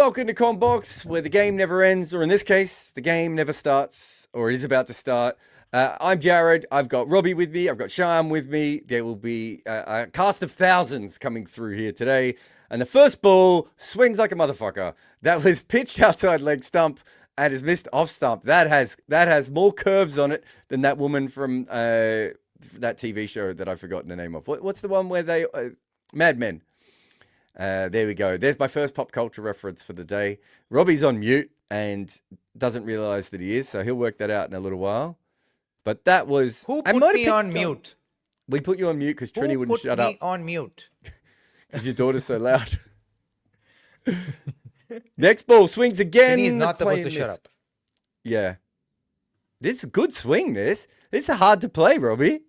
Welcome to Combox, where the game never ends, or in this case, the game never starts, or it is about to start. I'm Jarrod. I've got Robbie with me. I've got Shyam with me. There will be a cast of thousands coming through here today. And the first ball swings like a motherfucker. That was pitched outside leg stump and is missed off stump. That has more curves on it than that woman from that TV show that I've forgotten the name of. What's the one where they Mad Men? There we go. There's my first pop culture reference for the day. Robbie's on mute and doesn't realize that he is, so he'll work that out in a little while. But that was... Who put me on mute? We put you on mute because Trini wouldn't shut up. Who put me on mute? Because your daughter's so loud. Next ball swings again. Trini is not supposed to shut up. Yeah. This is a good swing, this. This is hard to play, Robbie.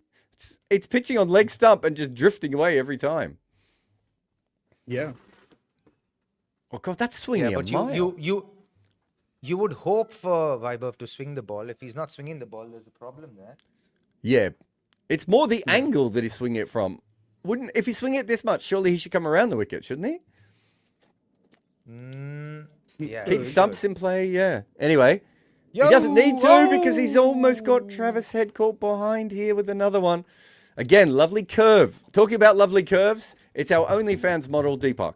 It's pitching on leg stump and just drifting away every time. Yeah. Oh God, that's swinging a mile. You would hope for Vaibhav to swing the ball. If he's not swinging the ball, there's a problem there. Yeah. It's more the angle that he's swinging it from. If he swing it this much, surely he should come around the wicket, shouldn't he? Yeah. Keep stumps in play, yeah. Anyway, he doesn't need to because he's almost got Travis Head caught behind here with another one. Again, lovely curve. Talking about lovely curves, it's our OnlyFans model, Deepak.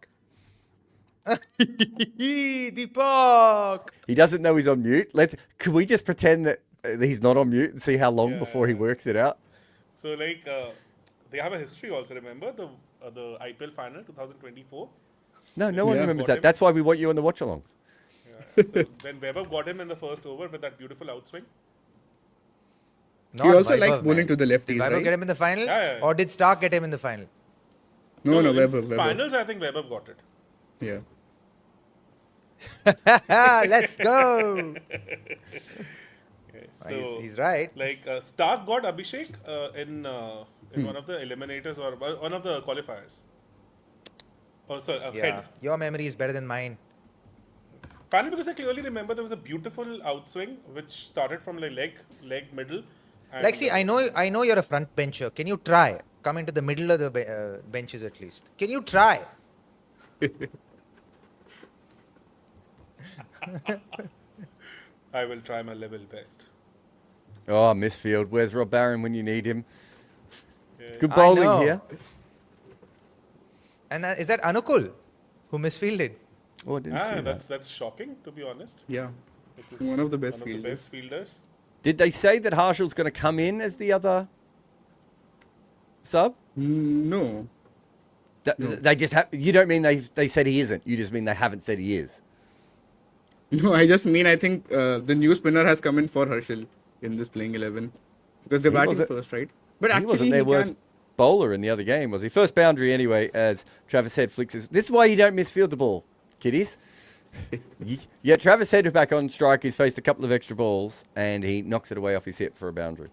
Deepak! He doesn't know he's on mute. Can we just pretend that he's not on mute and see how long before he works it out? So, like, they have a history also, remember? The IPL final, 2024? No one remembers that. That's why we want you on the watch-alongs. Yeah. So, when Weber got him in the first over with that beautiful outswing. He also likes bowling to the lefties, Did Weber right? get him in the final? Yeah. Or did Stark get him in the final? No, Weber. Finals, I think Weber got it. Yeah. Let's go. Okay, so, he's right. Like, Stark got Abhishek in one of the eliminators or one of the qualifiers. Oh, sorry, Head. Your memory is better than mine. Finally, because I clearly remember there was a beautiful outswing which started from like leg middle. Like, see, I know you're a front bencher. Can you try? Come into the middle of the benches at least. Can you try? I will try my level best. Oh, misfield. Where's Rob Barron when you need him? Yeah. Good bowling here. And is that Anukul who misfielded? Oh, I didn't see that. That's shocking, to be honest. Yeah. One of the best One of the best fielders. Did they say that Harshal's going to come in as the other sub? No. They just you don't mean they said he isn't. You just mean they haven't said he is. No, I just mean I think the new spinner has come in for Harshal in this playing 11 because they're batting first, right? But he wasn't their worst bowler in the other game, was he? First boundary anyway, as Travis Head flicks his... This is why you don't misfield the ball, kiddies. Yeah, Travis Head back on strike. He's faced a couple of extra balls and he knocks it away off his hip for a boundary.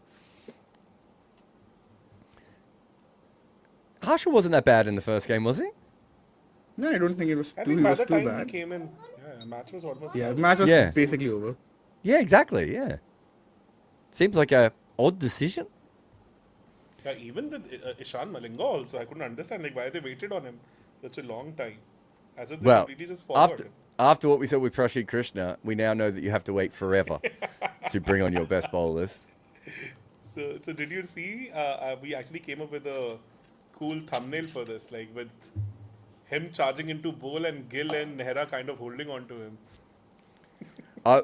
Harshal wasn't that bad in the first game, was he? No, I don't think it was I too, think he by was the too time bad. he came in, match was almost Yeah, done. match was basically over. Yeah, exactly, yeah. Seems like a odd decision. Yeah, even with Ishan Malinga also, I couldn't understand why they waited on him such a long time. As if they completely just followed after what we saw with Prashi Krishna, we now know that you have to wait forever to bring on your best bowlers. So did you see? We actually came up with a cool thumbnail for this, like with him charging into bowl and Gill and Nehra kind of holding on to him. I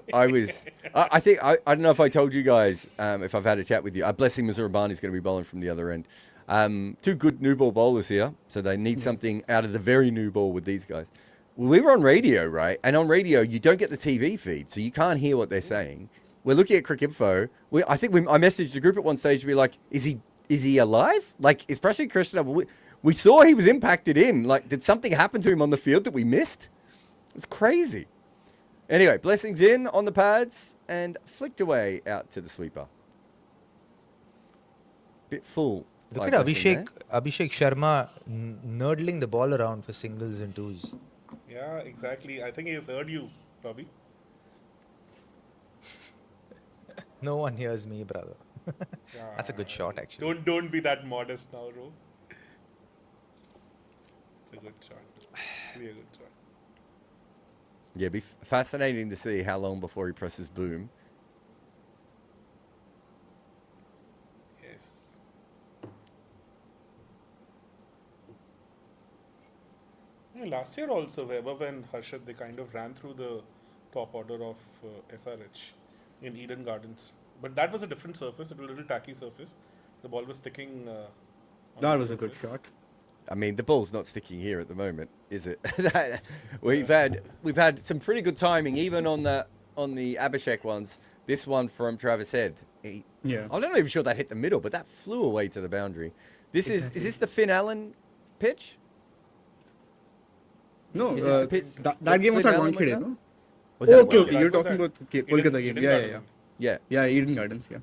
don't know if I told you guys, if I've had a chat with you. Blessing Mizurabani is going to be bowling from the other end. Two good new ball bowlers here, so they need something out of the very new ball with these guys. Well, we were on radio, right? And on radio, you don't get the TV feed, so you can't hear what they're saying. We're looking at Crick Info. I messaged the group at one stage to be like, is he alive? Like, is Prashi Krishna... We saw he was impacted in. Like, did something happen to him on the field that we missed? It was crazy. Anyway, Blessings in on the pads and flicked away out to the sweeper. Bit full. Look at Abhishek Sharma nurdling the ball around for singles and twos. Yeah, exactly. I think he has heard you, Robbie. No one hears me, brother. That's a good shot, actually. Don't be that modest now, Ro. It's a good shot. It's really a good shot. Yeah, it'd be fascinating to see how long before he presses boom. Yes. Yeah, last year also, Weber and Harshad, they kind of ran through the top order of SRH in Eden Gardens. But that was a different surface. It was a little tacky surface. The ball was sticking on That was a good surface. shot. I mean, the ball's not sticking here at the moment, is it? we've had some pretty good timing, even on the Abhishek ones. This one from Travis Head. Yeah. I'm not even sure that hit the middle, but that flew away to the boundary. This is this the Finn Allen pitch? No, Is this the pitch that game was Finn at Allen went Wankhede, down? no? Was that Okay, one? okay. that You're was talking at about Kolkata game. Eden Yeah, Garden. Yeah. yeah. Eden Gardens, yeah.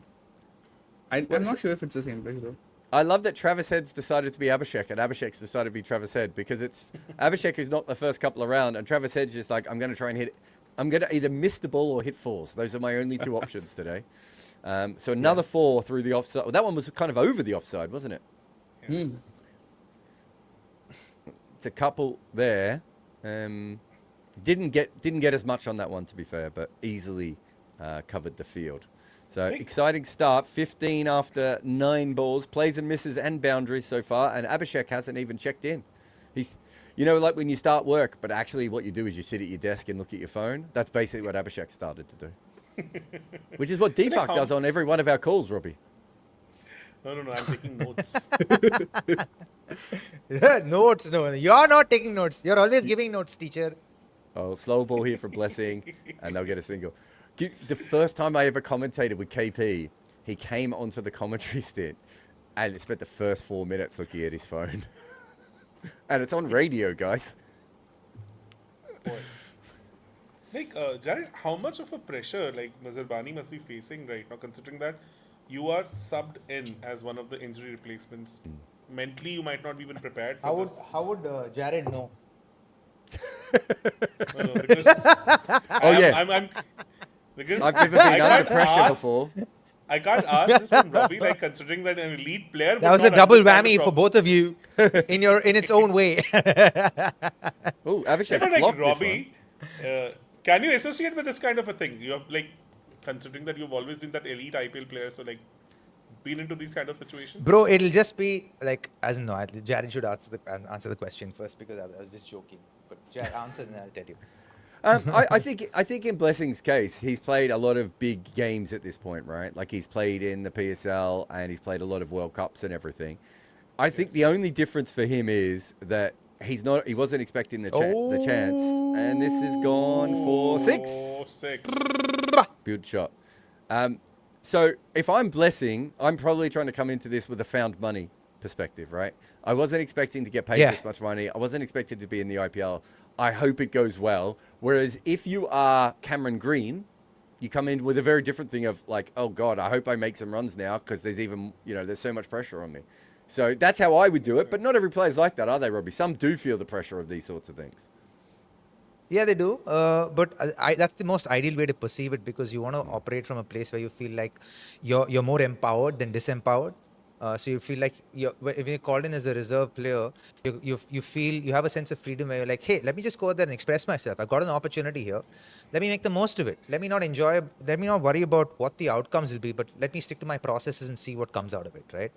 I'm not sure if it's the same place though. I love that Travis Head's decided to be Abhishek and Abhishek's decided to be Travis Head, because it's Abhishek who's not the first couple around, and Travis Head's just like, I'm going to try and hit it. I'm going to either miss the ball or hit fours. Those are my only two options today. So another four through the offside. Well, that one was kind of over the offside, wasn't it? Yes. It's a couple there. Didn't get as much on that one, to be fair, but easily covered the field. So exciting start. 15 after 9 balls, plays and misses and boundaries so far, and Abhishek hasn't even checked in. He's, like when you start work, but actually what you do is you sit at your desk and look at your phone. That's basically what Abhishek started to do, which is what Deepak does on every one of our calls, Robbie. No, I'm taking notes. Notes, no. You're not taking notes. You're always giving notes, teacher. Oh, slow ball here for Blessing, and they'll get a single. The first time I ever commentated with KP, he came onto the commentary stint and spent the first 4 minutes looking at his phone. And it's on radio, guys. Boy. Jarrod, how much of a pressure Mazarbani must be facing right now, considering that you are subbed in as one of the injury replacements? Mentally, you might not be even prepared for this. How would Jarrod know? No, because because I've never been I under can't pressure ask- before. I can't ask this from Robbie, considering that an elite player. That would was a not double understand the whammy for problem. both of you in its own way. Oh, Abhishek But blocked Robbie, can you associate with this kind of a thing? You have considering that you've always been that elite IPL player, so been into these kind of situations. Bro, it'll just be Jarrod should answer the question first, because I was just joking. But Jarrod, answer and I'll tell you. I think in Blessing's case, he's played a lot of big games at this point, right? Like he's played in the PSL and he's played a lot of World Cups and everything. I think the only difference for him is that he wasn't expecting the chance, and this is gone for 6. Oh, 6. Good shot. So if I'm Blessing, I'm probably trying to come into this with a found money perspective, right? I wasn't expecting to get paid this much money. I wasn't expected to be in the IPL. I hope it goes well. Whereas if you are Cameron Green, you come in with a very different thing of oh God, I hope I make some runs now, because there's even, there's so much pressure on me. So that's how I would do it. But not every player's like that, are they, Robbie? Some do feel the pressure of these sorts of things. Yeah, they do. But that's the most ideal way to perceive it, because you want to operate from a place where you feel like you're more empowered than disempowered. So you feel like when you're called in as a reserve player, you feel you have a sense of freedom where you're like, hey, let me just go out there and express myself. I've got an opportunity here. Let me make the most of it. Let me not worry about what the outcomes will be, but let me stick to my processes and see what comes out of it, right?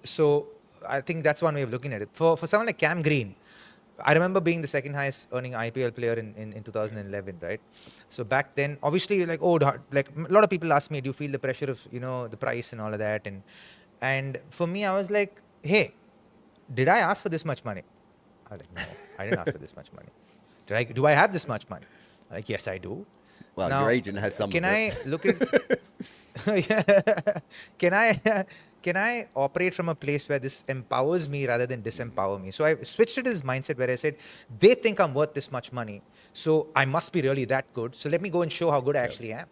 So I think that's one way of looking at it. For someone like Cam Green, I remember being the second highest earning IPL player in 2011, right? So back then, obviously, a lot of people ask me, do you feel the pressure of, the price and all of that? And for me, I was like, hey, did I ask for this much money? I was like, no, I didn't ask for this much money. Do I have this much money? Like, yes, I do. Well, Now, your agent has some Can of I it. look at... Can I operate from a place where this empowers me rather than disempower me? So I switched to this mindset where I said, they think I'm worth this much money, so I must be really that good. So let me go and show how good I actually am.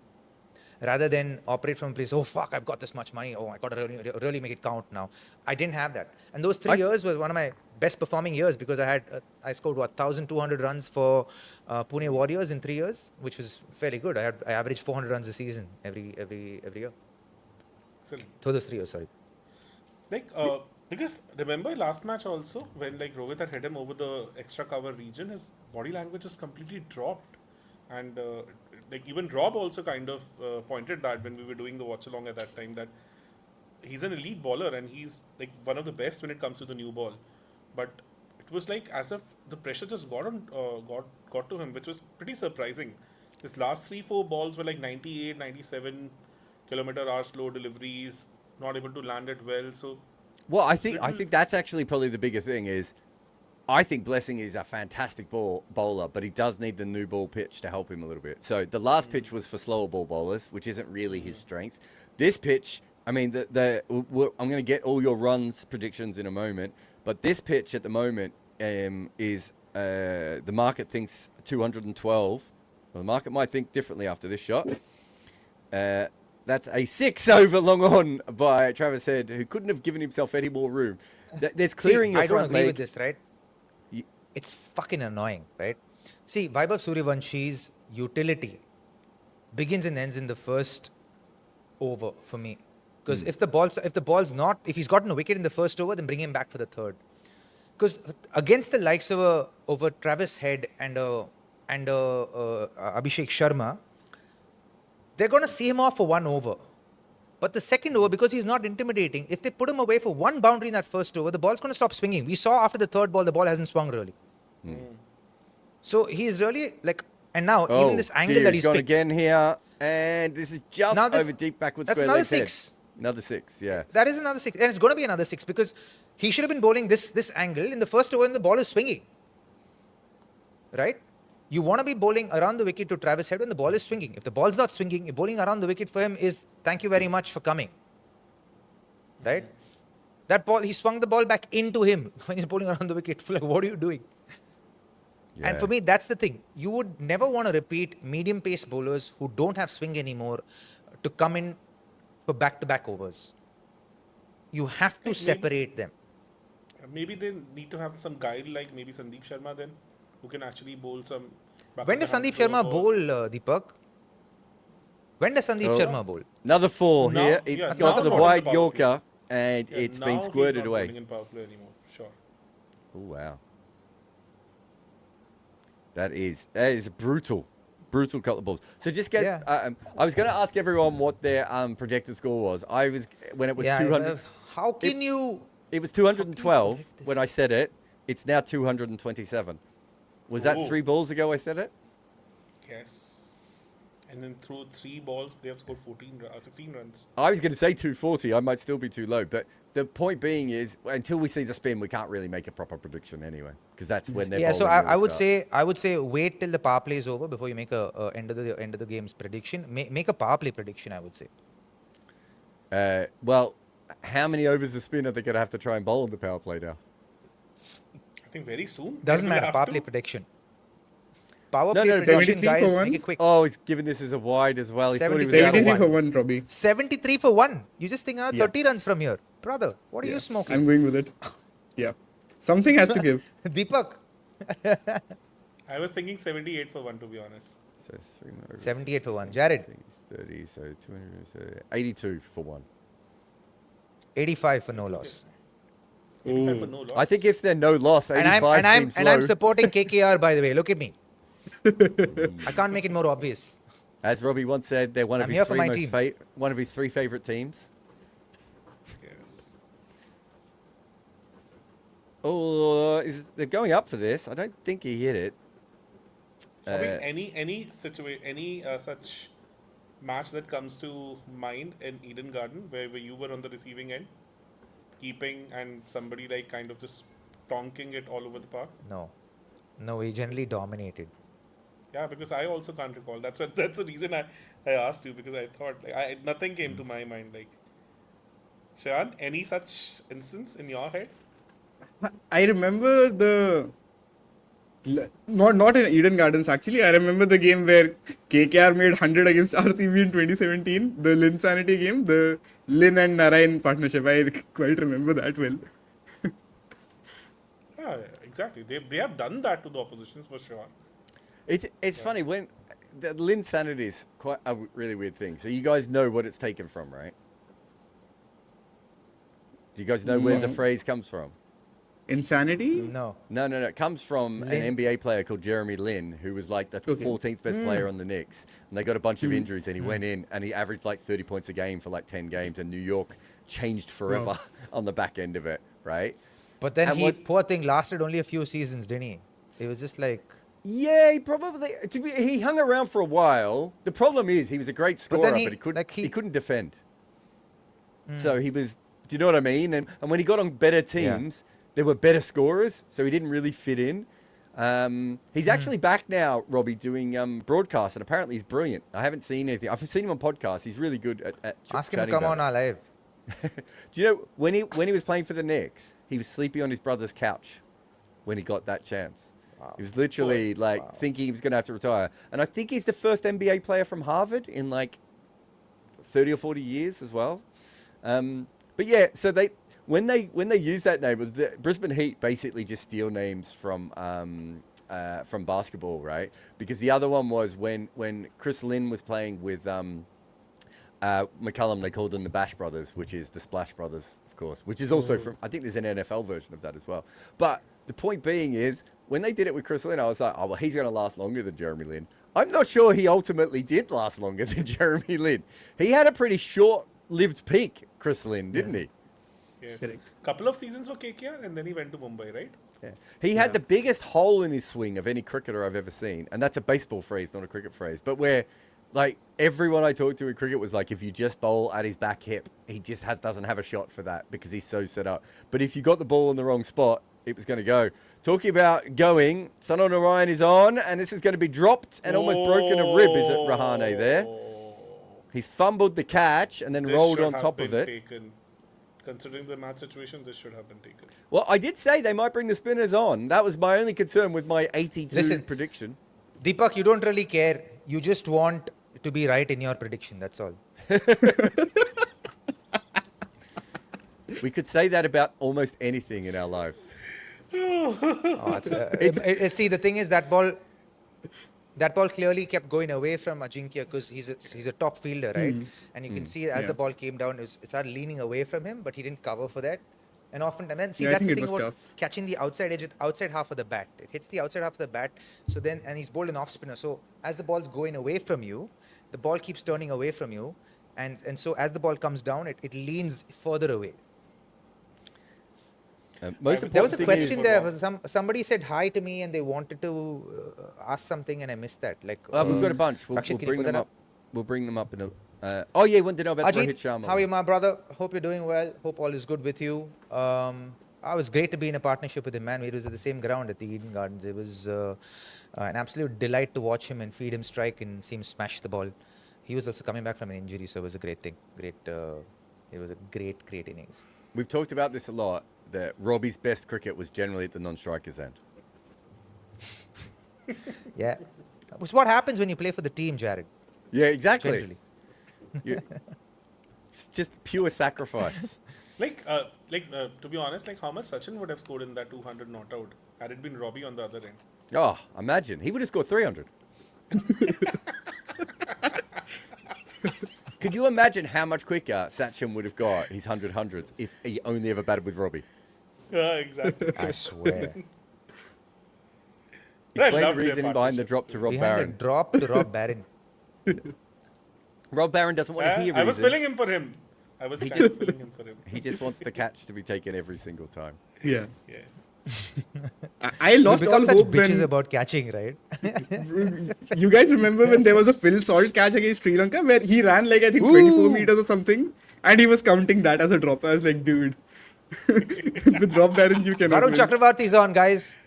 Rather than operate from a place, oh fuck, I've got this much money. Oh, I got to really make it count now. I didn't have that. And those 3 years was one of my best performing years, because I scored 1,200 runs for Pune Warriors in 3 years, which was fairly good. I averaged 400 runs a season every year. Excellent. So those 3 years, sorry. Because remember last match also, when Rohit had hit him over the extra cover region, his body language just completely dropped. And like even Rob also kind of pointed that when we were doing the watch along at that time, that he's an elite bowler and he's like one of the best when it comes to the new ball. But it was like as if the pressure just got to him, which was pretty surprising. His last 3-4 balls were like 98, 97 kilometer hour slow deliveries, not able to land it well. So Well, I think that's actually probably the bigger thing is I think Blessing is a fantastic bowler, but he does need the new ball pitch to help him a little bit. So the last pitch was for slower ball bowlers, which isn't really his strength. This pitch, I mean, I'm going to get all your runs predictions in a moment, but this pitch at the moment is the market thinks 212. Well, the market might think differently after this shot. That's a 6 over long on by Travis Head, who couldn't have given himself any more room. There's clearing your I don't front agree leg. with this, right? It's fucking annoying, right? See, Vaibhav Suryawanshi's utility begins and ends in the first over for me. Because if he's gotten a wicket in the first over, then bring him back for the third. Because against the likes of a Travis Head and Abhishek Sharma, they're going to see him off for one over. But the second over, because he's not intimidating, if they put him away for one boundary in that first over, the ball's going to stop swinging. We saw after the third ball, the ball hasn't swung really. So he's really like, and now even this angle that he's gone picked, again here, and this is just Now this- over deep backward that's square another leg head. 6. Another 6, yeah. That is another 6. And it's going to be another 6 because he should have been bowling this angle in the first over when the ball is swinging. Right? You want to be bowling around the wicket to Travis Head when the ball is swinging. If the ball's not swinging, you're bowling around the wicket for him is thank you very much for coming. Right? That ball, he swung the ball back into him when he's bowling around the wicket. Like, what are you doing? And for me, that's the thing. You would never want to repeat medium pace bowlers who don't have swing anymore to come in for back-to-back overs. You have to separate them. maybe they need to have some guide like maybe Sandeep Sharma then, who can actually bowl some. When does Sandeep Sharma bowl, Deepak? When does Sandeep Sharma bowl? Another 4 Now- here. yeah, It's now got the he's wide not in the power play. Yorker, and it's been squirted He's not away. bowling in power play anymore. Sure. Oh, wow. That is a brutal couple of balls. So just get. Yeah. I was going to ask everyone what their projected score was. When it was 200. How can you? It was 212 predict when I this? said it. It's now 227. Was that Ooh. 3 balls ago I said it? Yes. And then through 3 balls, they have scored 16 runs. I was going to say 240. I might still be too low. But the point being is, until we see the spin, we can't really make a proper prediction anyway. Because that's when they're Yeah, so bowling I really would sharp. say wait till the power play is over before you make a end of the game's prediction. Make a power play prediction, I would say. Well, how many overs of spin are they going to have to try and bowl on the power play now? I think very soon. Doesn't they will matter. have Power to. play prediction. Power No, play no, prediction, 73 for guys. one. Make it quick. Oh, he's giving this as a wide as well. He thought he was 73 out of 73 one. for 1, Robbie. 73 for 1. You just think, 30 Yeah. runs from here. Brother, what are you smoking? I'm going with it. Yeah. Something has to give. Deepak, I was thinking 78 for 1, to be honest. So 3 overs, 78 for 1. Jared, 30, so 200, so 82 for 1. 85 for no loss. 85 for no loss. I think if they're no loss, 85 seems low. I'm supporting KKR, by the way. Look at me. I can't make it more obvious. As Robbie once said, they're one of I'm here his for 3 my most team. one of his 3 favorite teams. Yes. Oh, they're going up for this. I don't think he hit it. I mean, any such match that comes to mind in Eden Garden where you were on the receiving end, keeping and somebody like kind of just tonking it all over the park? No, we generally dominated. Yeah, because I also can't recall. That's the reason I asked you, because I thought nothing came to my mind. Like, Shan, any such instance in your head? I remember not in Eden Gardens actually. I remember the game where KKR made 100 against RCB in 2017, the Lin Sanity game, the Lin and Narayan partnership. I quite remember that well. Yeah, exactly. They have done that to the oppositions for sure. It's funny when the Lin Sanity is quite a really weird thing. So you guys know what it's taken from, right? Do you guys know where the No. phrase comes from? Insanity? No. No. It comes from Lin. an NBA player called Jeremy Lin, who was like the 14th best player on the Knicks. And they got a bunch of injuries, and he went in and he averaged like 30 points a game for like 10 games. And New York changed forever on the back end of it, right? But then And poor thing, lasted only a few seasons, didn't he? It was just like... Yeah, he probably. He hung around for a while. The problem is he was a great scorer, but he couldn't defend. So he was. Do you know what I mean? And when he got on better teams, there were better scorers, so he didn't really fit in. He's actually back now, Robbie, doing broadcast, and apparently he's brilliant. I haven't seen anything. I've seen him on podcasts. He's really good at Ask him to chatting come about on our live. it. Do you know when he was playing for the Knicks, he was sleeping on his brother's couch when he got that chance. Wow. He was literally thinking he was going to have to retire. And I think he's the first NBA player from Harvard in like 30 or 40 years as well. But yeah, so when they use that name, was the Brisbane Heat basically just steal names from basketball, right? Because the other one was when Chris Lynn was playing with McCullum, they called them the Bash Brothers, which is the Splash Brothers, of course, which is also from, I think there's an NFL version of that as well. But the point being is, when they did it with Chris Lynn, I was like, oh, well, he's going to last longer than Jeremy Lin. I'm not sure he ultimately did last longer than Jeremy Lin. He had a pretty short-lived peak, Chris Lynn, didn't he? Yes. Couple of seasons for KKR, and then he went to Mumbai, right? Yeah. He had the biggest hole in his swing of any cricketer I've ever seen. And that's a baseball phrase, not a cricket phrase. But where, like, everyone I talked to in cricket was like, if you just bowl at his back hip, he just doesn't have a shot for that because he's so set up. But if you got the ball in the wrong spot, it was going to go. Talking about going, Sunil Narayan is on, and this is going to be dropped and almost broken a rib, is it, Rahane, there? He's fumbled the catch and then rolled on top of it. Taken. Considering the match situation, this should have been taken. Well, I did say they might bring the spinners on. That was my only concern with my 82 prediction. Deepak, you don't really care. You just want to be right in your prediction. That's all. We could say that about almost anything in our lives. See, the thing is that ball clearly kept going away from Ajinkya because he's a top fielder, right? And you can see as the ball came down, it started leaning away from him, but he didn't cover for that. And often, and then see, that's the thing about catching the outside edge, outside half of the bat. It hits the outside half of the bat. So then, and he's bowled an off spinner. So as the ball's going away from you, the ball keeps turning away from you, and so as the ball comes down, it leans further away. There was a question there. Somebody said hi to me and they wanted to ask something and I missed that. Like, we've got a bunch. We'll bring them up. We'll bring them up in a. Oh yeah, you want to know about Rohit Ajit, Sharma? how are you, my brother? Hope you're doing well. Hope all is good with you. It was great to be in a partnership with him, man. We was at the same ground at the Eden Gardens. It was an absolute delight to watch him and feed him strike and see him smash the ball. He was also coming back from an injury, so it was a great thing. It was a great innings. We've talked about this a lot. That Robbie's best cricket was generally at the non-striker's end. Yeah. It's what happens when you play for the team, Jarrod. Yeah, exactly. Generally. It's just pure sacrifice. To be honest, like how much Sachin would have scored in that 200 not out had it been Robbie on the other end. Oh, imagine. He would have scored 300. Could you imagine how much quicker Sachin would have got his 100 hundreds if he only ever batted with Robbie? Exactly. I swear. Explain the reason behind the drop to Rob Behind Barron. the drop to Rob Barron. Rob Barron doesn't want to hear I was reason. filling him for him. Filling him for him. He just wants the catch to be taken every single time. Yeah. Yes. I lost all such hope bitches when about catching, right? you guys remember when there was a Phil Salt catch against Sri Lanka where he ran like I think 24 meters or something and he was counting that as a drop. I was like, dude, with Rob Barron you cannot Varun win. Chakravarti's on, guys.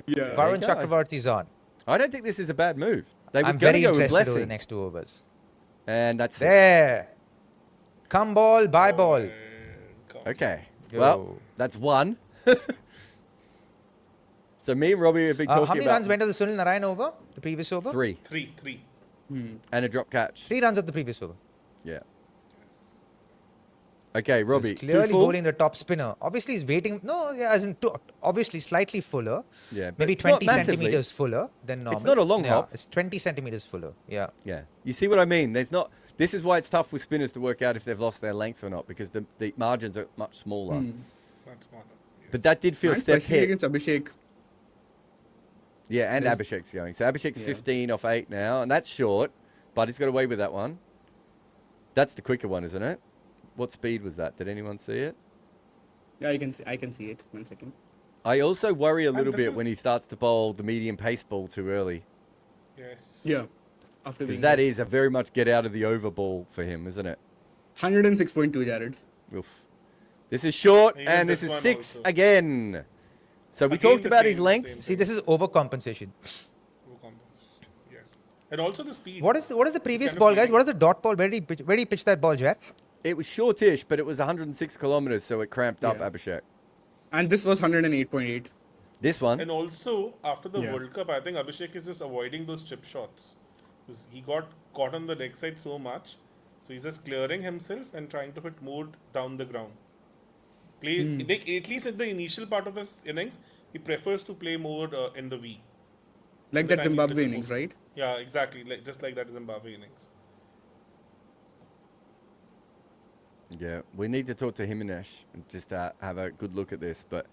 Yeah. Varun Chakravarti's on. I don't think this is a bad move. They were I'm going very to go with interested over the Blessing. next 2 overs. And that's it. There. Come ball, bye ball. Okay. Yo. Well, that's one. So me and Robbie have been talking How many about runs went of the Sunil Narayan over? The previous over? three Three. and a drop catch. 3 runs of the previous over. Yeah. Okay, So Robbie. he's clearly too full? bowling the top spinner. Obviously, he's waiting. No, yeah, as in obviously slightly fuller. Yeah, but Maybe it's not 20 massively. centimeters fuller than normal. not a long yeah, hop. It's 20 centimeters fuller. Yeah. Yeah. You see what I mean? There's not. This is why it's tough with spinners to work out if they've lost their length or not because the margins are much smaller. That's smarter. But that did feel And step especially hit. against Abhishek. Yeah, and There's- Abhishek's going. So Abhishek's Yeah. 15 off 8 now, and that's short, but he's got away with that one. That's the quicker one, isn't it? What speed was that? Did anyone see it? Yeah, I can see it. 1 second. I also worry a little this bit is- when he starts to bowl the medium pace ball too early, Yes. Yeah. After because being that is a very much get out of the over ball for him, isn't it? 106.2, Jarrod. Oof. This is short, Even and this this is one 6 also. again. So we Again, talked the about his same- length. same See, thing. this is overcompensation. Yes. And also the speed. What is the previous kind of ball, guys? feeling- What is the dot ball? Where did he pitch that ball, Jar? It was shortish, but it was 106 kilometers, so it cramped up Yeah. Abhishek. And this was 108.8. This one, And also, after the Yeah. World Cup, I think Abhishek is just avoiding those chip shots. 'Cause he got caught on the leg side so much. So he's just clearing himself and trying to hit more down the ground. Play like, at least in the initial part of his innings, he prefers to play more in the V. Like The that time he's Zimbabwe little innings, more- right? Yeah, exactly. Just like that Zimbabwe innings. yeah, we need to talk to Jimenez and just have a good look at this. But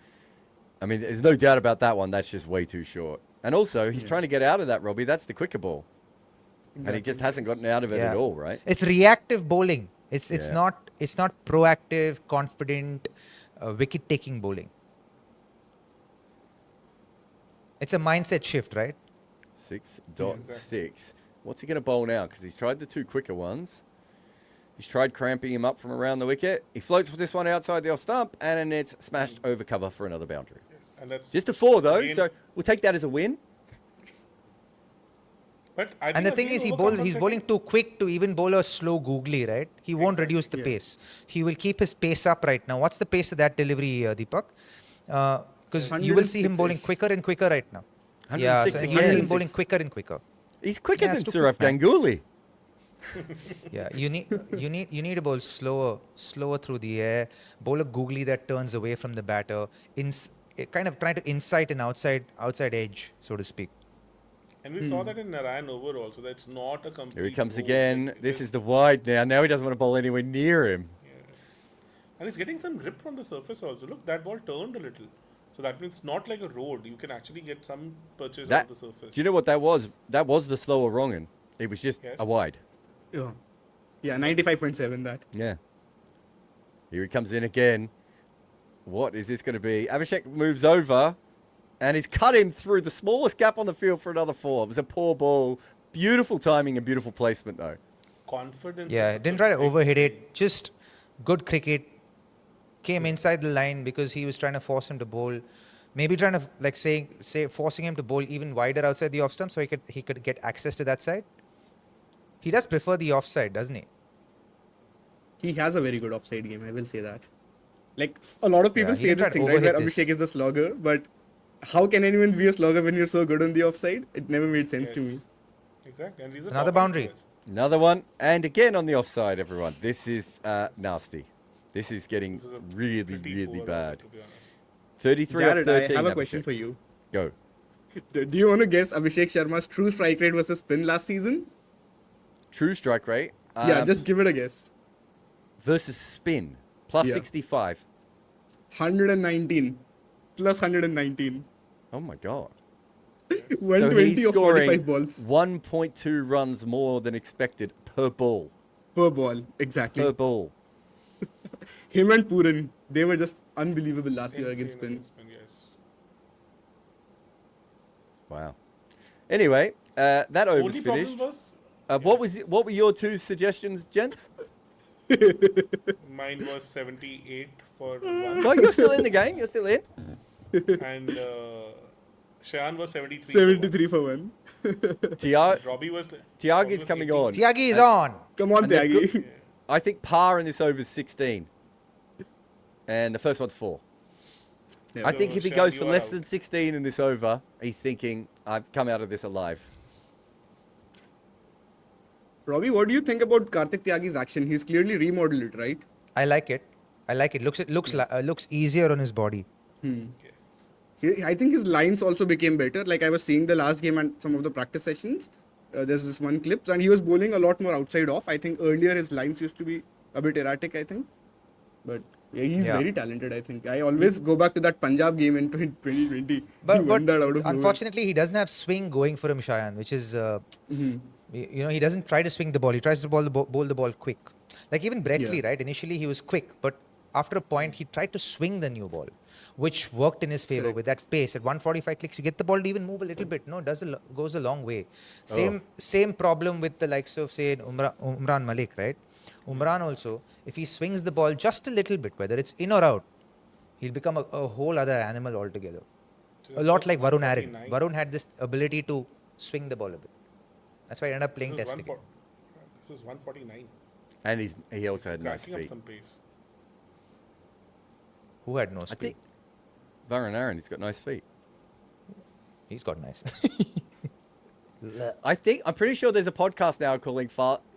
I mean, there's no doubt about that one. That's just way too short. And also, he's trying to get out of that, Robbie. That's the quicker ball, and he just hasn't gotten out of it at all, right? It's reactive bowling. It's Yeah. not proactive, confident, wicket taking bowling. It's a mindset shift, right? 6.6. What's he going to bowl now? Because he's tried the two quicker ones. He's tried cramping him up from around the wicket. He floats with this one outside the off stump, and it's smashed over cover for another boundary. Yes. And that's Just a 4, though, again- so we'll take that as a win. But I And the think thing again, is, he's overcompensating- bowling too quick to even bowl a slow googly, right? He won't reduce the pace. He will keep his pace up right now. What's the pace of that delivery, Deepak? Because you will see him bowling 106-ish. quicker and quicker right now. Yeah, 106 so again. you will see him 106. bowling quicker and quicker. He's quicker Yeah, than it's too Suraf quick, man. Ganguly. Yeah, you need to bowl slower through the air. Bowl a googly that turns away from the batter. Kind of trying to incite an outside edge, so to speak. And we saw that in Narayan over also. That's not a complete. Here he comes roll. again. Like, This it is the wide now. Now he doesn't want to bowl anywhere near him. And he's getting some grip from the surface also. Look, that ball turned a little. So that means not like a road. You can actually get some purchase That, on the surface. do you know what that was? That was the slower wrongin. It was just Yes. a wide. Yeah. Yeah, 95.7 that. Yeah. Here he comes in again. What is this going to be? Abhishek moves over, and he's cut him through the smallest gap on the field for another 4. It was a poor ball. Beautiful timing and beautiful placement, though. Confidence. Yeah, is such didn't a try to big overhit thing. it. Just good cricket. Came inside the line because he was trying to force him to bowl. Maybe trying to say forcing him to bowl even wider outside the off stump so he could get access to that side. He does prefer the offside, doesn't he? He has a very good offside game, I will say that. Like, a lot of people Yeah, he say didn't this try to thing, right, where overhit this. Abhishek is the slogger, but how can anyone be a slogger when you're so good on the offside? It never made sense to me. Yes. Exactly. And he's a Another top-end boundary. player. Another one, and again on the offside, everyone. This is nasty. This is getting This is a really, pretty really poor bad. order, to be honest. 33 Jarrod, of 13. I have a Abhishek. question for you. Go. Do you want to guess Abhishek Sharma's true strike rate versus spin last season? True strike rate. Yeah, just give it a guess. versus spin. Plus Yeah. 65. 119. Plus 119. Oh my god. 120 he's of 45 balls 1.2 runs more than expected per ball. per ball. Exactly. Per ball. Him and Puran, they were just unbelievable last year against Insane spin. yes. Wow. Anyway, that over's Only problem finished. was What were your two suggestions, gents? mine was 78 for one, No, you're still in the game. You're still in. and Shayan was 73. for 73 for one. Tiago, one. Robbie was. Tiago's coming 18. on. Tyagi is on. Come on, And they've got- Tyagi. I think par in this over is 16. And the first one's 4. Yeah. I think So, if he Shan, goes you for are less out. than 16 in this over, he's thinking, I've come out of this alive. Robbie, what do you think about Karthik Tyagi's action? He's clearly remodeled it, right? I like it. Looks easier on his body. Yes. I think his lines also became better. Like I was seeing the last game and some of the practice sessions. There's this one clip, and he was bowling a lot more outside off. I think earlier his lines used to be a bit erratic, I think. But Yeah, he's Yeah. very talented, I think. I always go back to that Punjab game in 2020. He But won that out of nowhere. unfortunately, he doesn't have swing going for him, Shayan, which is, he doesn't try to swing the ball. He tries to bowl the ball quick. Like even Bretley, Yeah. right? Initially, he was quick, but after a point, he tried to swing the new ball, which worked in his favor with that pace. At 145 clicks, you get the ball to even move a little bit. No, goes a long way. Same problem with the likes of, say, Umran Malik, right? Umran also, if he swings the ball just a little bit, whether it's in or out, he'll become a whole other animal altogether. So A this lot was like Varun Aaron. 149. Varun had this ability to swing the ball a bit. That's why he ended up playing This is Test cricket. This is 149. And he also had nice Cracking up feet. some pace. Who had no I speed? think Varun Aaron, he's got nice feet. He's got nice. I'm pretty sure there's a podcast now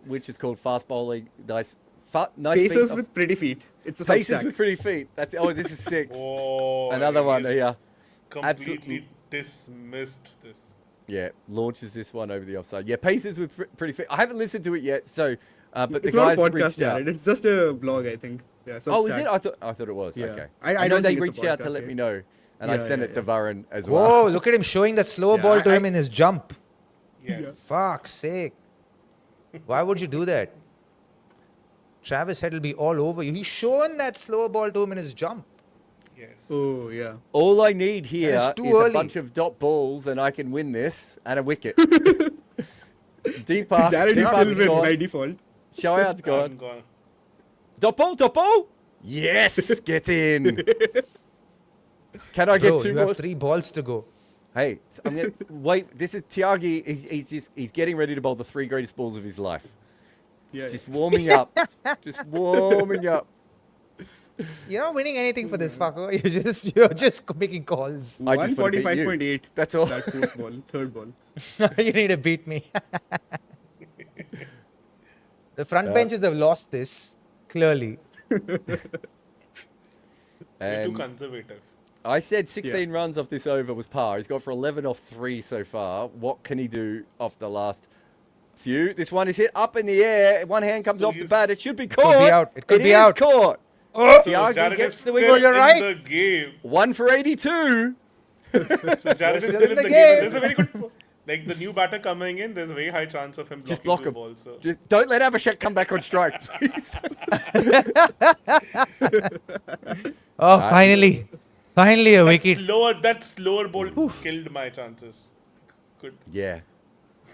which is called Fast Bowling Nice Pacers feet. with pretty feet. It's a Faces Substack. with pretty feet. This is six. Oh, Another one he's here. Completely Absolutely. dismissed this. Yeah, launches this one over the offside. Yeah, Pacers with pretty feet. I haven't listened to it yet, so but It's the not a guys podcast, reached out. Jared. It's just a blog, I think. Yeah, Oh, is Substack. it? I thought it was. Yeah. Okay. I I know don't they think it's a reached out to podcast, let yeah. me know, and I Yeah, sent yeah, it to Varun as well. Whoa, look at him showing that slower Yeah, ball to I- him in his jump. Yes. Fuck's sake. Why would you do that? Travis Head will be all over you. He's showing that slower ball to him in his jump. Yes. Oh, yeah. All I need here it's is too a early. bunch of dot balls, and I can win this and a wicket. Deepak, Jared is still Deepak's win gone. by default. Showout's I'm gone. gone. Dot ball. Yes, get in. Can I get Bro, two you more? have 3 balls to go. Hey, I'm gonna wait. This is Tyagi. He's getting ready to bowl the 3 greatest balls of his life. Yeah. Just warming up. Just warming up. You're not winning anything for this fucker. You're just making calls. I just wanna beat you. 145.8. That's all. That fourth ball, third ball. You need to beat me. The front benches have lost this, clearly. You're too Um, conservative. I said 16 runs off this over was par. He's got for 11 off 3 so far. What can he do off the last few? This one is hit up in the air. One hand comes So off the he's- bat. It should be caught. out. It could be is out. Caught. Oh, So Tyagi Jared gets is the still win. You're right. in the game. 1 for 82. So Jared is Still still in the game. There's a very good, like the new batter coming in. There's a very high chance of him Just blocking block him. the ball. So Just don't let Abhishek come back on strike, please. Oh, finally. Finally a wicket. that slower ball killed my chances. Good. Yeah.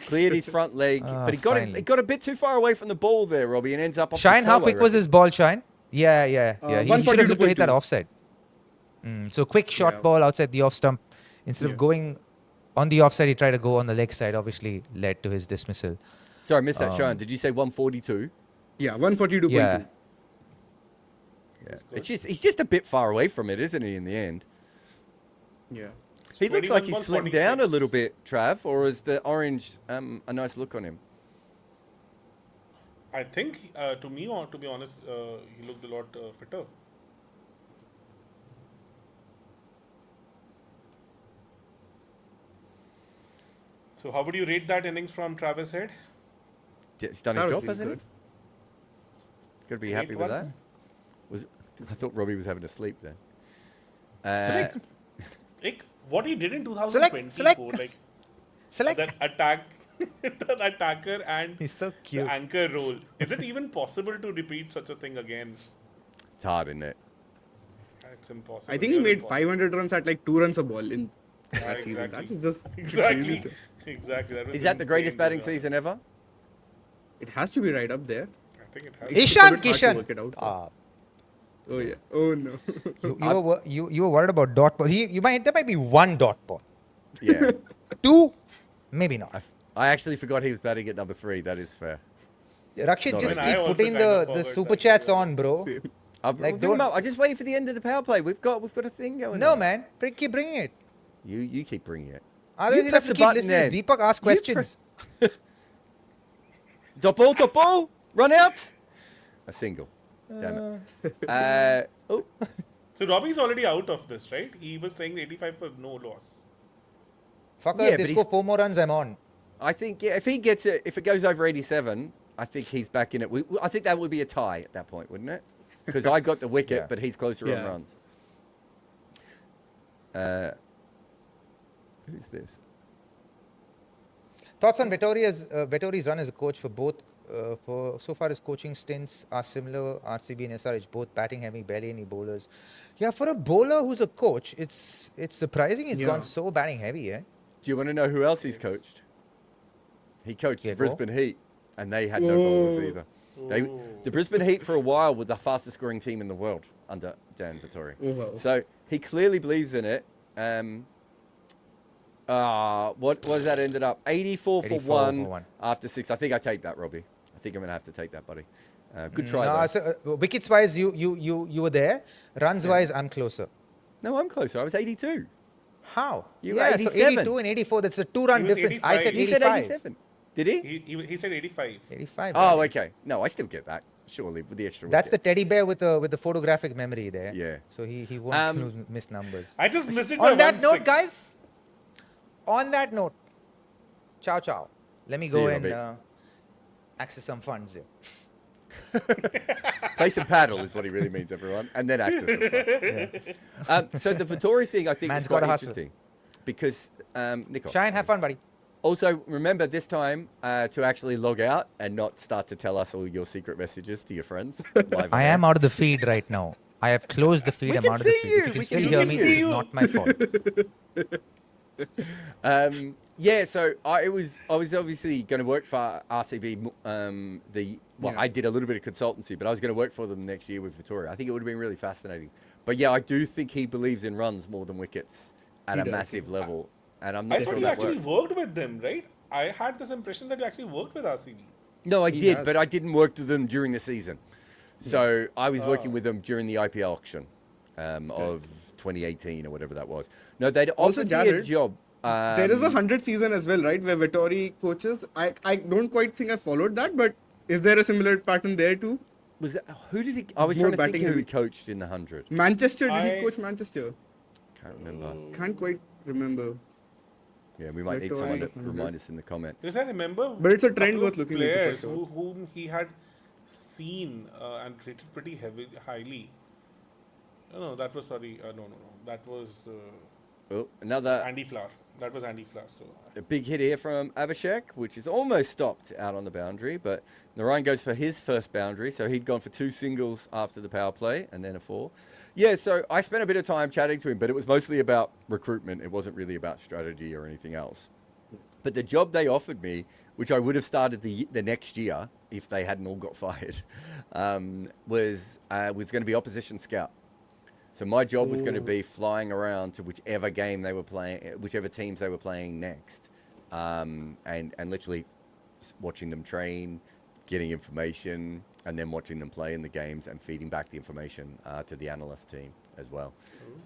Cleared his front leg, Ah, but he got finally. it got a bit too far away from the ball there, Robbie, and ends up off Shine, the how toe, I quick was reckon. his ball, Shine? Yeah. He should have 142.2. looked to hit that offside. So quick short Yeah. ball outside the off stump. Instead Yeah. of going on the offside, he tried to go on the leg side. Obviously led to his dismissal. Sorry, I missed that, Shine. Did you say 142? Yeah, 142.2. Yeah. Yeah. It's just he's just a bit far away from it, isn't he, in the end? Yeah. He looks like 21, he's slimmed down a 146. little bit, Trav, or is the orange a nice look on him? I think, to me, or to be honest, he looked a lot fitter. So, how would you rate that innings from Travis Head? He's done That his was job, really hasn't he? good. Got to be Great happy with one. that. I thought Robbie was having a sleep then. Like, what he did in 2024, select. like Select. that attack, the attacker and He's so the cute. anchor role. Is it even possible to repeat such a thing again? It's hard, isn't it? It's impossible. I think he Near made impossible. 500 runs at like 2 runs a ball in Yeah, that season. exactly. That is just Exactly. crazy. Exactly. That was Is that the greatest insane, batting to be honest. season ever? It has to be right up there. I think it has. It's a Ishan bit hard to Kishan. work it out. Ah, Oh yeah. Oh no. you were worried about dot ball. There might be 1 dot ball. Yeah. 2, maybe not. I actually forgot he was batting at number 3. That is fair. Rakshit, Not just right. keep I also putting kind of the forgot super that. chats on, bro. Same. I'm, Like, like, don't. don't- I'm just waiting for the end of the power play. We've got a thing going. No, on. man. Keep bringing it. You keep bringing it. Otherwise, You we'll have press to the keep button listening. then. Deepak ask You questions. Dot ball, run out. A single. Damn it. Oh, So Robbie's already out of this, right? He was saying 85 for no loss. Fucker, Yeah, if but they he's- score 4 more runs, I'm on. I think if he gets it, if it goes over 87, I think he's back in it. I think that would be a tie at that point, wouldn't it? because I got the wicket, Yeah. but he's closer on Yeah. runs. Who's this? Thoughts on Vettori's run as a coach for both. For so far, his coaching stints are similar. RCB and SRH both batting heavy, barely any bowlers. Yeah, for a bowler who's a coach, it's surprising he's Yeah. gone so batting heavy. Eh? Do you want to know who else he's coached? He coached Yeah, the go. Brisbane Heat, and they had no bowlers Whoa. either. The Brisbane Heat for a while were the fastest scoring team in the world under Dan Vettori. Oh, wow. So he clearly believes in it. What was that ended up? 84 for 84 one for one. after 6. I think I take that, Robbie. I think I'm going to have to take that, buddy. Good try, No, though. so, wickets wise, you were there. Runs wise, I'm closer. No, I'm closer. I was 82. How? You were yeah, so 87. 82 and 84. That's a 2-run He was difference. I 85. said You 85. said 87. Did he? He said 85. 85. Oh, darling. okay. No, I still get that. Surely, with the extra That's the wicket. teddy bear with the photographic memory there. Yeah. So he won't miss numbers. I just missed it by On that 1-6. note, guys. On that note, ciao ciao. Let me See go you, and Robbie. access some funds here. Play some paddle is what he really means, everyone. And then access it. So the Vittori thing, I think, Man's is quite gotta hustle. interesting. Because, Nico, Shine, have fun, buddy. also remember this time to actually log out and not start to tell us all your secret messages to your friends. Live on I air. am out of the feed right now. I have closed the feed. We I'm can out of the see feed. you. If you can We still can hear see me, you. this is not my fault. Yeah, so I was obviously going to work for RCB. I did a little bit of consultancy, but I was going to work for them next year with Vittoria. I think it would have been really fascinating. But yeah, I do think he believes in runs more than wickets at He a does. massive level, and I'm I not thought sure you that actually works. worked with them, right? I had this impression that you actually worked with RCB. No, I He did, does. but I didn't work with them during the season. So I was working with them during the IPL auction of 2018 or whatever that was. No, they'd Also, offered me a Jarrod, job. There is a 100 season as well, right? Where Vettori coaches. I don't quite think I followed that, but is there a similar pattern there too? Was that, who did he? I was More trying to think batting who he heavy. coached in the 100. Manchester, did I- he coach Manchester? Can't remember. Can't quite remember. Yeah, we might need Vettori someone to 100. remind us in the comment. Because I remember, But it's a trend couple worth of looking into for players sure. whom he had seen and rated pretty highly. No, that was no, that was Oh, another Andy Flower. That was Andy Flower. So a big hit here from Abhishek, which is almost stopped out on the boundary, but Narayan goes for his first boundary, so he'd gone for 2 singles after the power play and then a 4. Yeah, so I spent a bit of time chatting to him, but it was mostly about recruitment. It wasn't really about strategy or anything else. But the job they offered me, which I would have started the next year if they hadn't all got fired, was going to be opposition scout. So my job was going to be flying around to whichever game they were playing, whichever teams they were playing next, and literally watching them train, getting information, and then watching them play in the games and feeding back the information to the analyst team as well.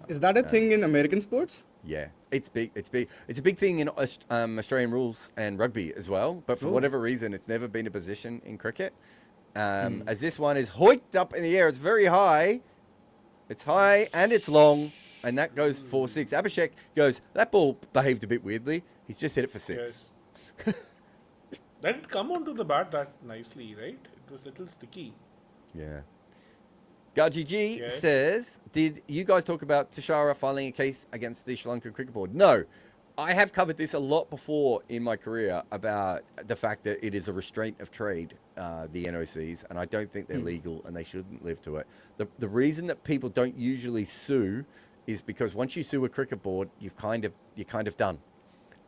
Is that a thing in American sports? Yeah, it's big. It's big. It's a big thing in Australian rules and rugby as well. But for Oh. whatever reason, it's never been a position in cricket. As this one is hoiked up in the air, it's very high. It's high and it's long, and that goes for 6. Abhishek goes, that ball behaved a bit weirdly. He's just hit it for 6. yes. That didn't come onto the bat that nicely, right? It was a little sticky. Yeah. Gaji G Yes. says, did you guys talk about Tushara filing a case against the Sri Lankan Cricket Board? No. I have covered this a lot before in my career about the fact that it is a restraint of trade, the NOCs, and I don't think they're legal and they shouldn't live to it. The reason that people don't usually sue is because once you sue a cricket board, you're kind of done.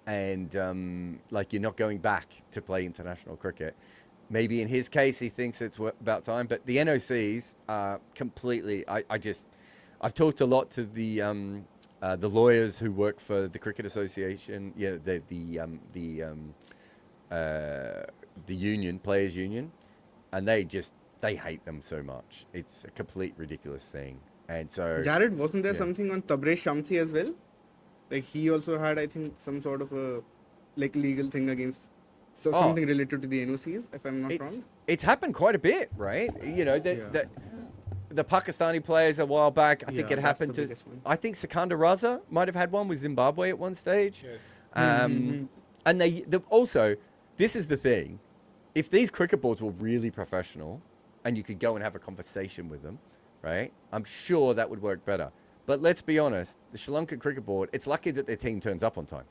And like you're not going back to play international cricket. Maybe in his case, he thinks it's about time, but the NOCs are completely. I've talked a lot to the lawyers who work for the Cricket Association, the union, players' union, and they hate them so much. It's a complete ridiculous thing, and so Jarrod, wasn't there yeah. something on Tabraiz Shamsi as well? Like he also had, I think, some sort of a legal thing against something related to the NOCs, if I'm not wrong. It's happened quite a bit, right? You know, the Pakistani players a while back, I think Yeah, it that's happened the to, biggest one. I think Sikandar Raza might have had one with Zimbabwe at one stage. Yes. And also, this is the thing, if these cricket boards were really professional and you could go and have a conversation with them, right? I'm sure that would work better. But let's be honest, the Sri Lankan cricket board, it's lucky that their team turns up on time,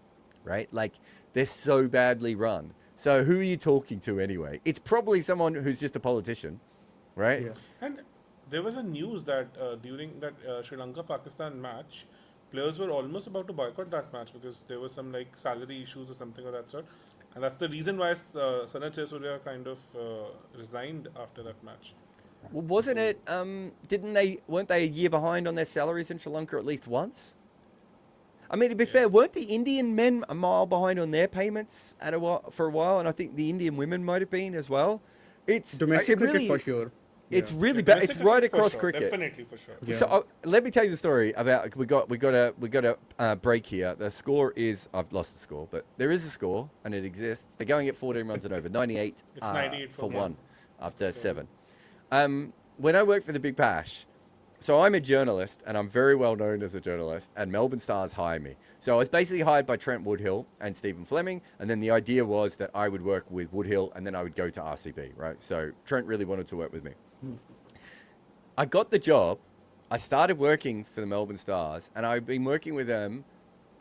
right? Like, they're so badly run. So who are you talking to anyway? It's probably someone who's just a politician, right? Yeah. And there was a news that during that Sri Lanka-Pakistan match, players were almost about to boycott that match because there were some like salary issues or something of that sort. And that's the reason why Sanat Jayasuriya kind of resigned after that match. Well, wasn't it, weren't they a year behind on their salaries in Sri Lanka at least once? I mean, to be fair, weren't the Indian men a mile behind on their payments for a while? And I think the Indian women might have been as well. It's Domestic it really, cricket for sure. It's Yeah. really bad. It's Domestic right cricket for across sure, cricket. Definitely for sure. Yeah. So let me tell you the story about we got a break here. The score is I've lost the score, but there is a score and it exists. They're going at 14 runs and over, 98. It's 98 for for one after Seven. 7. When I worked for the Big Bash, so I'm a journalist and I'm very well known as a journalist, and Melbourne Stars hire me. So I was basically hired by Trent Woodhill and Stephen Fleming, and then the idea was that I would work with Woodhill and then I would go to RCB, right? So Trent really wanted to work with me. I got the job. I started working for the Melbourne Stars, and I've been working with them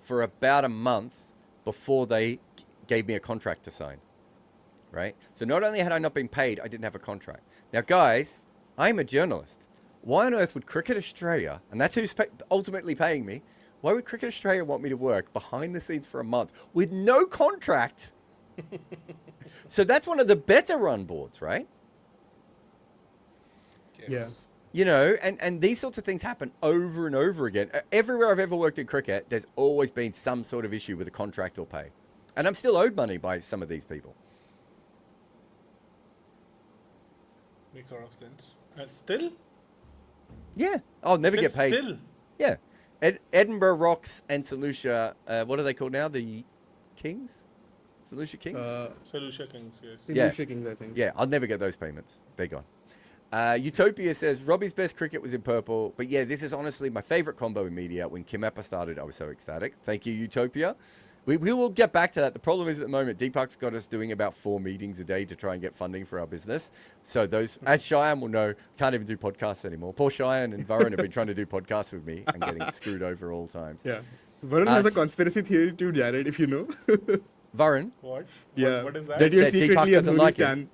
for about a month before they gave me a contract to sign, right? So not only had I not been paid, I didn't have a contract. Now, guys, I'm a journalist. Why on earth would Cricket Australia, and that's who's ultimately paying me, why would Cricket Australia want me to work behind the scenes for a month with no contract? So that's one of the better run boards, right? Yes. You know, and these sorts of things happen over and over again. Everywhere I've ever worked in cricket, there's always been some sort of issue with a contract or pay. And I'm still owed money by some of these people. Makes a lot of sense. Still? Yeah. I'll never get paid. Still? Yeah. Edinburgh Rocks and St. Lucia, what are they called now? The Kings? St. Lucia Kings? Solution Kings, yes. Yeah. Lucia Kings, I think. Yeah, I'll never get those payments. They're gone. Utopia says, Robbie's best cricket was in purple. But yeah, this is honestly my favorite combo in media. When Kimber started, I was so ecstatic. Thank you, Utopia. We will get back to that. The problem is at the moment, Deepak's got us doing about 4 meetings a day to try and get funding for our business. So those, as Cheyenne will know, can't even do podcasts anymore. Poor Cheyenne and Varun have been trying to do podcasts with me and getting screwed over all times. Yeah. Varun has a conspiracy theory too, Jarrod, if you know. Varun? What? Yeah. What is that? That you're That Deepak secretly a doesn't Dhoni like stan.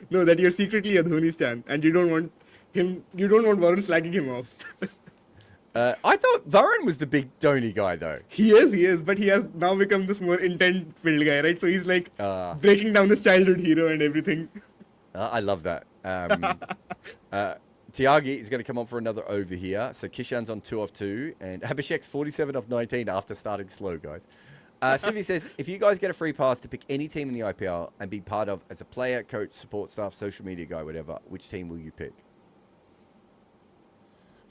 No, that you're secretly a Dhoni stan and you don't want Varun slagging him off. I thought Varun was the big Dhoni guy, though. He is, but he has now become this more intent-filled guy, right? So he's like breaking down his childhood hero and everything. I love that. Tiagi is going to come on for another over here. So Kishan's on 2 off 2, and Abhishek's 47 off 19 after starting slow, guys. Sivi says, if you guys get a free pass to pick any team in the IPL and be part of as a player, coach, support staff, social media guy, whatever, which team will you pick?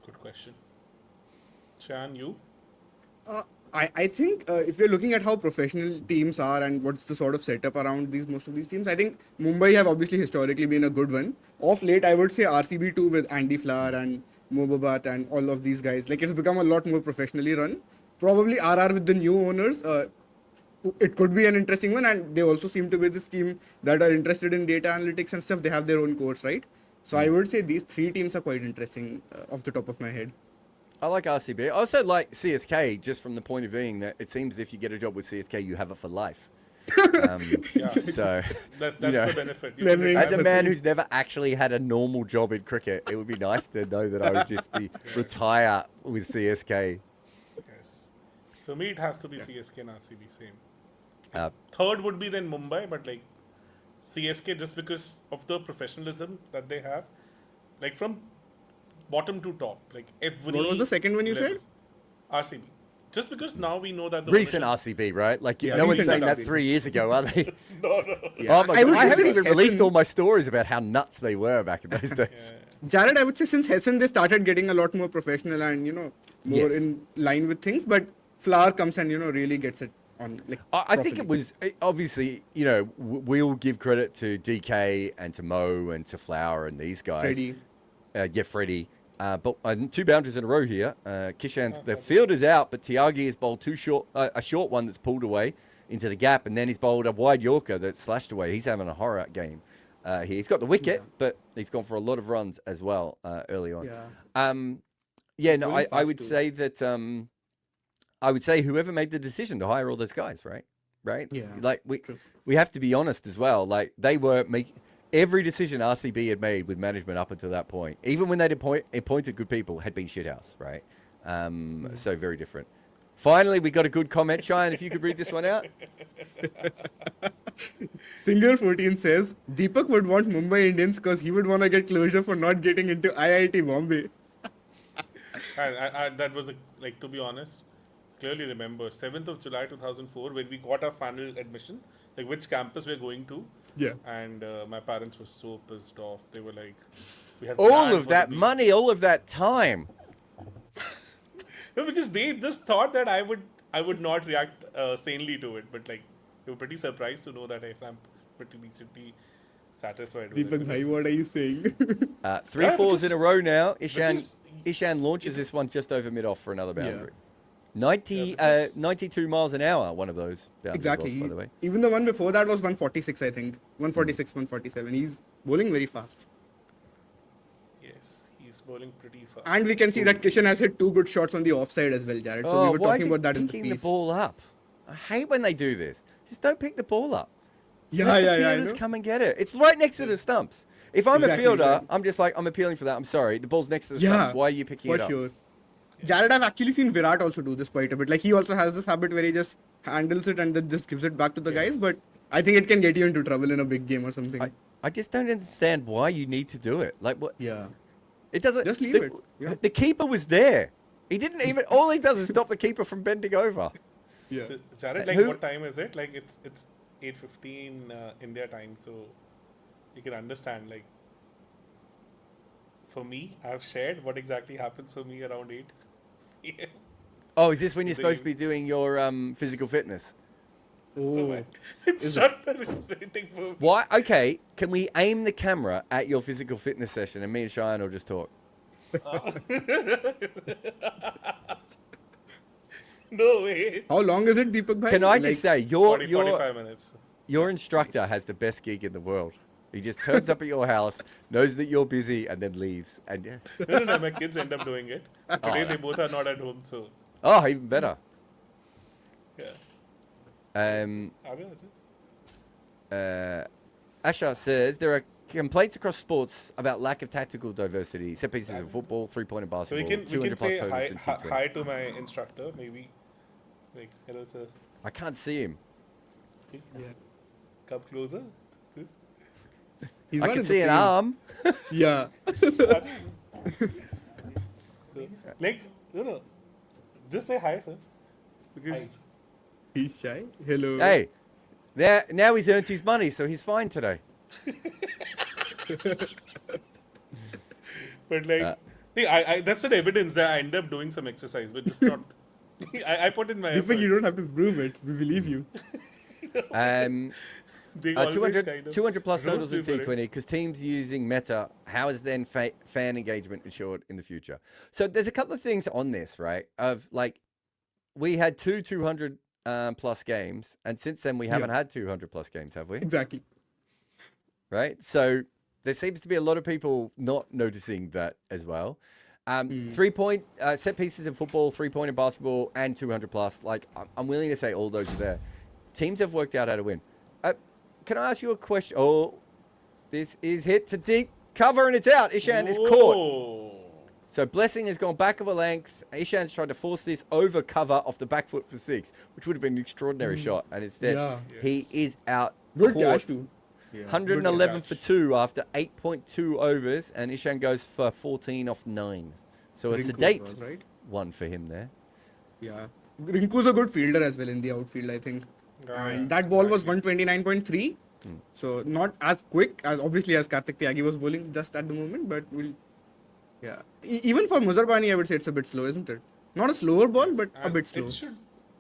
Good question. Chan, you? I think if you're looking at how professional teams are and what's the sort of setup around most of these teams, I think Mumbai have obviously historically been a good one. Of late, I would say RCB too, with Andy Flower and Mobabat and all of these guys. Like, it's become a lot more professionally run. Probably RR with the new owners. It could be an interesting one, and they also seem to be this team that are interested in data analytics and stuff. They have their own course, right? So I would say these 3 teams are quite interesting off the top of my head. I like RCB. I also like CSK, just from the point of being that it seems if you get a job with CSK, you have it for life. Yeah. So That's you know, the benefit. You Fleming- can as a have man who's never actually had a normal job in cricket, it would be nice to know that I would just be retire with CSK. Yes. So me, it has to be CSK and RCB, same. Uh, Third would be then Mumbai, but like CSK just because of the professionalism that they have, like from bottom to top, like every. What was the second one you said? RCB. Just because now we know that the Recent ownership- RCB, right? Like Yeah, no one's recent saying that RCB. 3 years ago, are they? No. Yeah. Oh my I would God. I say haven't since even released Hessen- all my stories about how nuts they were back in those days. Jared, I would say since Hessen, they started getting a lot more professional and, more Yes. in line with things. But Flower comes and, really gets it on. Like, I think it properly. was obviously, we'll give credit to DK and to Mo and to Flower and these guys. Freddie. Freddie. But 2 boundaries in a row here. Kishan's the field is out, but Tiagi has bowled a short one that's pulled away into the gap, and then he's bowled a wide Yorker that's slashed away. He's having a horror game. here. He's got the wicket, but he's gone for a lot of runs as well early on. No, Bowling I fast would too. say that I would say whoever made the decision to hire all those guys, right? Yeah, Like true. we have to be honest as well. Like they were making every decision RCB had made with management up until that point, even when they'd appointed good people, had been shithouse, right? So very different. Finally, we got a good comment, Cheyenne. If you could read this one out. Singer14 says Deepak would want Mumbai Indians because he would want to get closure for not getting into IIT Bombay. And that was to be honest, clearly remember 7th of July 2004 when we got our final admission, like which campus we're going to. Yeah. And my parents were so pissed off. They were like, we had All planned of for that the day. money, all of that time. No, because they just thought that I would not react sanely to it, but like they were pretty surprised to know that I'm pretty decently satisfied with Deepak it. bhai, what are you saying? 3 Yeah, fours because- in a row now. Ishan because launches this one just over mid-off for another Yeah. boundary. 92 miles an hour, one of those. Exactly. Was, by the way. Even the one before that was 146, I think. 146, 147. He's bowling very fast. Yes, he's bowling pretty fast. And we can see that Kishan has hit 2 good shots on the offside as well, Jarrod. So we were why is talking he about that in the picking the piece. ball up? I hate when they do this. Just don't pick the ball up. Yeah, Let the I fielders know. come and get it. It's right next to the stumps. If I'm a Exactly, fielder, exactly. I'm just like, I'm appealing for that. I'm sorry. The ball's next to the Yeah, stumps. Why are you picking for it up? sure. Jarrod, I've actually seen Virat also do this quite a bit. Like he also has this habit where he just handles it and then just gives it back to the guys. But I think it can get you into trouble in a big game or something. I just don't understand why you need to do it. Like what? Yeah. It doesn't. Just leave the, it. Yeah. The keeper was there. He didn't even. All he does is stop the keeper from bending over. Yeah. So, Jarrod, like Who- what time is it? Like it's 8:15 India time, so you can understand. Like for me, I've shared what exactly happens for me around 8 p.m. Oh, is this when you're The supposed to be evening. doing your physical fitness? So Oh. my instructor is waiting for me. Why? Okay, can we aim the camera at your physical fitness session and me and Cheyenne will just talk? No way. How long is it, Deepak bhai? Can I Like, just say, 45 minutes. your instructor has the best gig in the world. He just turns up at your house, knows that you're busy, and then leaves. And No, my kids end up doing it. Today yeah. they both are not at home, so oh, even better. yeah. Um, Are they? Asha says there are complaints across sports about lack of tactical diversity. Set pieces in football, 3-point in So basketball, we can 200 plus say totals hi, in hi, T20. hi to my instructor, maybe. Like, hello sir. I can't see him. Yeah. Come closer. This. He's I not can in see the an frame. arm. Yeah. So, like, no. Just say hi, sir. Because He's shy. Hello. Hey, now he's earned his money, so he's fine today. but like, I that's an evidence that I end up doing some exercise, but just not. I put in my Deepak, effort. you don't have to prove it. We believe you. They always 200, kind of 200 plus roast totals in me for it. T20 because teams using meta. How is then fan engagement ensured in the future? So there's a couple of things on this, right? Of like, we had 200 plus games, and since then we haven't had 200 plus games, have we? Exactly. Right? So there seems to be a lot of people not noticing that as well. 3-point set pieces in football, 3-point in basketball, and 200 plus. Like, I'm willing to say all those are there. Teams have worked out how to win. Can I ask you a question? Oh, this is hit to deep cover and it's out. Ishan is caught. Whoa. So Blessing has gone back of a length. Ishan's tried to force this over cover off the back foot for 6, which would have been an extraordinary shot. And instead, Yeah. he is out. Good caught. catch too. 111 for catch. 2 after 8.2 overs, and Ishan goes for 14 off 9. So a Rinku sedate was, right? one for him there. Yeah. Rinku's a good fielder as well in the outfield, I think. And that ball was 129.3. So not as quick as obviously as Karthik Tyagi was bowling just at the moment, but even for Muzarbani, I would say it's a bit slow, isn't it? Not a slower ball, but a And bit slow.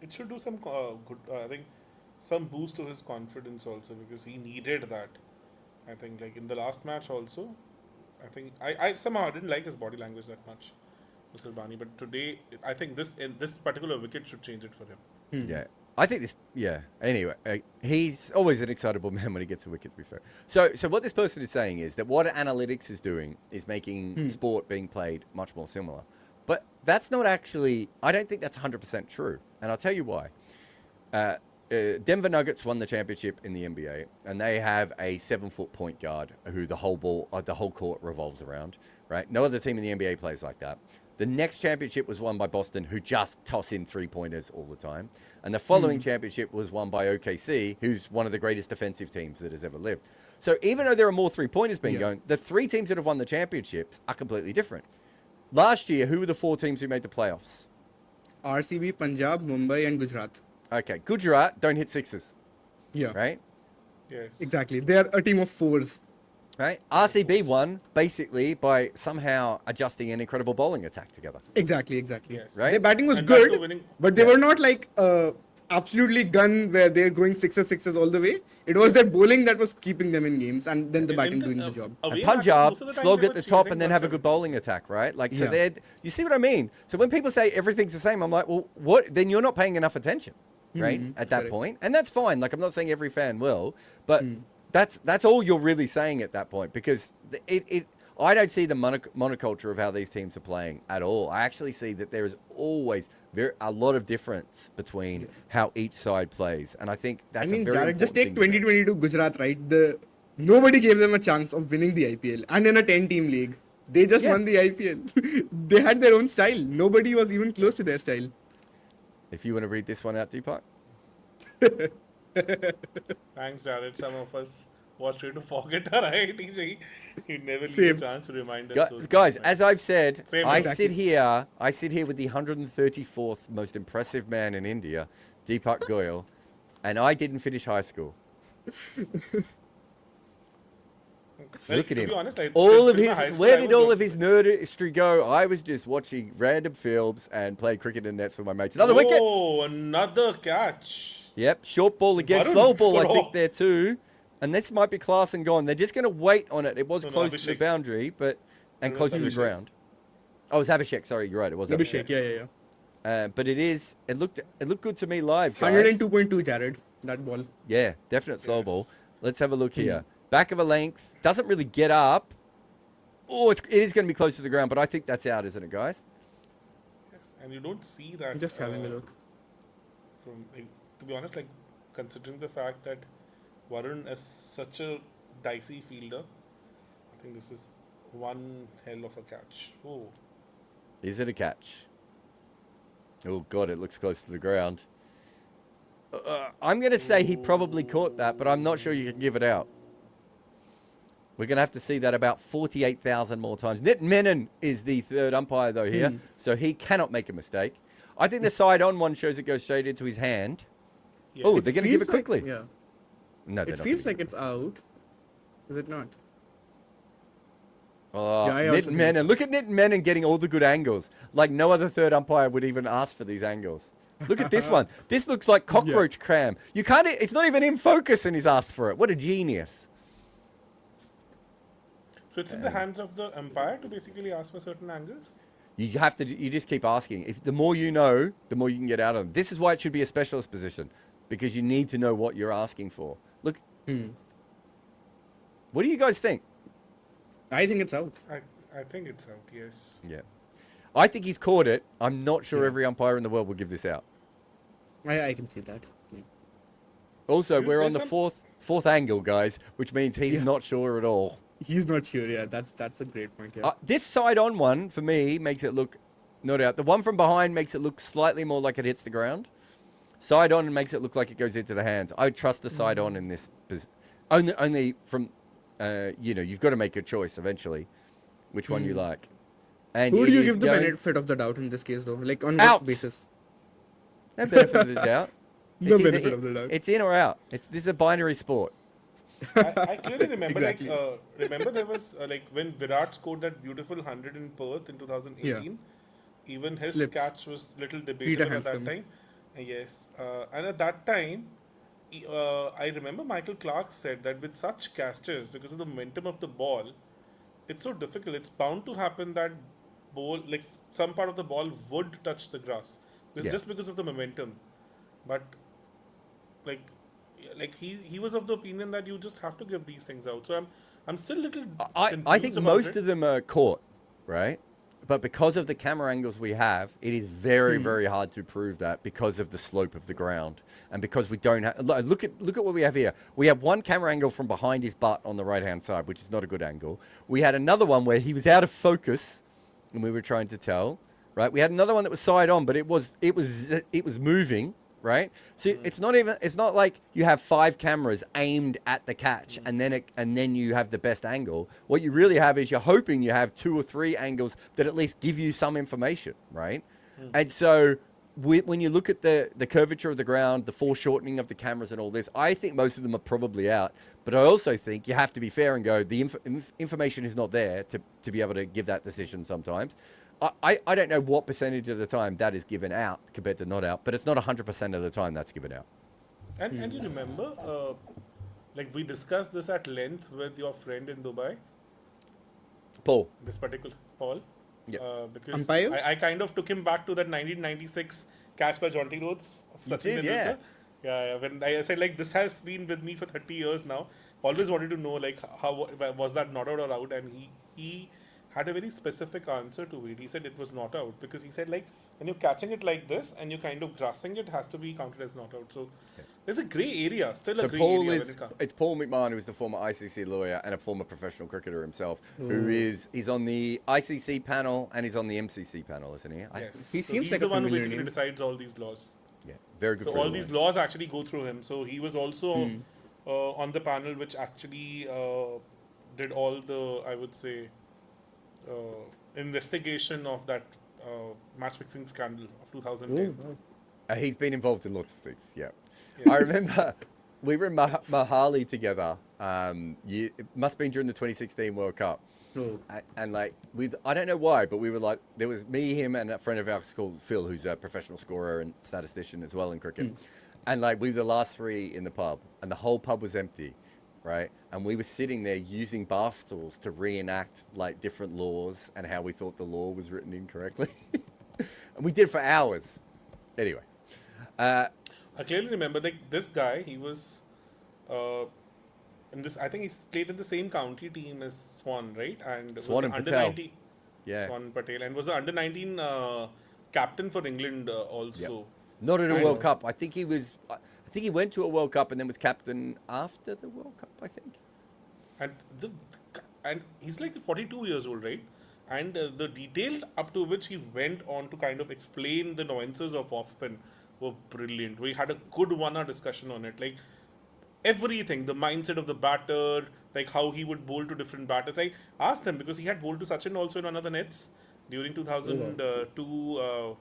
It should do some good. I think some boost to his confidence also because he needed that. I think like in the last match also, I think I somehow didn't like his body language that much, Mr. Bani. But today, I think this particular wicket should change it for him. Yeah. I think this, yeah. Anyway, he's always an excitable man when he gets a wicket, to be fair. So what this person is saying is that what analytics is doing is making sport being played much more similar. But that's not actually, I don't think that's 100% true. And I'll tell you why. Denver Nuggets won the championship in the NBA, and they have a 7-foot point guard who the whole court revolves around, right? No other team in the NBA plays like that. The next championship was won by Boston, who just toss in three-pointers all the time. And the following championship was won by OKC, who's one of the greatest defensive teams that has ever lived. So even though there are more three-pointers being going, the three teams that have won the championships are completely different. Last year, who were the four teams who made the playoffs? RCB, Punjab, Mumbai, and Gujarat. Okay, Gujarat don't hit sixes, Yeah. right? Yes. Exactly. They are a team of fours. Right? RCB won basically by somehow adjusting an incredible bowling attack together. Exactly. Yes. Right? Their batting was And that too good, winning- but they were not like absolutely gun where they're going sixes all the way. It was their bowling that was keeping them in games, and then the batting doing the job. And away Punjab matches, most of the time slog they at were the top chasing and then have a good 170s. bowling attack, right? Like, so Yeah. they're, you see what I mean? So when people say everything's the same, I'm like, well, what? Then you're not paying enough attention, right? At that correct. point. And that's fine. Like, I'm not saying every fan will, but that's all you're really saying at that point, because I don't see the monoculture of how these teams are playing at all. I actually see that there is always a lot of difference between how each side plays, and I think that's I mean, a very Jarrod, just take important thing to know. 2022 Gujarat, right? Nobody gave them a chance of winning the IPL, and in a 10-team league. They just Yeah. won the IPL. They had their own style. Nobody was even close to their style. If you want to read this one out, Deepak. Thanks, Jarrod. Some of us was trying to forget our IITs. He never leave Same. a chance to remind us. those Guys, moments. as I've said, Same I exactly. sit here with the 134th most impressive man in India, Deepak Goyal, and I didn't finish high school. Well, Look at to him. be honest, All of till my high his, school, where I did was all also of his nerd history go? I was just watching random films and playing cricket and nets with my mates. Another wicket. Oh, another catch. Yep, short ball again, Varun slow ball I for think all. there too. And this might be class and gone. They're just going to wait on it. It was No, close to the Abhishek. boundary, but and It was close to the Abhishek. ground. Oh, it was Abhishek. Sorry, you're right. It was Abhishek. Abhishek, yeah. But it looked good to me live, guys. 102.2, Jarrod, that ball. Yeah, definite slow Yes. ball. Let's have a look here. Back of a length, doesn't really get up. Oh, it is going to be close to the ground, but I think that's out, isn't it, guys? Yes, and you don't see that. I'm just having a look. From, like, to be honest, like considering the fact that Varun is such a dicey fielder, I think this is one hell of a catch. Oh, Is it a catch? Oh God, it looks close to the ground. I'm going to say he probably caught that, but I'm not sure you can give it out. We're going to have to see that about 48,000 more times. Nitin Menon is the third umpire, though, here, so he cannot make a mistake. I think the side-on one shows it goes straight into his hand. yes. Oh, they're going to give it Feels like- quickly. Yeah. No, they're It not feels gonna like it's out. Is it not? Oh, Yeah, I also Nitin think Menon. Look at Nitin Menon getting all the good angles. Like no other third umpire would even ask for these angles. Look at this one. This looks like cockroach cram. You can't. It's not even in focus, and he's asked for it. What a genius! So it's in the hands of the umpire to basically ask for certain angles. You have to. You just keep asking. If the more you know, the more you can get out of them. This is why it should be a specialist position, because you need to know what you're asking for. Look. What do you guys think? I think it's out. I think it's out. Yes. Yeah, I think he's caught it. I'm not sure every umpire in the world will give this out. I can see that. Yeah. Also, Use we're on this the one? fourth angle, guys, which means he's not sure at all. He's not sure. Yeah, that's a great point. Yeah. This side-on one, for me, makes it look, no doubt. The one from behind makes it look slightly more like it hits the ground. Side-on makes it look like it goes into the hands. I would trust the side-on in this. Only from, you've got to make a choice eventually, which one you like. And Who it do you is give the going- benefit of the doubt in this case, though? Like on Outs. what basis? No benefit of the doubt. No It's either benefit of the doubt. It's in or out. This is a binary sport. I clearly remember, Exactly. remember there was like when Virat scored that beautiful 100 in Perth in 2018. Even his Slips. catch was little Peter debatable at that Hanscom. time. Yes, and at that time, I remember Michael Clark said that with such casters, because of the momentum of the ball, it's so difficult. It's bound to happen that ball, like some part of the ball, would touch the grass. It's Yeah. just because of the momentum. But he was of the opinion that you just have to give these things out. So I'm still a little I confused think about most it. of them are caught, right? But because of the camera angles we have, it is very, very hard to prove that because of the slope of the ground and because we don't have. Look at what we have here. We have one camera angle from behind his butt on the right-hand side, which is not a good angle. We had another one where he was out of focus, and we were trying to tell, right? We had another one that was side on, but it was moving. Right, so it's not like you have 5 cameras aimed at the catch and then you have the best angle. What you really have is you're hoping you have 2 or 3 angles that at least give you some information, right? And so when you look at the curvature of the ground, the foreshortening of the cameras and all this, I think most of them are probably out. But I also think you have to be fair and go, the information is not there to be able to give that decision sometimes. I don't know what percentage of the time that is given out compared to not out, but it's not 100% of the time that's given out. And you remember, like we discussed this at length with your friend in Dubai, Paul. this particular Paul. Yeah. Because Umpire? I kind of took him back to that 1996 catch by Jonty Rhodes of You Sachin did, yeah. Tendulkar. Yeah, when I said like this has been with me for 30 years now. Always wanted to know like how was that not out or out, and he had a very specific answer to it. He said it was not out because he said like when you're catching it like this and you're kind of grasping it, has to be counted as not out. So there's a grey area, still a So grey Paul area. it's Paul McMahon, who is the former ICC lawyer and a former professional cricketer himself, he's on the ICC panel and he's on the MCC panel, isn't he? Yes. He So seems he's like the a one who familiar basically name. decides all these laws. Yeah, very good. So for all a these lawyer. laws actually go through him. So he was also on the panel which actually did all the, I would say, investigation of that match fixing scandal of 2010. He's been involved in lots of things. Yeah, Yes. I remember we were in Mahali together. It must have been during the 2016 World Cup. Oh. And like I don't know why, but we were like, there was me, him, and a friend of ours called Phil, who's a professional scorer and statistician as well in cricket. And like we were the last 3 in the pub, and the whole pub was empty, right? And we were sitting there using bar stools to reenact like different laws and how we thought the law was written incorrectly. And we did it for hours. Anyway, I clearly remember like this guy. He was in this. I think he played in the same county team as Swan, right? And was Swan the and under Patel. 90. yeah, Swan Patel, and was the under 19 captain for England also. not at a And- World Cup. I think he went to a World Cup and then was captain after the World Cup, I think. And he's like 42 years old, right? And the detail up to which he went on to kind of explain the nuances of off spin were brilliant. We had a good 1 hour discussion on it, like everything, the mindset of the batter, like how he would bowl to different batters. I asked him because he had bowled to Sachin also in one of the nets during 2002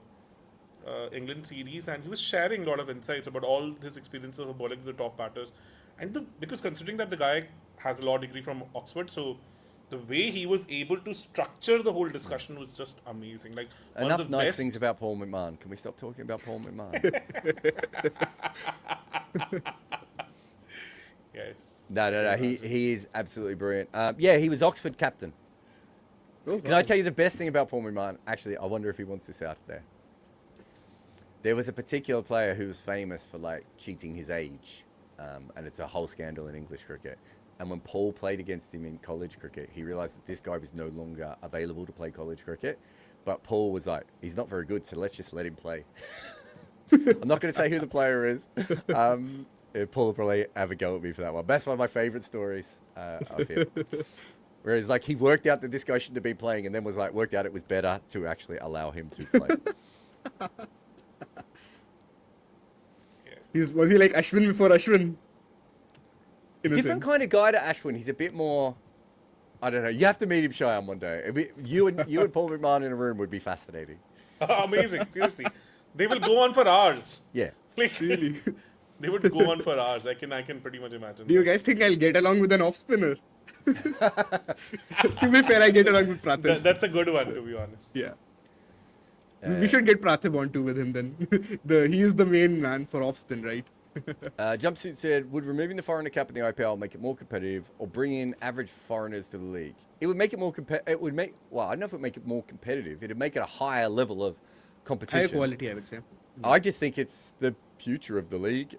England series, and he was sharing a lot of insights about all his experiences of bowling to the top batters. And because considering that the guy has a law degree from Oxford, so the way he was able to structure the whole discussion was just amazing. Like one Enough of the nice best. things about Paul McMahon. Can we stop talking about Paul McMahon? Yes. No. He is absolutely brilliant. Yeah, he was Oxford captain. Can I tell you the best thing about Paul McMahon? Actually, I wonder if he wants this out there. There was a particular player who was famous for like cheating his age, and it's a whole scandal in English cricket. And when Paul played against him in college cricket, he realised that this guy was no longer available to play college cricket. But Paul was like, he's not very good, so let's just let him play. I'm not going to say who the player is. Paul will probably have a go at me for that one. That's one of my favourite stories of him. Whereas, like, he worked out that this guy shouldn't have been playing, and then was like, worked out it was better to actually allow him to play. Was he like Ashwin before Ashwin? In a Different sense. kind of guy to Ashwin. He's a bit more. I don't know. You have to meet him, Cheyenne, one day. You and Paul McMahon in a room would be fascinating. Amazing, seriously. They will go on for hours. Yeah. Like Really? they would go on for hours. I can pretty much imagine. Do you that. guys think I'll get along with an off spinner? To be fair, I get along with Prathib. That's a good one, to be honest. Yeah. We should get Prathib onto with him then. He is the main man for off spin, right? Jumpsuit said, would removing the foreigner cap in the IPL make it more competitive or bring in average foreigners to the league? It would make it more it would make, well, I don't know if it would make it more competitive. It would make it a higher level of competition. Higher quality, I would say. I just think it's the future of the league.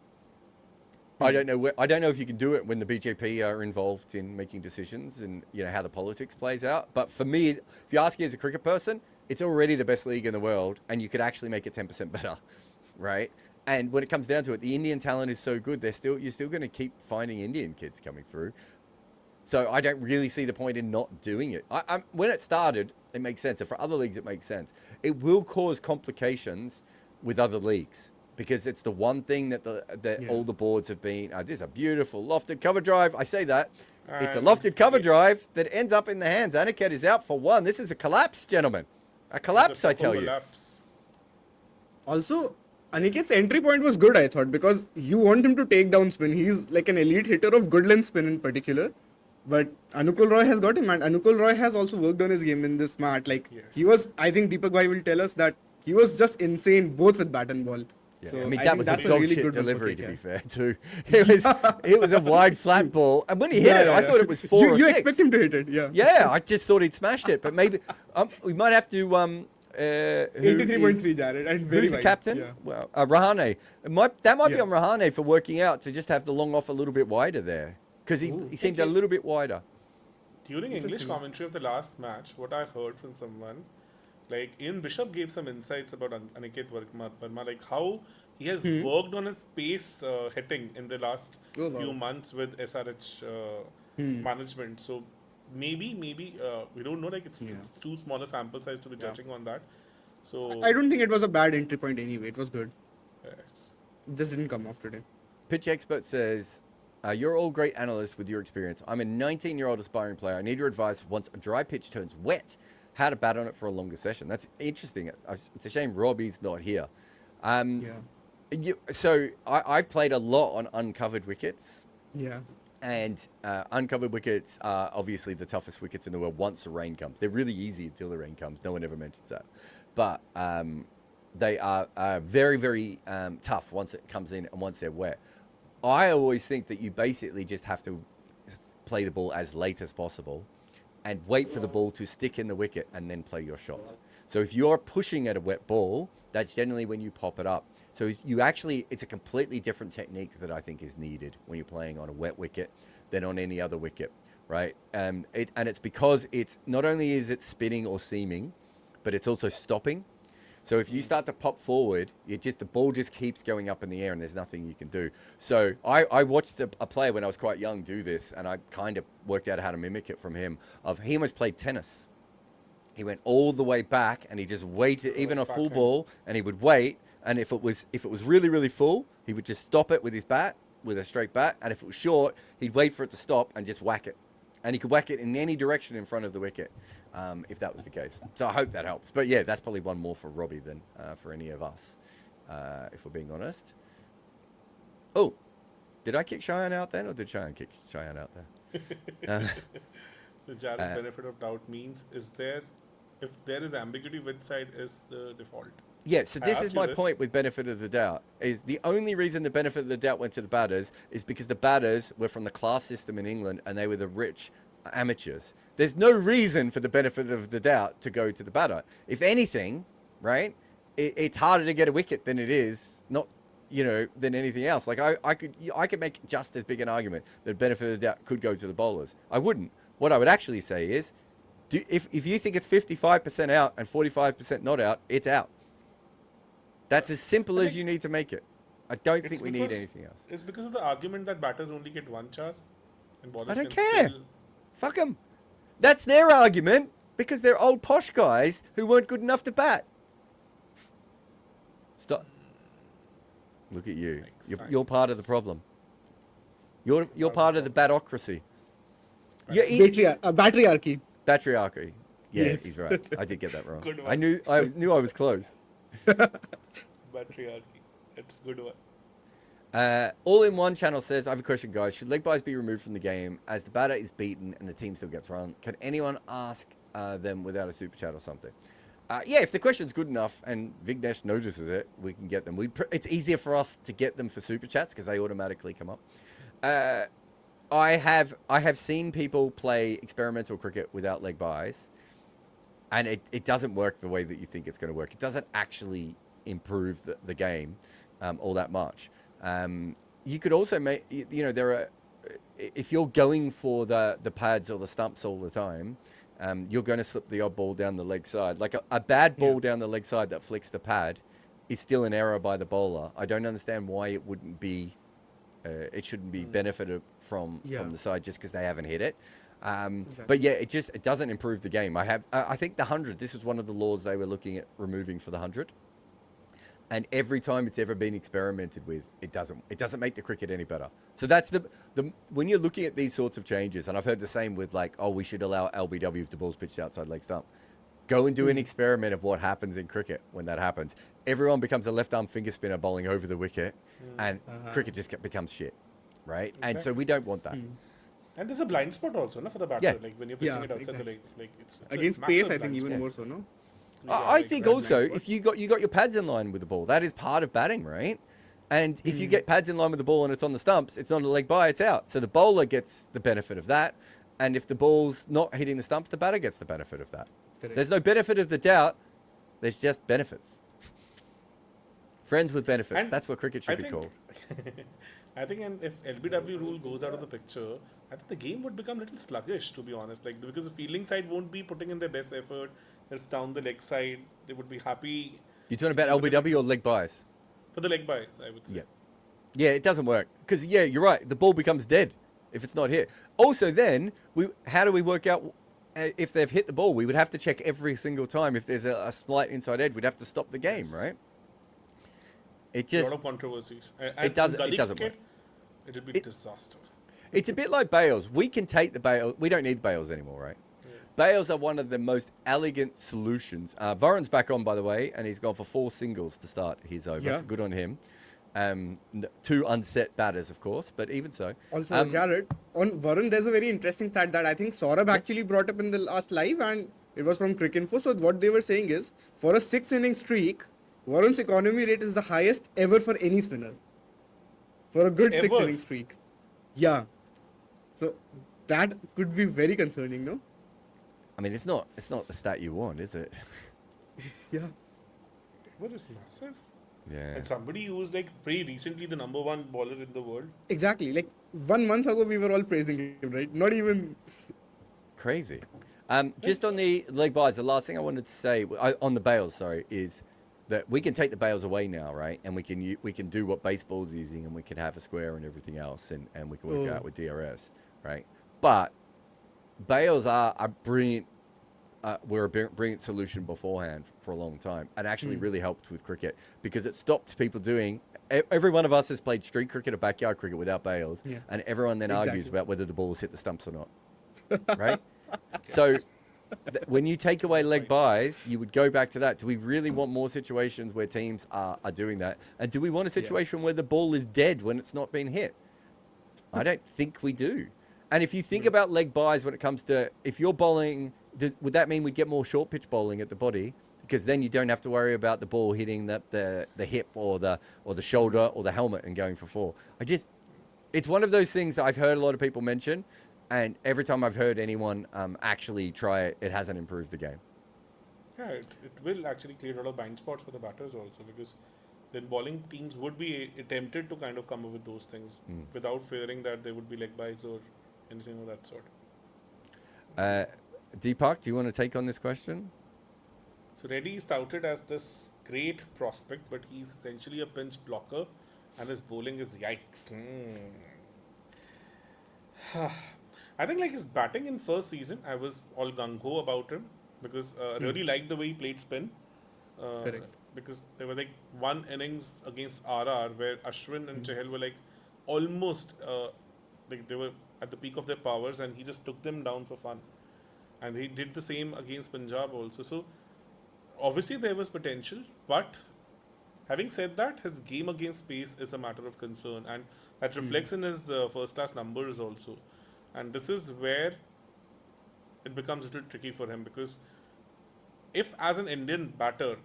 I don't know. I don't know if you can do it when the BJP are involved in making decisions and how the politics plays out. But for me, if you ask me as a cricket person, it's already the best league in the world, and you could actually make it 10% better, right? And when it comes down to it, the Indian talent is so good. You're still going to keep finding Indian kids coming through. So I don't really see the point in not doing it. When it started, it makes sense. And for other leagues, it makes sense. It will cause complications with other leagues because it's the one thing that all the boards have been. This is a beautiful lofted cover drive. I say that. It's a lofted cover drive that ends up in the hands. Aniket is out for one. This is a collapse, gentlemen. A collapse, I tell you. Also, Aniket's entry point was good, I thought, because you want him to take down spin. He's like an elite hitter of good length spin in particular. But Anukul Roy has got him, and Anukul Roy has also worked on his game in this match. Like, he was, I think Deepak Bhai will tell us that he was just insane both with bat and ball. Yeah. So I mean, that was a that's dog really shit good delivery, to be fair, too. It was a wide, flat ball. And when he hit it, I thought it was 4 or 6. You expect him to hit it, yeah. Yeah, I just thought he'd smashed it. But maybe we might have to... 83.3, Jarrod, and very who's the wide. captain? Yeah. Well, Rahane. That might be on Rahane for working out to just have the long off a little bit wider there. Because he seemed a little bit wider. During English commentary of the last match, what I heard from someone, like Ian Bishop gave some insights about Aniket Verma, like how he has worked on his pace hitting in the last few months with SRH management. So maybe we don't know, like it's too small a sample size to be judging on that. So I don't think it was a bad entry point anyway. It was good. Yes. It just didn't come off today. Pitch Expert says, you're all great analysts with your experience. I'm a 19-year-old aspiring player. I need your advice once a dry pitch turns wet, how to bat on it for a longer session. That's interesting. It's a shame Robbie's not here. So I've played a lot on uncovered wickets. Yeah. And uncovered wickets are obviously the toughest wickets in the world once the rain comes. They're really easy until the rain comes. No one ever mentions that. But they are very, very tough once it comes in and once they're wet. I always think that you basically just have to play the ball as late as possible and wait for the ball to stick in the wicket and then play your shot. So if you're pushing at a wet ball, that's generally when you pop it up. So it's a completely different technique that I think is needed when you're playing on a wet wicket than on any other wicket, right? And it's because it's not only is it spinning or seaming, but it's also stopping. So if you start to pop forward, the ball just keeps going up in the air and there's nothing you can do. So I watched a player when I was quite young do this, and I kind of worked out how to mimic it from him. He almost played tennis. He went all the way back and he just waited, even a full ball, and he would wait. And if it was really, really full, he would just stop it with his bat, with a straight bat. And if it was short, he'd wait for it to stop and just whack it. And he could whack it in any direction in front of the wicket, if that was the case. So I hope that helps. But yeah, that's probably one more for Robbie than for any of us, if we're being honest. Oh, did I kick Cheyenne out then, or did Cheyenne kick Cheyenne out there? The Jarrod benefit of doubt means, if there is ambiguity, which side is the default? Yeah, so this is my point with benefit of the doubt. Is the only reason the benefit of the doubt went to the batters is because the batters were from the class system in England and they were the rich amateurs. There's no reason for the benefit of the doubt to go to the batter. If anything, right, it's harder to get a wicket than it is than anything else. Like I could make just as big an argument that benefit of the doubt could go to the bowlers. I wouldn't. What I would actually say is, if you think it's 55% out and 45% not out, it's out. That's as simple as you need to make it. I don't think we need anything else. It's because of the argument that batters only get one chance and bowlers I don't can care. still... Fuck them. That's their argument because they're old posh guys who weren't good enough to bat. Stop. Look at you. You're part of the problem. You're part of the batocracy. Patriarchy. Patriarchy. Yeah, Yes. he's right. I did get that wrong. Good one. I knew I was close. Patriarchy. It's a good one. All in One channel says, I have a question, guys. Should leg buys be removed from the game as the batter is beaten and the team still gets run? Can anyone ask them without a super chat or something? Yeah, if the question's good enough and Vignesh notices it, we can get them. It's easier for us to get them for super chats because they automatically come up. I have seen people play experimental cricket without leg buys, and it doesn't work the way that you think it's going to work. It doesn't actually improve the game all that much. you could also make, there are, if you're going for the pads or the stumps all the time, you're going to slip the odd ball down the leg side. Like a bad ball down the leg side that flicks the pad is still an error by the bowler. I don't understand why it wouldn't be, it shouldn't be benefited from the side just because they haven't hit it. But yeah, it doesn't improve the game. I think the 100, this is one of the laws they were looking at removing for the 100. And every time it's ever been experimented with, it doesn't make the cricket any better. So that's the when you're looking at these sorts of changes, and I've heard the same with like, oh, we should allow LBW if the ball's pitched outside leg stump. Go and do an experiment of what happens in cricket when that happens. Everyone becomes a left arm finger spinner bowling over the wicket, and cricket just becomes shit, right? Exactly. And so we don't want that. And there's a blind spot also, no, for the batter. Yeah. Like when you're pitching it outside the leg, like it's Against a massive pace, I think blind even spot. more so, no? I think also if you got your pads in line with the ball, that is part of batting, right? And if you get pads in line with the ball and it's on the stumps, it's not a leg by, it's out. So the bowler gets the benefit of that. And if the ball's not hitting the stumps, the batter gets the benefit of that. Correct. There's no benefit of the doubt. There's just benefits. Friends with benefits. And that's what cricket should be called. I think, and if LBW rule goes out of the picture, I think the game would become a little sluggish, to be honest. Like because the fielding side won't be putting in their best effort. It's down the leg side. They would be happy. You're talking about LBW or leg buys? For the leg buys, I would say. Yeah. Yeah, it doesn't work. Because, yeah, you're right. The ball becomes dead if it's not hit. Also, then, how do we work out if they've hit the ball? We would have to check every single time. If there's a slight inside edge, we'd have to stop the game, right? It A just... lot of controversies. And It doesn't cricket, work. It'll be disaster. It's a bit like bails. We can take the bail. We don't need bails anymore, right? Bails are one of the most elegant solutions. Varun's back on, by the way, and he's gone for 4 singles to start his over. Yeah. So good on him. 2 unset batters, of course, but even so. Also, Jarrod, on Varun, there's a very interesting stat that I think Saurabh actually brought up in the last live, and it was from Cricinfo. So what they were saying is, for a 6-inning streak, Varun's economy rate is the highest ever for any spinner. For a good Ever? 6-inning streak. Yeah. So that could be very concerning, no? I mean, it's not the stat you want, is it? Yeah. What is massive? Yeah. And somebody who was like pretty recently the #1 bowler in the world. Exactly. Like 1 month ago, we were all praising him, right? Not even. Crazy. Just on the leg buys, the last thing I wanted to say on the bails, sorry, is that we can take the bails away now, right? And we can do what baseball's using, and we can have a square and everything else, and we can work out with DRS, right? But bails are a brilliant. Were a brilliant solution beforehand for a long time, and actually really helped with cricket because it stopped people doing. Every one of us has played street cricket or backyard cricket without bails, and everyone then argues Exactly. about whether the balls hit the stumps or not, right? So when you take away leg buys, you would go back to that. Do we really want more situations where teams are doing that? And do we want a situation where the ball is dead when it's not been hit? I don't think we do. And if you think about leg buys when it comes to, if you're bowling, would that mean we'd get more short pitch bowling at the body? Because then you don't have to worry about the ball hitting the hip or the shoulder or the helmet and going for 4. It's one of those things I've heard a lot of people mention, and every time I've heard anyone actually try it, it hasn't improved the game. Yeah, it will actually create a lot of blind spots for the batters also, because then bowling teams would be tempted to kind of come up with those things without fearing that there would be leg buys or anything of that sort. Deepak, do you want to take on this question? So Reddy is touted as this great prospect, but he's essentially a pinch blocker, and his bowling is yikes. I think like his batting in first season, I was all gung-ho about him because I really liked the way he played spin. Correct. Because there were like one innings against RR where Ashwin and Chahal were like almost like they were at the peak of their powers, and he just took them down for fun. And he did the same against Punjab also. So obviously there was potential, but having said that, his game against pace is a matter of concern, and that reflects in his first class numbers also. And this is where it becomes a little tricky for him, because if as an Indian batter,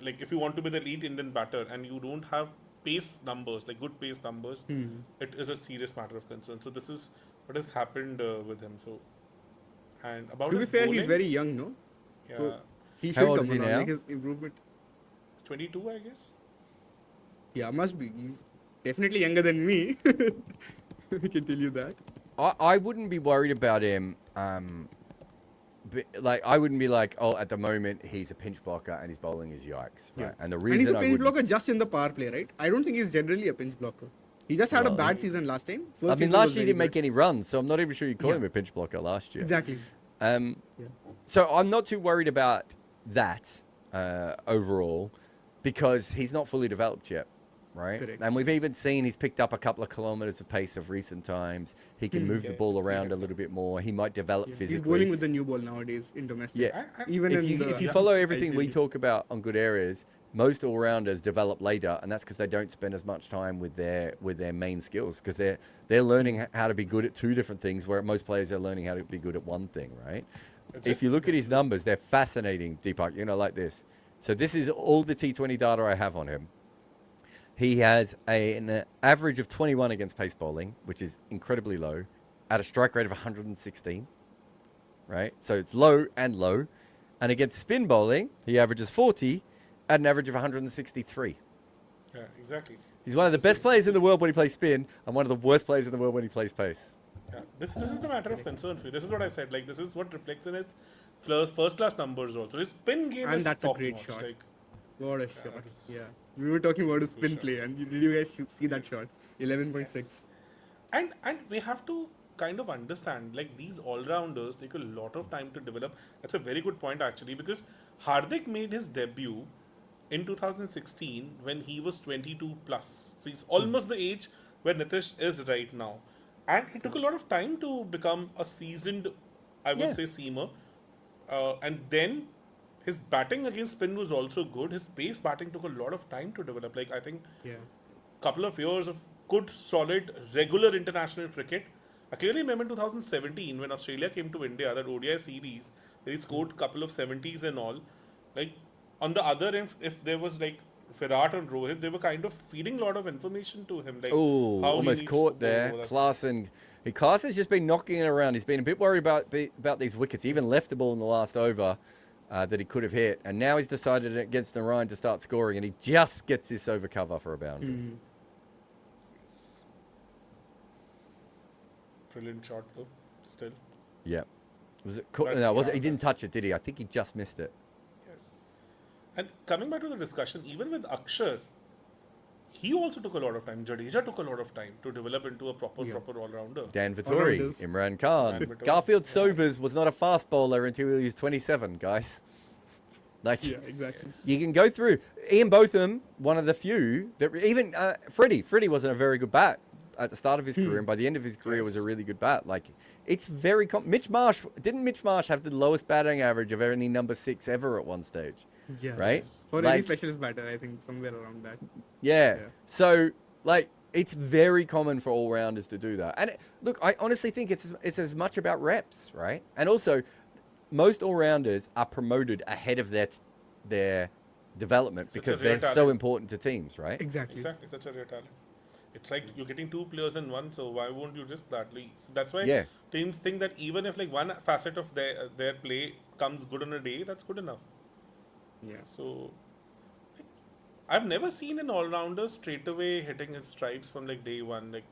like if you want to be the elite Indian batter and you don't have pace numbers, like good pace numbers, it is a serious matter of concern. So this is what has happened with him. So, and about To be his fair, bowling, he's very young, no? yeah, So he How should old come is he on, now? like his improvement. he's 22, I guess. Yeah, must be. He's Definitely younger than me. I can tell you that. I wouldn't be worried about him. Like I wouldn't be like, oh, at the moment he's a pinch blocker and his bowling is yikes, right? Yeah. And the And reason he's a I pinch wouldn't, blocker just in the power play, right? I don't think he's generally a pinch blocker. He just had a Well, bad season last time. First I mean, season last was year he very didn't make good. any runs, so I'm not even sure you call Yeah. him a pinch blocker last year. Exactly. Yeah. Yeah. So I'm not too worried about that overall because he's not fully developed yet, right? Correct. And we've even seen he's picked up a couple of kilometers of pace of recent times. He can move the ball around a little bit more. He might develop Yeah. physically. He's bowling with the new ball nowadays in domestic. Yeah. Even if you follow everything we IPL. talk about on good areas, most all-rounders develop later, and that's because they don't spend as much time with their main skills because they're learning how to be good at two different things, where most players are learning how to be good at one thing, right? If you look at his numbers, they're fascinating, Deepak. You know, like this. So this is all the T20 data I have on him. He has an average of 21 against pace bowling, which is incredibly low, at a strike rate of 116, right? So it's low and low. And against spin bowling, he averages 40 at an average of 163. Yeah, exactly. He's one of the best players in the world when he plays spin, and one of the worst players in the world when he plays pace. Yeah. This is the matter of concern for you. This is what I said. Like, this is what reflects in his first class numbers also. His spin game And is that's a top great notch. shot. Like, What a shot. it's- Yeah. We were talking about his spin shot. play, and did you guys see that shot? 11.6. and we have to kind of understand, like, these all-rounders take a lot of time to develop. That's a very good point, actually, because Hardik made his debut in 2016 when he was 22 plus. So he's almost the age where Nitish is right now. And he took a lot of time to become a seasoned, I would say, seamer. And then his batting against spin was also good. His pace batting took a lot of time to develop. Like, I think Yeah. couple of years of good, solid, regular international cricket. I clearly remember in 2017 when Australia came to India, that ODI series, where he scored a couple of 70s and all. Like, on the other end, if there was like Virat and Rohit, they were kind of feeding a lot of information to him. Like, Oh, how he almost needs caught to bowl. there. That's- Klaasen's just been knocking it around. He's been a bit worried about these wickets. He even left the ball in the last over that he could have hit. And now he's decided against Narayan to start scoring, and he just gets this over cover for a boundary. Brilliant shot, though, still. Yeah. Was it? But, No, was yeah, it? He didn't touch it, did he? I think he just missed it. Yes. And coming back to the discussion, even with Akshar, he also took a lot of time. Jadeja took a lot of time to develop into a proper all-rounder. Dan Vittori, All-rounders. Imran Khan. Dan Vittori. Garfield Sobers was not a fast bowler until he was 27, guys. Like, Yeah, exactly. you can go through. Ian Botham, one of the few that even Freddie. Freddie wasn't a very good bat at the start of his career, and by the end of his career was a really good bat. Like, it's very. Mitch Marsh have the lowest batting average of any number 6 ever at one stage, Yeah. right? For Like, any specialist batter, I think somewhere around that. Yeah. Yeah. So, like, it's very common for all rounders to do that. And look, I honestly think it's as much about reps, right? And also, most all rounders are promoted ahead of their development Such a because rare they're so talent. important to teams, right? Exactly. Exactly, such a rare talent. It's like you're getting 2 players in one, so why won't you just that? Like, so that's why Yeah. teams think that even if like one facet of their play comes good on a day, that's good enough. Yeah. So like, I've never seen an all-rounder straight away hitting his stripes from like day one. Like,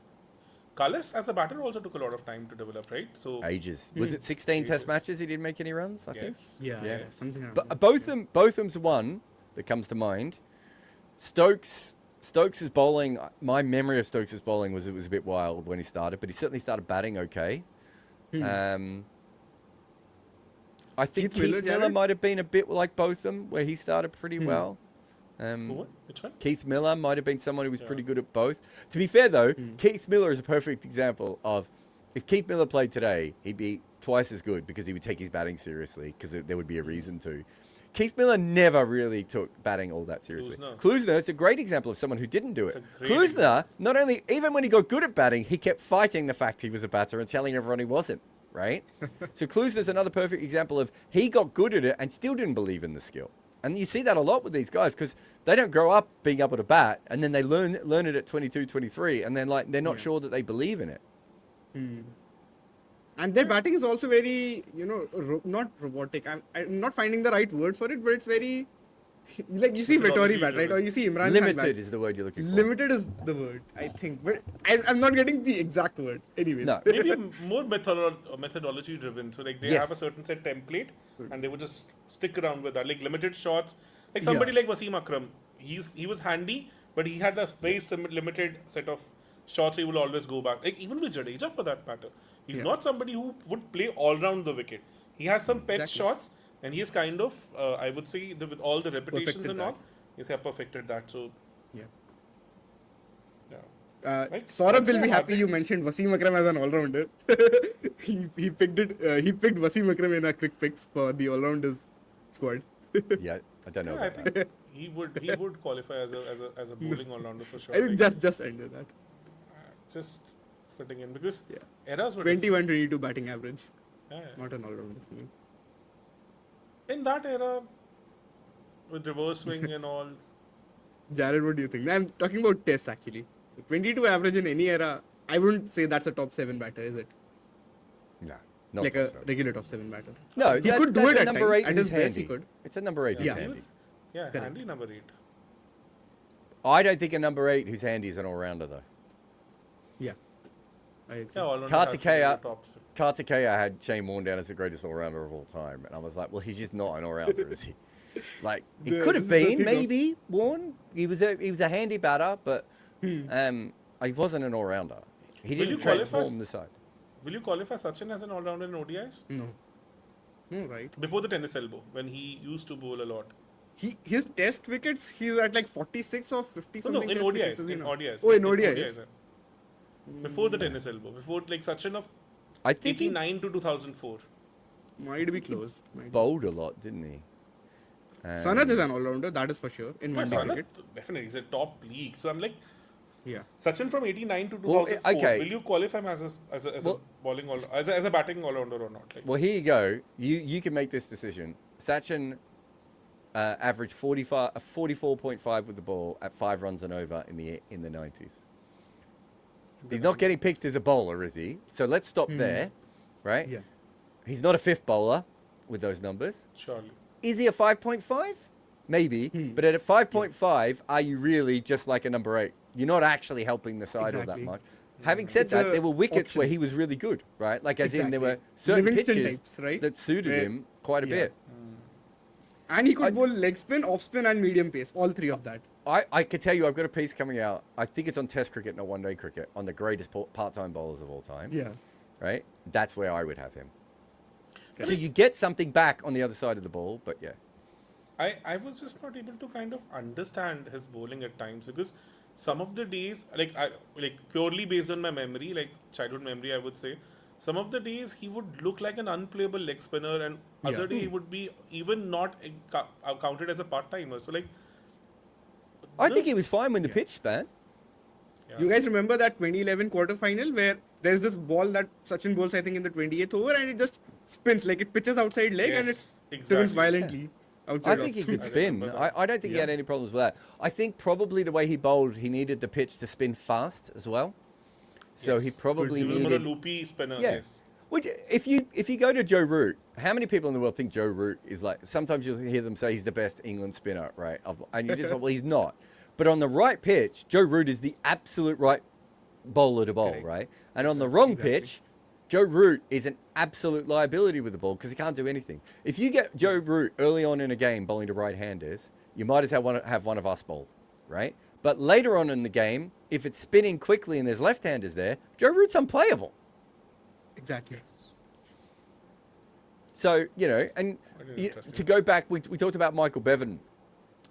Cullis as a batter also took a lot of time to develop, right? So Ages. Was it 16 test Ages. matches he didn't make any runs, I think? yes, Yeah. Yeah. Yeah. Something around But that. Botham's one that comes to mind. Stokes' bowling, my memory of Stokes' bowling was it was a bit wild when he started, but he certainly started batting okay. I think Keith Miller, Keith Miller Jarrod? might have been a bit like Botham, where he started pretty well. Who? Which one? Keith Miller might have been someone who was pretty good at both. To be fair, though, Keith Miller is a perfect example of if Keith Miller played today, he'd be twice as good because he would take his batting seriously because there would be a reason to. Keith Miller never really took batting all that seriously. Klusener is a great example of someone who didn't do it. It's a great Klusener, not only, even when he got good at batting, he kept fighting the fact he was a batter and telling everyone he wasn't, right? So Klusener's another perfect example of he got good at it and still didn't believe in the skill. And you see that a lot with these guys because they don't grow up being able to bat and then they learn it at 22, 23 and then like they're not sure that they believe in it. And their batting is also very, not robotic. I'm not finding the right word for it, but it's very Like you see Vettori Methodology bat, right? driven. Or you see Imran Khan Limited bat. is the word you're looking for. Limited is the word, I think. But I'm not getting the exact word. Anyways. No. Maybe more methodology driven. So like they Yes. have a certain set template and they would just stick around with that. Like limited shots. Like somebody like Wasim Akram, he was handy, but he had a very limited set of shots he will always go back. Like even with Jadeja for that matter. He's not somebody who would play all round the wicket. He has some pet Exactly. shots and he is kind of, I would say, with all the repetitions Perfected and all, that. he's perfected that. So, Yeah. yeah. Like, Saurabh that's will what be happy you happens. mentioned Wasim Akram as an all-rounder. he picked it. He picked Wasim Akram in a quick picks for the all-rounders squad. Yeah, I don't know Yeah, I about that. think he would qualify as a bowling all rounder for sure. I think Like, just under that. just fitting in because Yeah. eras were 21-22 batting average. yeah. Not an all-rounder for me. In that era with reverse swing and all. Jarrod, what do you think? I'm talking about tests actually. So 22 average in any era, I wouldn't say that's a top 7 batter, is it? No, not Like top a seven. regular top 7 batter. No, He that's, could do that's it a at number times. 8 At who's his best, handy. he could. It's a number 8 who's Yeah. He handy. was, yeah, Correct. handy number 8. I don't think a number 8 who's handy is an all-rounder though. Yeah. I agree. Yeah, all Kartikeya- tops. Kartikeya had Shane Warne down as the greatest all-rounder of all time, and I was like, well, he's just not an all-rounder, is he? Like, he The- could have this is the been, thing of- maybe, Warne. He was a handy batter, but he wasn't an all-rounder. He Will didn't you qualify transform the side. Will you qualify Sachin as an all rounder in ODIs? No. No, right. Before the tennis elbow, when he used to bowl a lot. His test wickets, he's at like 46 or 50 No, something. in test wickets, ODIs. is he In not? ODIs. Oh, in ODIs. Before the tennis elbow. Before like Sachin of I think he 89 to 2004. Might be close. Might be. bowled a lot, didn't he? Sanath is an all-rounder, that is for sure, in Yeah, one day Sanath, cricket. definitely, he's a top league. So I'm like, Yeah. Sachin from 89 to Well, 2004. okay. Will you qualify him as a Well- bowling all as a batting all rounder or not? Like, Well, here you go. You can make this decision. Sachin averaged 44.5 with the ball at 5 runs and over in the 90s. He's not getting picked as a bowler, is he? So let's stop there, right? Yeah. He's not a fifth bowler with those numbers. surely. Is he a 5.5? Maybe. But at a 5.5, are you really just like a number 8? You're not actually helping the side all that Exactly. much. Having said It's that, a there were wickets where option. he was really good, right? Like, as in, there were Exactly. certain Livingston pitches types, right? that suited Where- him quite a yeah. bit. And he could bowl leg spin, off spin, and medium pace. All 3 of that. I could tell you, I've got a piece coming out. I think it's on Test cricket, not one-day cricket, on the greatest part-time bowlers of all time. Yeah. Right? That's where I would have him. So you get something back on the other side of the ball, but yeah. I was just not able to kind of understand his bowling at times because some of the days, like purely based on my memory, like childhood memory, I would say, some of the days he would look like an unplayable leg spinner, and other day he would be even not counted as a part timer. So like, I think he was fine when the pitch span. yeah. You guys remember that 2011 quarter-final where there's this ball that Sachin bowls, I think, in the 28th over, and it just spins, like it pitches outside leg and it Yes, spins exactly. violently outside I think he off. could I spin. remember that. I don't think he had any problems with that. I think probably the way he bowled, he needed the pitch to spin fast as well. So he Yes. probably He was more a needed... loopy spinner. Yeah. Yes. Which, if you go to Joe Root, how many people in the world think Joe Root is like? Sometimes you'll hear them say he's the best England spinner, right? And you just like, well, he's not. But on the right pitch, Joe Root is the absolute right bowler to bowl, Correct. right? And on the wrong Exactly. pitch, Joe Root is an absolute liability with the ball because he can't do anything. If you get Joe Root early on in a game bowling to right-handers, you might as well have one of us bowl, right? But later on in the game, if it's spinning quickly and there's left-handers there, Joe Root's unplayable. Exactly. So, you know, and Quite interesting. to go back, we talked about Michael Bevan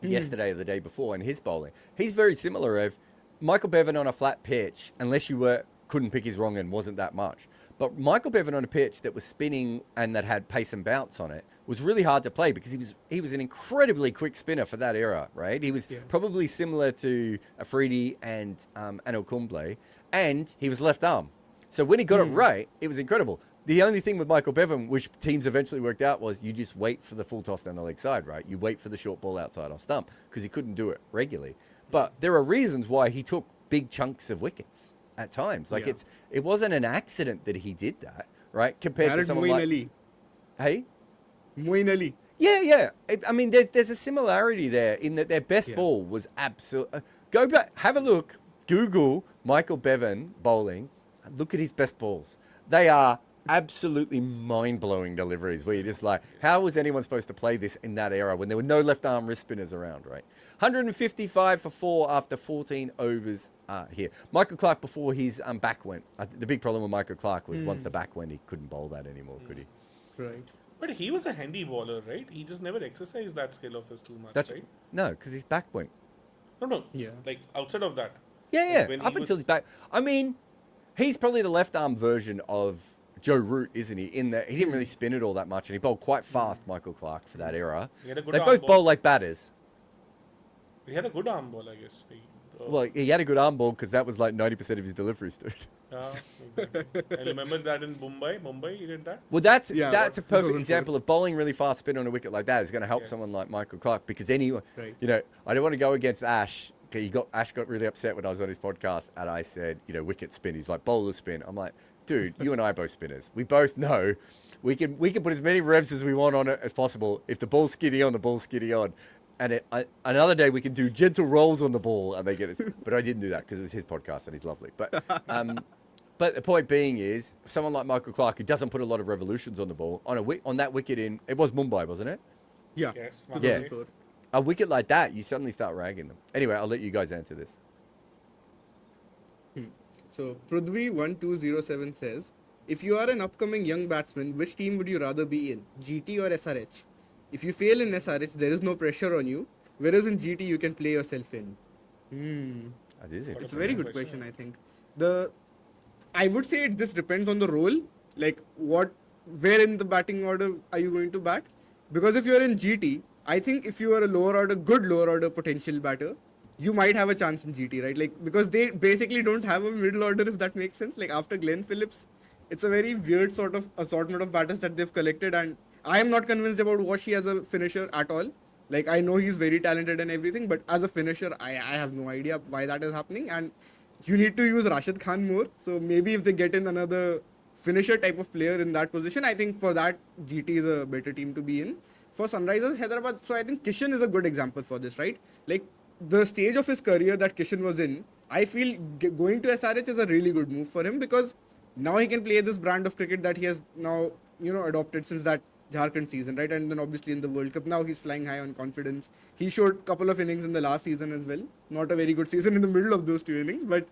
yesterday or the day before and his bowling. He's very similar of Michael Bevan on a flat pitch, unless you couldn't pick his wrong and wasn't that much. But Michael Bevan on a pitch that was spinning and that had pace and bounce on it was really hard to play because he was an incredibly quick spinner for that era, right? He was probably similar to Afridi and Anil Kumble, and he was left arm. So when he got it right, it was incredible. The only thing with Michael Bevan, which teams eventually worked out, was you just wait for the full toss down the leg side, right? You wait for the short ball outside off stump because he couldn't do it regularly. But there are reasons why he took big chunks of wickets at times. Like it wasn't an accident that he did that, right? Compared to Jarrod someone Moeen like Ali. hey, Moeen Ali. Yeah. I mean, there's a similarity there in that their best ball was absolute. Go back, have a look, Google Michael Bevan bowling. Look at his best balls. They are absolutely mind-blowing deliveries where you're just like, how was anyone supposed to play this in that era when there were no left-arm wrist spinners around, right? 155 for 4 after 14 overs here. Michael Clark before his back went. The big problem with Michael Clark was once the back went, he couldn't bowl that anymore, could he? Right. But he was a handy bowler, right? He just never exercised that skill of his too much, That's right? no, because his back went. No. Yeah. Like outside of that. Yeah. when he Up was- until his back. I mean, he's probably the left-arm version of Joe Root, isn't he? In that he didn't really spin it all that much, and he bowled quite fast, Michael Clark, for that era. He had a good They arm both ball. bowl like batters. He had a good arm ball, I guess. Well, he had a good arm ball because that was like 90% of his deliveries, dude. Yeah, exactly. I remember that in Mumbai, he did that. Well, that's Yeah, a but perfect 2004. example of bowling really fast spin on a wicket like that is going to help Yes. someone like Michael Clark because anyone, Right. you know, I don't want to go against Ash. Okay, Ash got really upset when I was on his podcast and I said, you know, wicket spin. He's like bowler spin. I'm like, dude, you and I are both spinners. We both know we can put as many revs as we want on it as possible. If the ball's skiddy on, the ball's skiddy on. And another day we can do gentle rolls on the ball and they get it. But I didn't do that because it's his podcast and he's lovely. But the point being is, someone like Michael Clark who doesn't put a lot of revolutions on the ball on that wicket it was Mumbai, wasn't it? Yeah. Yes, Yeah. 2004. A wicket like that, you suddenly start ragging them. Anyway, I'll let you guys answer this. So Prudvi1207 says, if you are an upcoming young batsman, which team would you rather be in, GT or SRH? If you fail in SRH, there is no pressure on you, whereas in GT you can play yourself in. That is It's interesting. a very good question, I think. I would say this depends on the role, like where in the batting order are you going to bat? Because if you're in GT, I think if you are a good lower order potential batter, you might have a chance in GT, right? Like, because they basically don't have a middle order, if that makes sense. Like, after Glenn Phillips, it's a very weird sort of assortment of batters that they've collected, and I am not convinced about Washi as a finisher at all. Like, I know he's very talented and everything, but as a finisher, I have no idea why that is happening, and you need to use Rashid Khan more. So maybe if they get in another finisher type of player in that position, I think for that, GT is a better team to be in. For Sunrisers Hyderabad, so I think Kishan is a good example for this, right? Like, the stage of his career that Kishan was in, I feel going to SRH is a really good move for him because now he can play this brand of cricket that he has now, adopted since that Jharkhand season, right? And then obviously in the World Cup, now he's flying high on confidence. He showed a couple of innings in the last season as well. Not a very good season in the middle of those two innings, but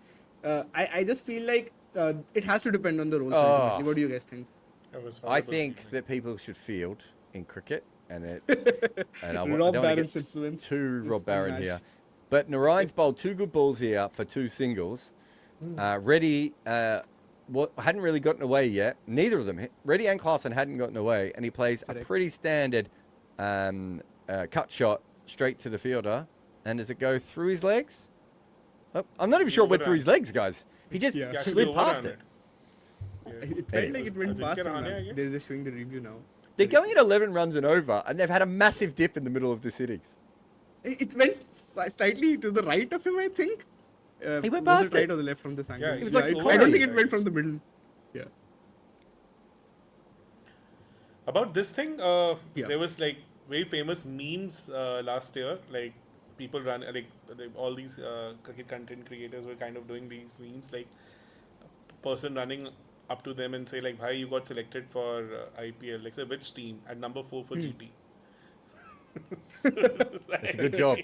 I just feel like it has to depend on the role. Ultimately. What do you guys think? I think that people should field in cricket, and it's and I Rob don't want to Barron's get influence too is Rob Barron unmatched. here, but Narayan's bowled 2 good balls here for 2 singles. Reddy hadn't really gotten away yet. Neither of them, Reddy and Klaasen, hadn't gotten away, and he plays a pretty standard cut shot straight to the fielder. And does it go through his legs? Oh, I'm not even sure it went through his legs, guys. He just Yeah. slid past it. It felt like it went past him. I Man. guess. They're just showing the review now. They're going at 11 runs and over, and they've had a massive dip in the middle of this innings. It went slightly to the right of him, I think. He went was past it right it. or the left from this angle? Yeah, it was like I don't comedy. think it went from the middle. Yeah. About this thing, Yeah. there was like very famous memes last year. Like people all these cricket content creators were kind of doing these memes. Like a person running up to them and say like, "Bhai, you got selected for IPL." Like, say which team? At number 4 for GT. It's a good job.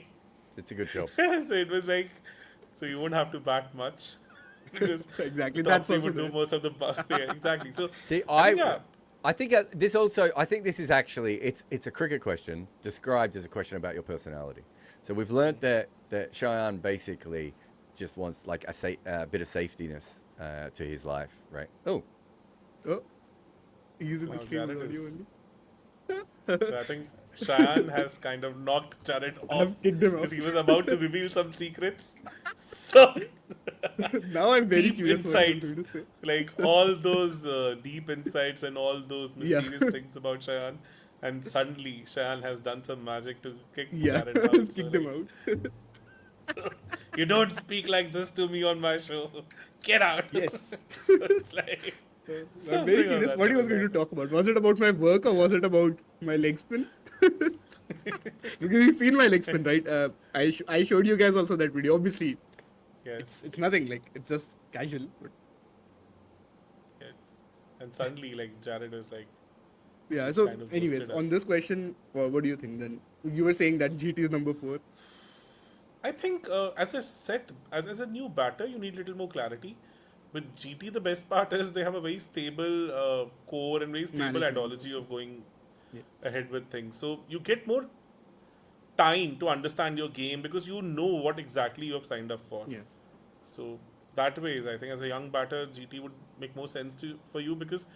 It's a good job. So it was like, so you won't have to bat much because Exactly, top that's three also would do there. most of the yeah, exactly. So See, yeah. I think this also. I think this is actually it's a cricket question described as a question about your personality. So we've learnt that Cheyenne basically just wants like a bit of safetiness to his life, right? Oh, Oh, he's in Wow, the stream Jarrod audio is- only. So I think Cheyenne has kind of knocked Jarrod off I've kicked him because out. he was about to reveal some secrets. So Now I'm very deep curious what he's insights, going to say. like all those deep insights and all those Yeah. mysterious things about Cheyenne, and suddenly Cheyenne has done some magic to kick Yeah, Jarrod out. So, kicked him like, out. You don't speak like this to me on my show. Get out. Yes. It's like I'm something very of curious that what he was sort. going to talk about. Was it about my work or was it about my leg spin? Because you've seen my leg spin, right? I showed you guys also that video. Obviously, Yes. it's nothing. Like, it's just casual. But Yes. And suddenly, like, Jarrod was like, yeah. It's So, kind of anyways, boosted on us. this question, what do you think then? You were saying that GT is number 4. I think as a new batter, you need little more clarity. With GT, the best part is they have a very stable core and very stable Management ideology also. of going Yeah. ahead with things. So you get more time to understand your game because you know what exactly you have signed up for. Yes. So that ways, I think as a young batter, GT would make more sense for you because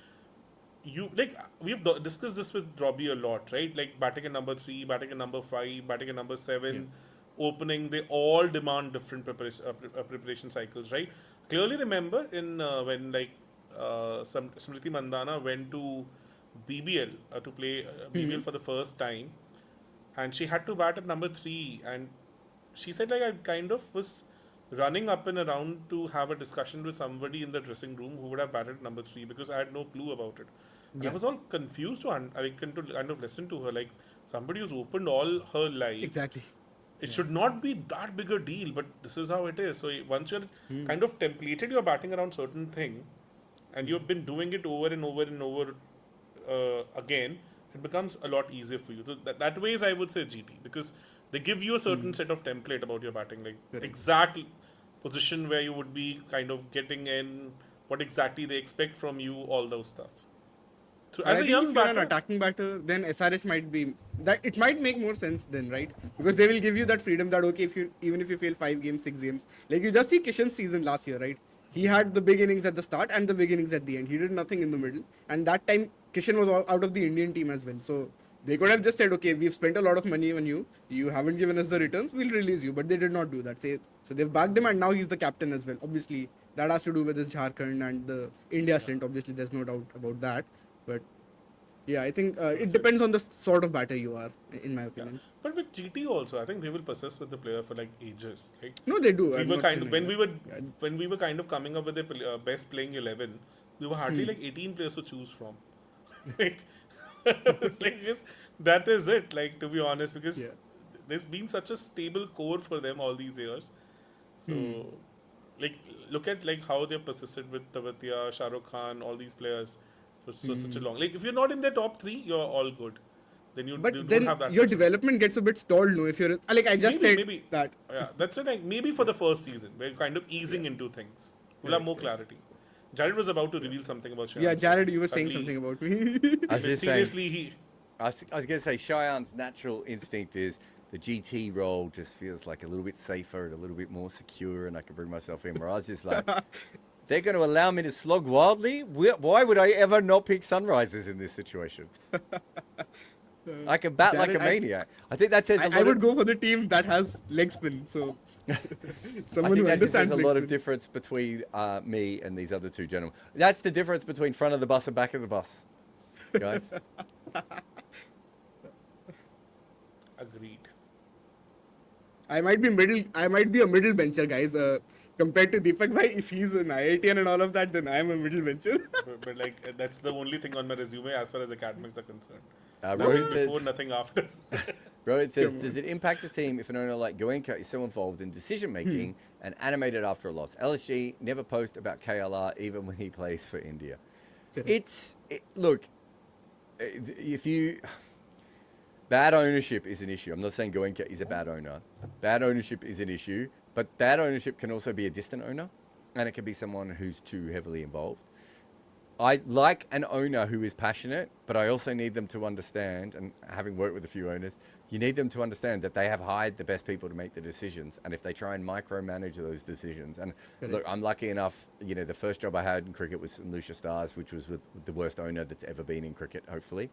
you like we've discussed this with Robbie a lot, right? Like batting at number 3, batting at number 5, batting at number 7, opening. They all demand different preparation cycles, right? Clearly remember in when like Smriti Mandana went to BBL to play BBL for the first time, and she had to bat at number 3, and she said like I kind of was running up and around to have a discussion with somebody in the dressing room who would have batted number 3 because I had no clue about it. And I Yeah. was all confused to kind of listen to her like somebody who's opened all her life. Exactly. It should not be that big a deal, but this is how it is. So once you're kind of templated your batting around certain thing, and you've been doing it over and over and over again, it becomes a lot easier for you. So that ways I would say GT because they give you a certain set of template about your batting, like Correct. exact position where you would be kind of getting in, what exactly they expect from you, all those stuff. So I as a think young if you're an batter, attacking batter, then SRH might be that. It might make more sense then, right? Because they will give you that freedom that okay, if you even if you fail 5 games, 6 games, like you just see Kishan's season last year, right? He had the big innings at the start and the big innings at the end. He did nothing in the middle, and that time Kishan was all out of the Indian team as well. So they could have just said, okay, we've spent a lot of money on you. You haven't given us the returns. We'll release you. But they did not do that. So they've backed him, and now he's the captain as well. Obviously, that has to do with his Jharkhand and the India stint. Obviously, there's no doubt about that. But yeah, I think it depends on the sort of batter you are, in my yeah. opinion. But with GT also, I think they will persist with the player for like ages. Like No, they do. we I'm were not kind of denying that. Yeah. when we were kind of coming up with the best playing 11, we were hardly like 18 players to choose from. Like it's like yes, that is it. Like to be honest, because Yeah. there's been such a stable core for them all these years. So like look at like how they persisted with Tavatia, Shah Rukh Khan, all these players for such a long. Like if you're not in their top 3, you're all good. Then you But don't then have that your pressure. development gets a bit stalled, no? If you're like, I just said Maybe. that. Yeah, that's it. Like maybe for the first season, we're kind of easing into things. We'll have more clarity. Jared was about to reveal something about Shayan. Yeah, Jared, you were saying Suddenly, something about me. I was just saying, mysteriously, he. I was going to say Cheyenne's natural instinct is the GT role just feels like a little bit safer and a little bit more secure, and I can bring myself in. Where I was just like, they're going to allow me to slog wildly? Why would I ever not pick Sunrisers in this situation? I can bat like a Jared, maniac. I think that says a lot I would of, go for the team that has leg spin. So I someone think who that just understands there's a leg lot of spin. difference between me and these other two gentlemen. That's the difference between front of the bus and back of the bus, guys. Agreed. I might be a middle bencher, guys. Compared to Deepak bhai, if he's an IITian and all of that, then I'm a middle bencher. But like that's the only thing on my resume as far as academics are concerned. Rohit Nothing says, before, nothing after. Rohit says, does it impact the team if an owner like Goenka is so involved in decision making and animated after a loss? LSG never post about KLR even when he plays for India. Look, if you bad ownership is an issue. I'm not saying Goenka is a bad owner. Bad ownership is an issue, but bad ownership can also be a distant owner, and it can be someone who's too heavily involved. I like an owner who is passionate, but I also need them to understand, and having worked with a few owners, you need them to understand that they have hired the best people to make the decisions. And if they try and micromanage those decisions, and look, I'm lucky enough, you know, the first job I had in cricket was in Lucia Stars, which was with the worst owner that's ever been in cricket, hopefully.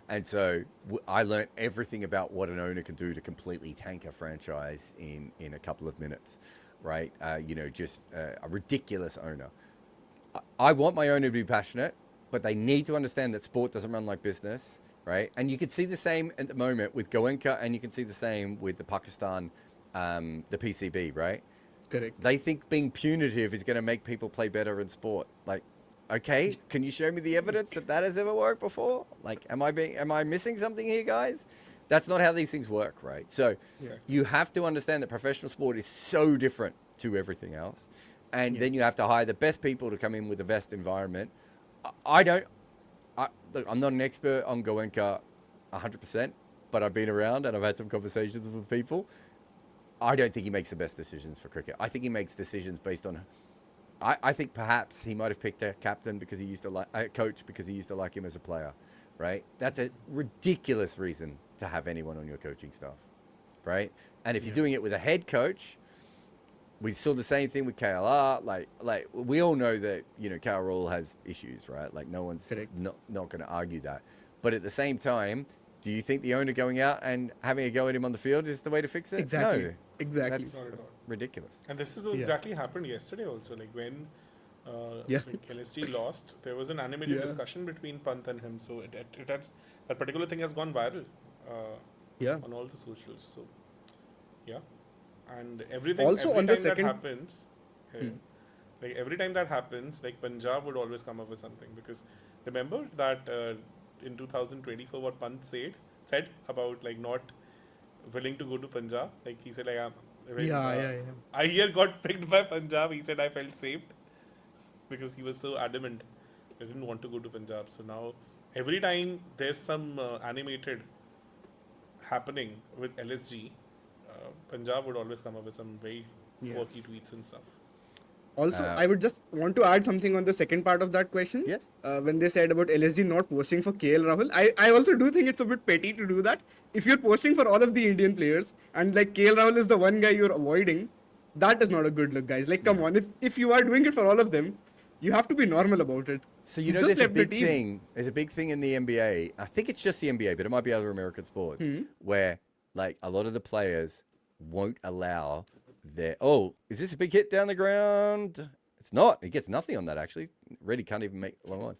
And so I learned everything about what an owner can do to completely tank a franchise in a couple of minutes, right? Just a ridiculous owner. I want my owner to be passionate, but they need to understand that sport doesn't run like business, right? And you can see the same at the moment with Goenka, and you can see the same with the Pakistan, the PCB, right? Correct. They think being punitive is going to make people play better in sport. Like, Okay, can you show me the evidence that has ever worked before? Like, am I missing something here, guys? That's not how these things work, right? So you have to understand that professional sport is so different to everything else. And then you have to hire the best people to come in with the best environment. Look, I'm not an expert on Goenka 100%, but I've been around and I've had some conversations with people. I don't think he makes the best decisions for cricket. I think he makes decisions based on... I think perhaps he might have picked a captain because he used to like a coach because he used to like him as a player, right? That's a ridiculous reason to have anyone on your coaching staff, right? And if you're doing it with a head coach, we saw the same thing with KLR. Like we all know that KOL has issues, right? Like no one's not going to argue that. But at the same time, do you think the owner going out and having a go at him on the field is the way to fix it? Exactly. No. Exactly. That's ridiculous. And this is exactly happened yesterday also. Like when like LSG lost, there was an animated discussion between Pant and him. So it has, that particular thing has gone viral on all the socials. So and everything. Also every on the time second- that happens, like every time that happens, like Punjab would always come up with something, because remember that in 2024 what Pant said about like not willing to go to Punjab. Like he said, like Iyer got picked by Punjab. He said I felt saved because he was so adamant. I didn't want to go to Punjab. So now every time there's some animated happening with LSG, Punjab would always come up with some very quirky tweets and stuff. Also, I would just want to add something on the second part of that question. Yes. When they said about LSG not posting for KL Rahul, I also do think it's a bit petty to do that. If you're posting for all of the Indian players and like KL Rahul is the one guy you're avoiding, that is not a good look, guys. Like, come on, if you are doing it for all of them, you have to be normal about it. So He's there's just a left the big team. thing. There's a big thing in the NBA. I think it's just the NBA, but it might be other American sports where like a lot of the players won't allow their. Oh, is this a big hit down the ground? It's not. He gets nothing on that actually. Reddy can't even make a long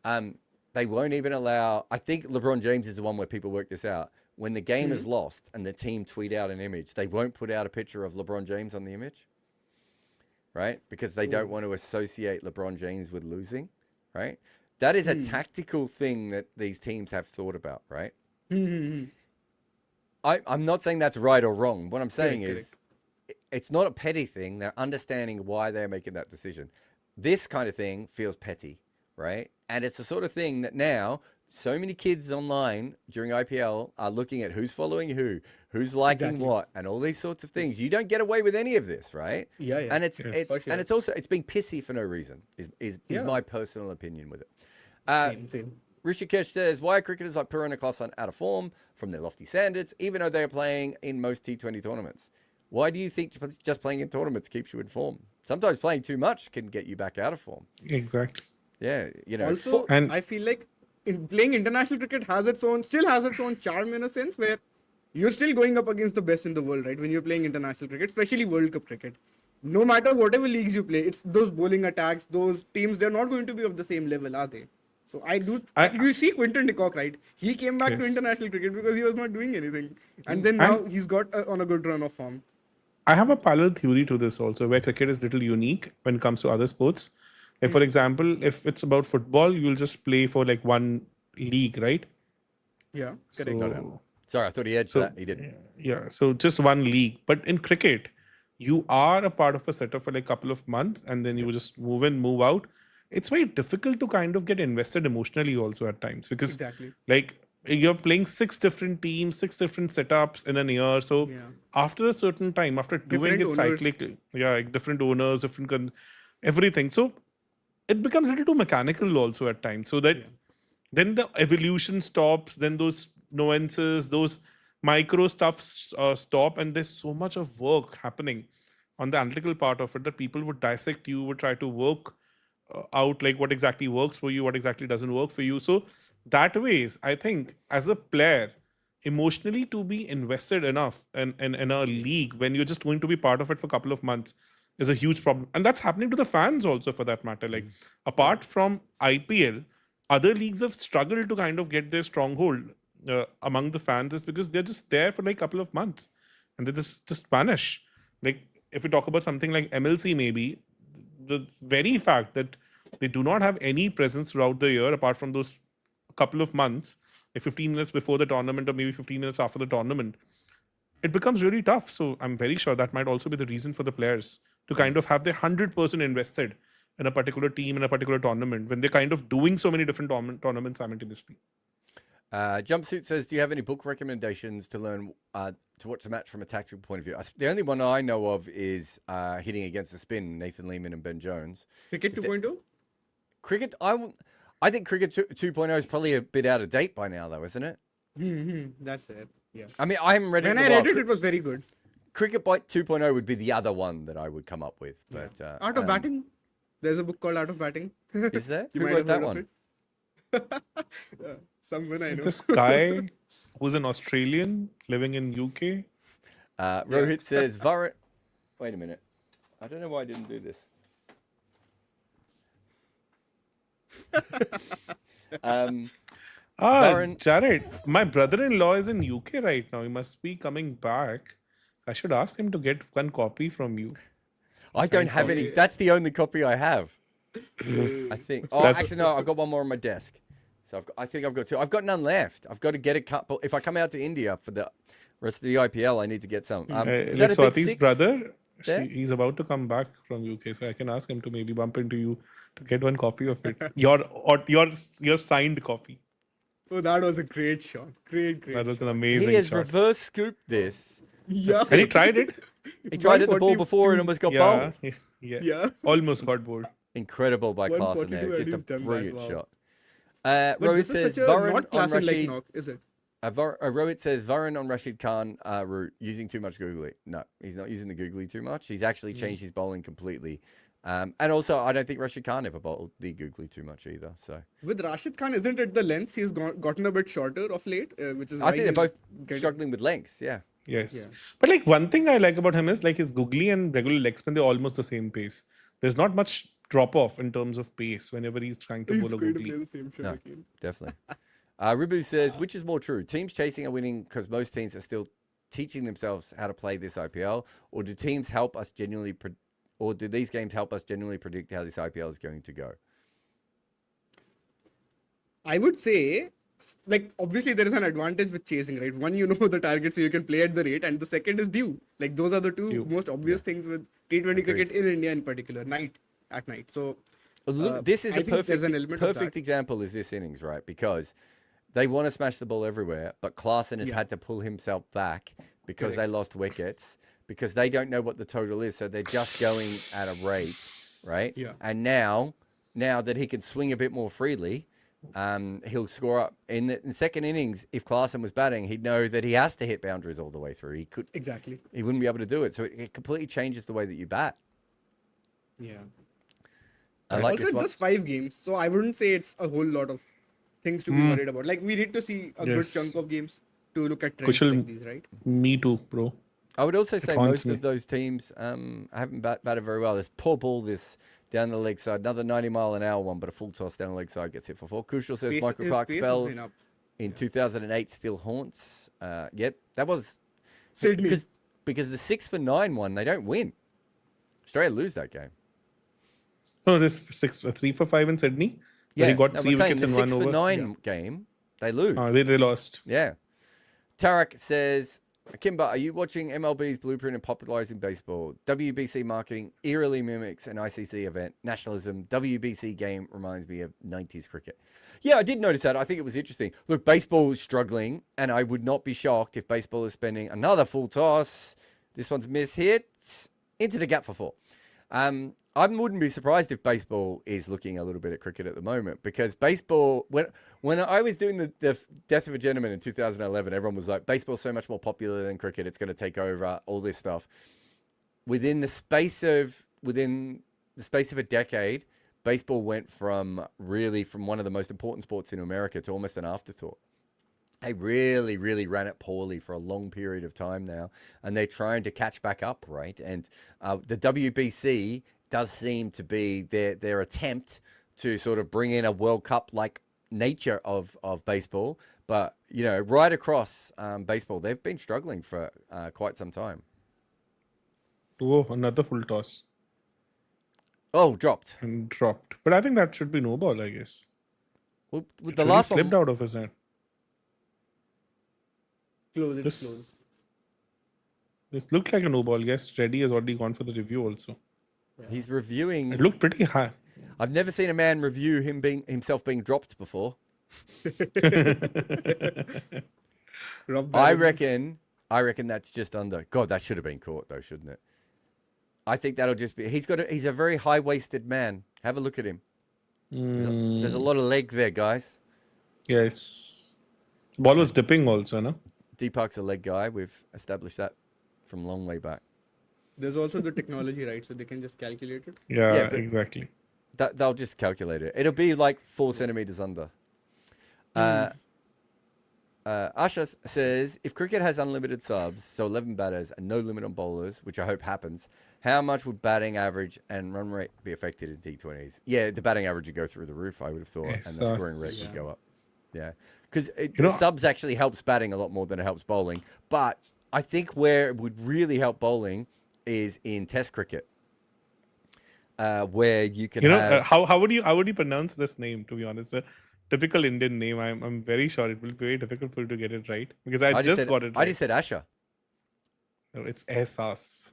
one. They won't even allow. I think LeBron James is the one where people work this out. When the game is lost and the team tweet out an image, they won't put out a picture of LeBron James on the image, right? Because they don't want to associate LeBron James with losing, right? That is a tactical thing that these teams have thought about, right? I'm not saying that's right or wrong. What I'm saying is it's not a petty thing. They're understanding why they're making that decision. This kind of thing feels petty, right? And it's the sort of thing that now so many kids online during IPL are looking at who's following who's liking what, and all these sorts of things. You don't get away with any of this, right? Yeah. And it's and it's also being pissy for no reason. Is my personal opinion with it. Same. Rishikesh says, why are cricketers like Purana Klasan out of form from their lofty standards, even though they are playing in most T20 tournaments? Why do you think just playing in tournaments keeps you in form? Sometimes playing too much can get you back out of form. Exactly. Yeah, Also, I feel like playing international cricket still has its own charm in a sense where you're still going up against the best in the world, right? When you're playing international cricket, especially World Cup cricket. No matter whatever leagues you play, it's those bowling attacks, those teams, they're not going to be of the same level, are they? So you see Quinton de Kock, right? He came back to international cricket because he was not doing anything. And then now he's got on a good run of form. I have a parallel theory to this also, where cricket is little unique when it comes to other sports. Like, for example, if it's about football, you'll just play for like one league, right? Yeah, correct. So, Sorry, I thought he edged that. He didn't. yeah, so just one league. But in cricket, you are a part of a setup for like a couple of months, and then you just move in, move out. It's very difficult to kind of get invested emotionally also at times, because like you're playing 6 different teams, 6 different setups in an year. So after a certain time, after doing it cyclically, like different owners, everything. So it becomes a little too mechanical also at times. So that then the evolution stops, then those nuances, those micro stuffs stop, and there's so much of work happening on the analytical part of it that people would dissect you, would try to work out like what exactly works for you, what exactly doesn't work for you. So that ways, I think as a player, emotionally to be invested enough in a league when you're just going to be part of it for a couple of months is a huge problem. And that's happening to the fans also, for that matter. Like apart from IPL, other leagues have struggled to kind of get their stronghold among the fans, is because they're just there for like a couple of months and they just vanish. Like if we talk about something like MLC, maybe the very fact that They do not have any presence throughout the year apart from those couple of months, like 15 minutes before the tournament or maybe 15 minutes after the tournament. It becomes really tough. So I'm very sure that might also be the reason for the players to kind of have their 100% invested in a particular team, in a particular tournament, when they're kind of doing so many different tournaments simultaneously. Jumpsuit says, do you have any book recommendations to learn to watch the match from a tactical point of view? The only one I know of is Hitting Against the Spin, Nathan Lehman and Ben Jones. Cricket 2.0? Cricket, I think Cricket 2.0 is probably a bit out of date by now, though, isn't it? That's it. Yeah. I mean, I haven't read it. When in a I while. read it, it was very good. Cricket Bite 2.0 would be the other one that I would come up with. But Art of Batting. There's a book called Art of Batting. Is there? You Who might wrote have that heard of one? it. Someone I know. This guy who's an Australian living in UK. Rohit says, Varun. Wait a minute. I don't know why I didn't do this. Varun- Jarrod, my brother-in-law is in UK right now. He must be coming back. I should ask him to get one copy from you. I don't have any. That's the only copy I have. I think. Oh, That's- actually, no. I've got one more on my desk. So I think I've got two. I've got none left. I've got to get a couple. If I come out to India for the rest of the IPL, I need to get some. Is that Like a big Swati's six brother, there? he's about to come back from UK, so I can ask him to maybe bump into you to get one copy of it. Your signed copy. Oh, that was a great shot. Great. That was an He amazing has shot. reverse scooped this. Yeah. And he tried it. He tried it the ball 142. before and almost got Yeah, bowled. Yeah. Almost got bored. Incredible by Klaasen 142 there. and Just he's a done that, brilliant wow. shot. But Rohit this says is such a Varun not on class like Rashid. knock, is it? Rohit says Varun on Rashid Khan route using too much googly. No, he's not using the googly too much. He's actually changed his bowling completely. And also, I don't think Rashid Khan ever bowled the googly too much either. So With Rashid Khan, isn't it the lengths? He's gotten a bit shorter of late, which is I why think they're he's both getting- struggling with lengths. Yeah. Yes. Yeah. But like one thing I like about him is like his googly and regular leg spin, they're almost the same pace. There's not much drop off in terms of pace whenever he's trying to He's bowl a going to googly. play the same shot No. again. Definitely. Ribu says, which is more true? Teams chasing are winning because most teams are still teaching themselves how to play this IPL, or do teams help us genuinely, or do these games help us genuinely predict how this IPL is going to go? I would say, like, obviously there is an advantage with chasing, right? One, you know the target, so you can play at the rate, and the second is due. Like, those are the two Due. most obvious things with T20 cricket in India in particular, at night. So, Look, this is I a think there's an perfect, element of perfect that. example is this innings, right? Because they want to smash the ball everywhere, but Klaasen has Yeah. had to pull himself back because they Correct. lost wickets, because they don't know what the total is, so they're just going at a rate, right? Yeah. And now that he can swing a bit more freely, he'll score up. In the second innings, if Klaasen was batting, he'd know that he has to hit boundaries all the way through. exactly. He wouldn't be able to do it. So it completely changes the way that you bat. Yeah. I like Also, this it's one. just 5 games, so I wouldn't say it's a whole lot of things to be worried about. Like, we need to see a good Yes. chunk of games to look at trends Kushal, like these, right? Me too, bro. I would also say haunts most me. of those teams haven't batted very well. There's poor ball this down the leg side, another 90-mile-an-hour one, but a full toss down the leg side gets hit for 4. Kushal says Pace- Michael his Clark's pace has spell been up. in 2008 still haunts. Yep, that was Sydney. because the 6 for 9 one, they don't win. Australia lose that game. No, this 3 for 5 in Sydney. Where he got no, 3 I'm saying wickets the in 6 one for over. 9 game, they lose. They lost. Yeah. Tarek says, Kimber, are you watching MLB's blueprint in popularizing baseball? WBC marketing eerily mimics an ICC event. Nationalism, WBC game reminds me of 90s cricket. Yeah, I did notice that. I think it was interesting. Look, baseball is struggling, and I would not be shocked if baseball is spending another full toss. This one's mishit into the gap for 4. I wouldn't be surprised if baseball is looking a little bit at cricket at the moment, because baseball, when I was doing the Death of a Gentleman in 2011, everyone was like, baseball's so much more popular than cricket, it's going to take over, all this stuff. Within the space of a decade, baseball went from one of the most important sports in America to almost an afterthought. They really, really ran it poorly for a long period of time now, and they're trying to catch back up, right? And the WBC does seem to be their attempt to sort of bring in a World Cup-like nature of baseball. But, you know, right across baseball, they've been struggling for quite some time. Oh, another full toss. Oh, dropped. and dropped. But I think that should be no ball, I guess. Well, with It the really last slipped one, out of his hand. Close, it's close. This looked like a no ball. Yes, Reddy has already gone for the review also. he's reviewing. It looked pretty high. I've never seen a man review himself being dropped before. Rob I Barron. reckon that's just under. God, that should have been caught though, shouldn't it? I think that'll just be. He's a very high-waisted man. Have a look at him. There's a lot of leg there, guys. Yes. Ball was dipping also, no? Deepak's a leg guy. We've established that from long way back. There's also the technology, right? So they can just calculate it. Yeah, but- exactly. They'll just calculate it. It'll be like 4 centimeters under. Asha says, if cricket has unlimited subs, so 11 batters and no limit on bowlers, which I hope happens, how much would batting average and run rate be affected in T20s? Yeah, the batting average would go through the roof, I would have thought, Yes, and the scoring rate yeah. would go up. Yeah, because know- subs actually helps batting a lot more than it helps bowling. But I think where it would really help bowling is in Test cricket, where you can have... how would you pronounce this name? To be honest, a typical Indian name. I'm very sure it will be very difficult for you to get it right because I just got it right. I just said Asha. No, it's Ehsas.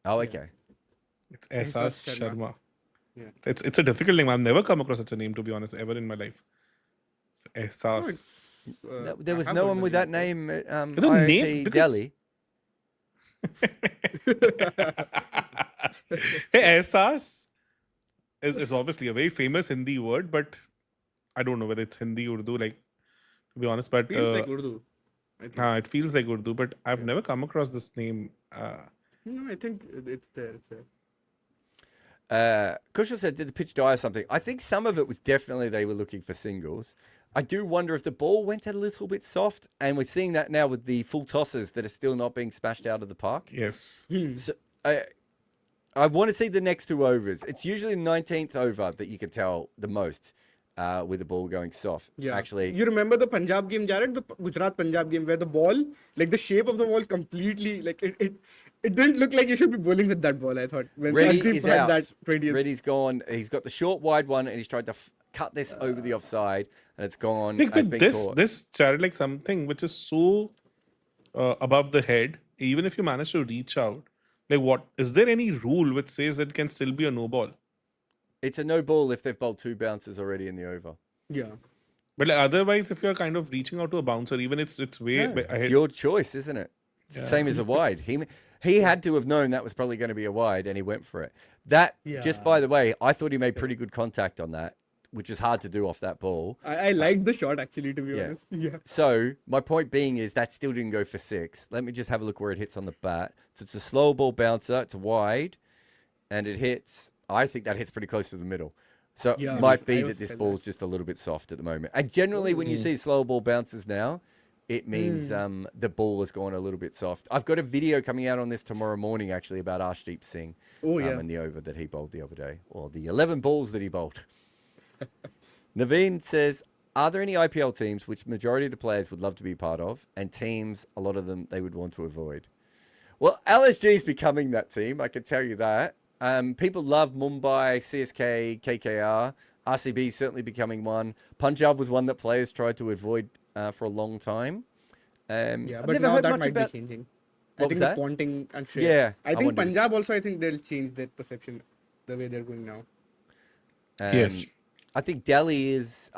Oh, okay. It's Ehsas Ehsas Sharma. Sharma. Yeah. It's a difficult name. I've never come across such a name, to be honest, ever in my life. It's Ehsas. No, it's, There I was have no heard one the with that name name at The name- IIT because- Delhi. Hey, Ehsas is obviously a very famous Hindi word, but I don't know whether it's Hindi, Urdu, like, to be honest. But Feels like Urdu. I think. it feels like Urdu, but I've never come across this name. No, I think it's there. It's there. Kushal said, did the pitch die or something? I think some of it was definitely they were looking for singles. I do wonder if the ball went a little bit soft, and we're seeing that now with the full tosses that are still not being smashed out of the park. Yes. So, I want to see the next 2 overs. It's usually the 19th over that you can tell the most with the ball going soft. Yeah. Actually, You remember the Punjab game, Jarrod? The Gujarat Punjab game where the ball, like the shape of the ball completely, like it didn't look like you should be bowling with that ball, I thought. When Reddy Sandeep is had out. that 20th. Reddy's gone. He's got the short wide one, and he's tried to cut this over the offside, and it's gone. Like It's with been this, caught. Jarrod, like something which is so above the head, even if you manage to reach out, like what is there any rule which says it can still be a no ball? It's a no ball if they've bowled 2 bounces already in the over. Yeah. But like, otherwise, if you're kind of reaching out to a bouncer, even it's way No, ahead. it's your choice, isn't it? Same as a wide. He had to have known that was probably going to be a wide, and he went for it. That, just by the way, I thought he made pretty good contact on that, which is hard to do off that ball. I liked the shot actually, to be Yeah. honest. Yeah. So my point being is that still didn't go for 6. Let me just have a look where it hits on the bat. So it's a slow ball bouncer. It's wide, and it hits. I think that hits pretty close to the middle. So Yeah, it might I be also that this felt ball's just a little bit soft at the moment. And generally, when you see slow ball bounces now, it means the ball has gone a little bit soft. I've got a video coming out on this tomorrow morning, actually, about Arshdeep Singh and the over that he bowled the other day, or the 11 balls that he bowled. Naveen says, are there any IPL teams which majority of the players would love to be part of, and teams, a lot of them, they would want to avoid? Well, LSG is becoming that team, I can tell you that. People love Mumbai, CSK, KKR. RCB is certainly becoming one. Punjab was one that players tried to avoid for a long time. Yeah, I've but never now heard that much might about- be changing. I What think was the that? Ponting and shit. Yeah, I I think wondered. Punjab also, I think they'll change their perception the way they're going now. Yes. I think Delhi's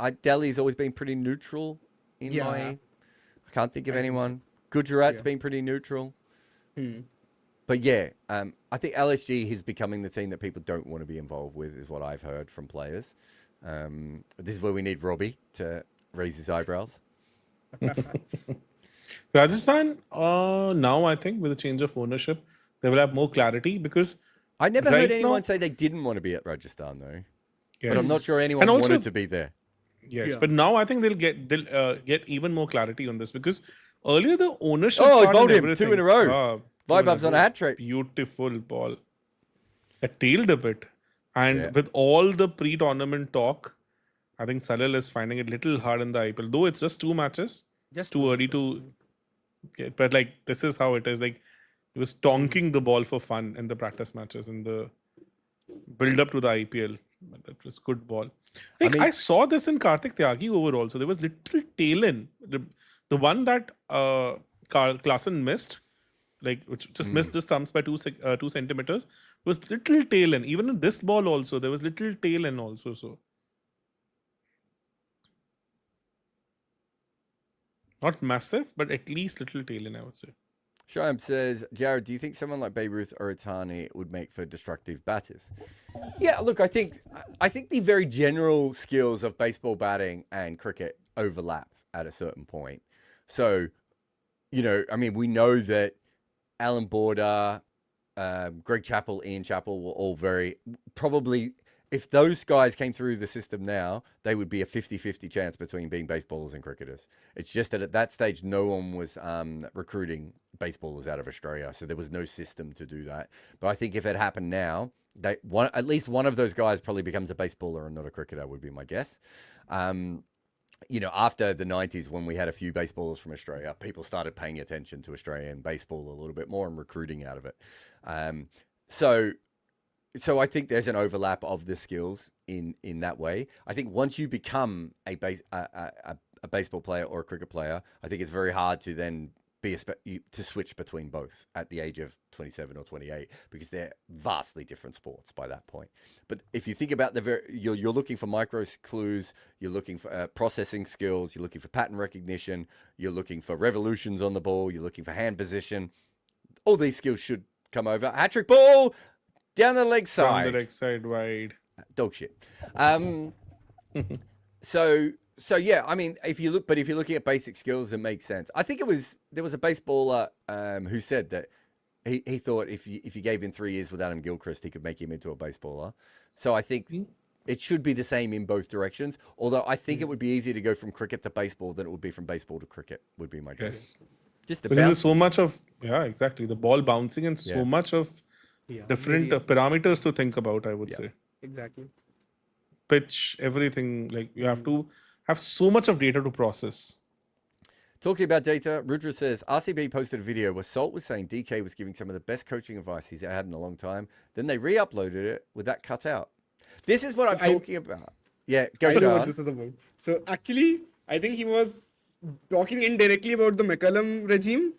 always been pretty neutral in Yeah. my... I can't think of I think so. anyone. Gujarat's Yeah. been pretty neutral. Hmm. But yeah, I think LSG is becoming the team that people don't want to be involved with, is what I've heard from players. This is where we need Robbie to raise his eyebrows. Rajasthan, now I think with the change of ownership, they will have more clarity because I never Right heard anyone now- say they didn't want to be at Rajasthan, though. yes. But I'm not sure anyone And also- wanted to be there. Yes, Yeah. but now I think they'll get even more clarity on this because earlier the ownership. Oh, he part bowled and him 2 everything- in a row. Ah, 2 in Vibub's on a row. hat trick. Beautiful ball. That tailed a bit, and Yeah. with all the pre-tournament talk, I think Salil is finding it little hard in the IPL. Though it's just 2 matches, it's too early to get. But like this is how it is. Like he was tonking the ball for fun in the practice matches in the build up to the IPL. But that was good ball. Like, I saw this in Karthik Tyagi over also. There was little tail in. The one that Klaasen missed, like which just missed the stumps by 2 centimeters, was little tail in. Even in this ball also, there was little tail in also. So not massive, but at least little tail in, I would say. Shyam says, Jarrod, do you think someone like Babe Ruth or Otani would make for destructive batters? Yeah, look, I think the very general skills of baseball batting and cricket overlap at a certain point. So, you know, I mean, we know that Alan Border, Greg Chappell, Ian Chappell were all very probably. If those guys came through the system now, they would be a 50-50 chance between being baseballers and cricketers. It's just that at that stage, no one was recruiting baseballers out of Australia, so there was no system to do that. But I think if it happened now, at least one of those guys probably becomes a baseballer and not a cricketer, would be my guess. You know, after the 90s, when we had a few baseballers from Australia, people started paying attention to Australian baseball a little bit more and recruiting out of it. So I think there's an overlap of the skills in that way. I think once you become a baseball player or a cricket player, I think it's very hard to then to switch between both at the age of 27 or 28, because they're vastly different sports by that point. But if you think about you're looking for micro clues, you're looking for processing skills, you're looking for pattern recognition, you're looking for revolutions on the ball, you're looking for hand position. All these skills should come over. Hat-trick ball! Down the leg side. Down the leg side, wide. Dog shit. So yeah, I mean, if you're looking at basic skills, it makes sense. I think there was a baseballer who said that he thought if you gave him 3 years with Adam Gilchrist, he could make him into a baseballer. So I think it should be the same in both directions. Although I think it would be easier to go from cricket to baseball than it would be from baseball to cricket, would be my guess. Yes. Just because there's so much of exactly, the ball bouncing and so much of different parameters to think about, I would say. Exactly. Pitch, everything. Like, you have to have so much of data to process. Talking about data, Rudra says, RCB posted a video where Salt was saying DK was giving some of the best coaching advice he's had in a long time. Then they re-uploaded it with that cut out. This is what I'm talking about. Yeah, go, I know Sean. what this is about. So actually, I think he was talking indirectly about the McCullum regime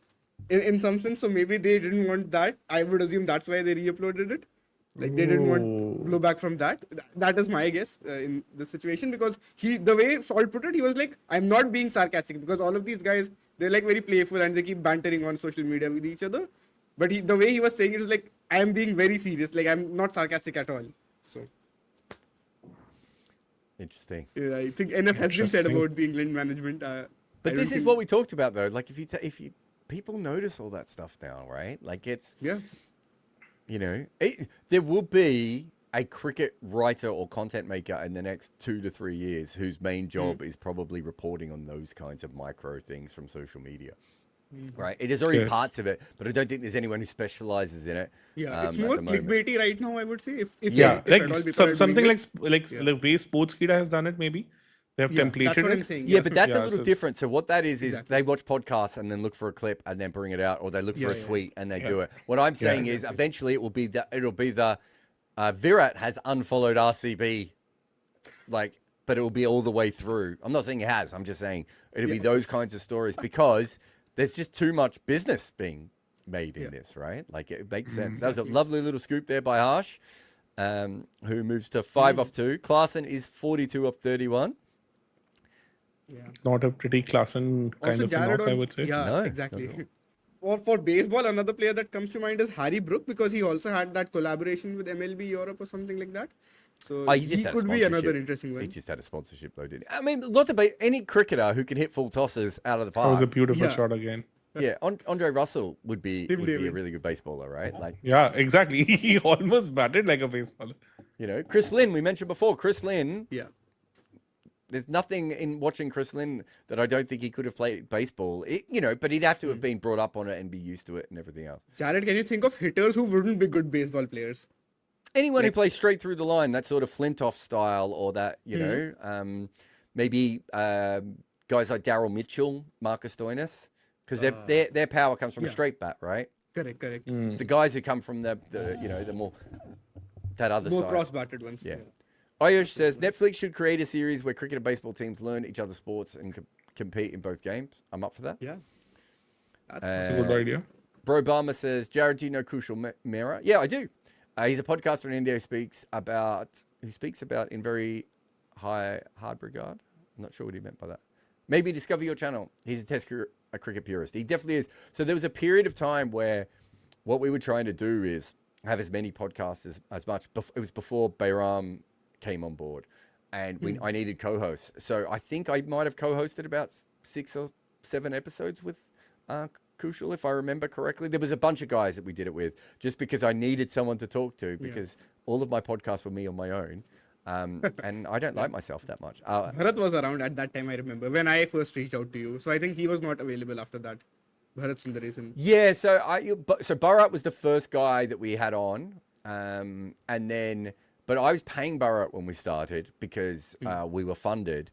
in some sense. So maybe they didn't want that. I would assume that's why they re-uploaded it. Like, they didn't want blowback from that. That is my guess in this situation, because the way Salt put it, he was like, I'm not being sarcastic, because all of these guys, they're like very playful and they keep bantering on social media with each other. But the way he was saying it is like, I am being very serious. Like, I'm not sarcastic at all. So Interesting. yeah, I think enough has been said about the England management. But this is what we talked about, though. Like, if you people notice all that stuff now, right? Like, it's you know, there will be a cricket writer or content maker in the next 2 to 3 years whose main job is probably reporting on those kinds of micro things from social media. Right? It is already parts of it, but I don't think there's anyone who specializes in it. Yeah, it's more clickbaity right now, I would say. Something like the way Sportskeeda has done it, maybe. They have templated that's what I'm it. saying. Yeah, but that's a little different. So what that is they watch podcasts and then look for a clip and then bring it out, or they look for a tweet and they do it. What I'm saying is eventually it'll be the Virat has unfollowed RCB, like, but it will be all the way through. I'm not saying it has. I'm just saying it'll be those kinds of stories, because there's just too much business being made in this, right? Like, it makes sense. That was a lovely little scoop there by Harsh, who moves to 5 off 2. Klaasen is 42 off 31. Not a pretty Klaasen kind Also, of Jarrod knock, I would say. Yeah, No, exactly. For baseball, another player that comes to mind is Harry Brook, because he also had that collaboration with MLB Europe or something like that. So he could be another interesting one. He just had a sponsorship, though, didn't he? I mean, not to be any cricketer who can hit full tosses out of the park. That was a beautiful shot again. Yeah, Andre Russell would be a really good baseballer, right? Like, Yeah, exactly. He almost batted like a baseballer. you know, Chris Lynn, we mentioned before. Chris Lynn, Yeah. there's nothing in watching Chris Lynn that I don't think he could have played baseball. But he'd have to have been brought up on it and be used to it and everything else. Jarrod, can you think of hitters who wouldn't be good baseball players? Anyone who plays straight through the line, that sort of Flintoff style, or that, maybe guys like Daryl Mitchell, Marcus Stoinis, because their power comes from a straight bat, right? Correct. It's the guys who come from the more that other More side. cross-batted ones. Yeah. Ayush says Netflix should create a series where cricket and baseball teams learn each other's sports and compete in both games. I'm up for that. Yeah. That's a good idea. Bro Obama says, Jarrod, do you know Kushal Mehra? Yeah, I do. He's a podcaster in India who speaks about in very hard regard. I'm not sure what he meant by that. Maybe discover your channel. He's a cricket purist. He definitely is. So there was a period of time where what we were trying to do is have as many podcasts as much. It was before Bayram came on board, and I needed co-hosts. So I think I might have co-hosted about 6 or 7 episodes with Kushal, if I remember correctly. There was a bunch of guys that we did it with, just because I needed someone to talk to, because all of my podcasts were me on my own. And I don't like myself that much. Bharat was around at that time, I remember, when I first reached out to you. So I think he was not available after that. Bharat Sundaresan. Yeah, so Bharat was the first guy that we had on, and then, but I was paying Bharat when we started because we were funded,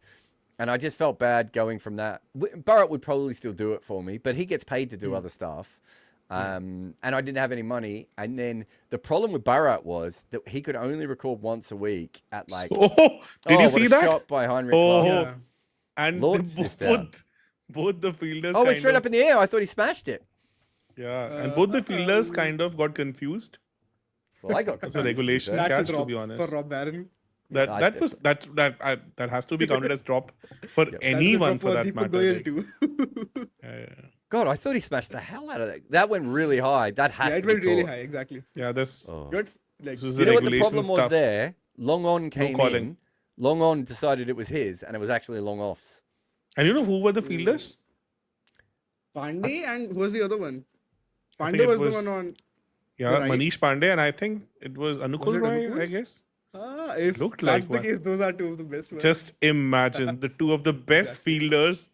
and I just felt bad going from that. Bharat would probably still do it for me, but he gets paid to do other stuff, and I didn't have any money. And then the problem with Bharat was that he could only record once a week at like. Did you see that? Shot by Heinrich Oh, Klaassen. Yeah. and Launched this down. both the fielders. Oh, it went kind straight of- up in the air. I thought he smashed it. Yeah, and both the fielders kind of got confused. Well, I got That's a regulation confused. catch, That's a to drop be honest. for Rob Barron. That has to be counted as drop for That's a anyone drop for that Deepak matter. Goyal like, too. yeah. God, I thought he smashed the hell out of that. That went really high. That has Yeah, to it be went really caught. high, exactly. Yeah, this Good. Like, this was You the know what the regulation problem was stuff. there? Long on came calling. in. Long on decided it was his, and it was actually long offs. And you know who were the fielders? Pandey and who was the other one? I think Pandey it was the was- one on. Yeah, right. Manish Pandey, and I think it was Anukul Was it Roy, Anukul? I guess. If Looked that's like the one. case, those are two of the best ones. Just imagine the two of the best fielders.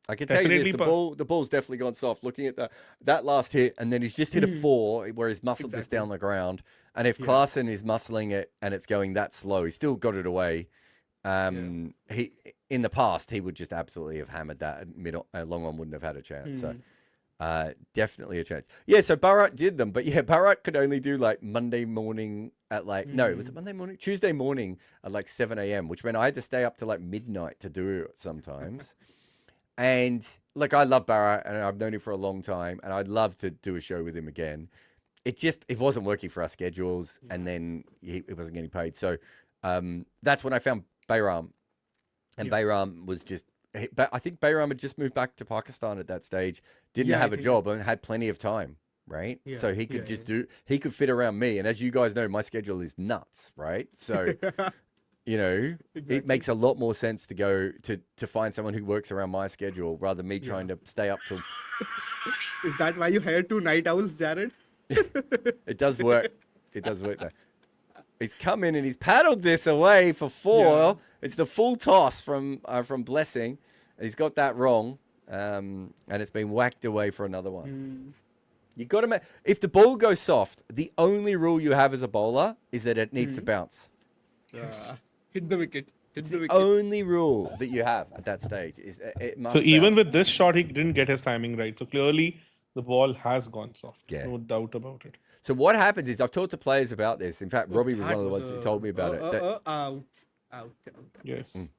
I can tell you Definitely this, the ball's definitely gone soft. Looking at that last hit, and then he's just hit a 4 where he's muscled this Exactly. down the ground. And if Klaassen is muscling it and it's going that slow, he still got it away. He in the past he would just absolutely have hammered that. Long on wouldn't have had a chance. So definitely a chance. Yeah, so Bharat did them, but yeah, Bharat could only do like Monday morning at like no, was it Monday morning? Tuesday morning at like 7 a.m., which meant I had to stay up to like midnight to do it sometimes. And like I love Bharat and I've known him for a long time, and I'd love to do a show with him again. It wasn't working for our schedules, and then it wasn't getting paid. So that's when I found Bayram, and Bayram was just. But I think Bayram had just moved back to Pakistan at that stage, didn't have a job, and had plenty of time, right? Yeah. So he could he could fit around me. And as you guys know, my schedule is nuts, right? So, you know, it makes a lot more sense to go to find someone who works around my schedule rather than me trying to stay up till. Is that why you hired 2 night owls, Jarrod? It does work. It does work though. He's come in and he's paddled this away for 4. Yeah. It's the full toss from Blessing. He's got that wrong, and it's been whacked away for another one. You got to if the ball goes soft, the only rule you have as a bowler is that it needs to bounce. Yes. Hit the wicket. Hit the wicket. Only rule that you have at that stage is it must. So even bounce. with this shot, he didn't get his timing right. So clearly, the ball has gone soft. Yeah. No doubt about it. So what happens is I've talked to players about this. In fact, Robbie was one of the ones who told me about it. that- Out. Yes.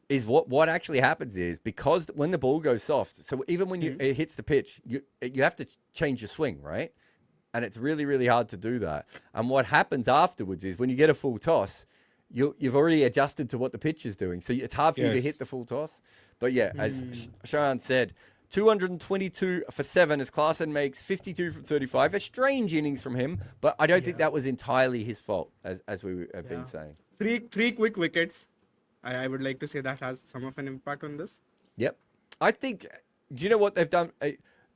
Is what actually happens is because when the ball goes soft, so even when it hits the pitch, you have to change your swing, right? And it's really, really hard to do that. And what happens afterwards is when you get a full toss, you've already adjusted to what the pitch is doing. So it's hard for you to hit the full toss. But yeah, as Shahan said, 222 for 7 as Klaassen makes 52 from 35. A strange innings from him, but I don't think that was entirely his fault, as we have been saying. Three quick wickets. I would like to say that has some of an impact on this. Yep. I think, do you know what they've done?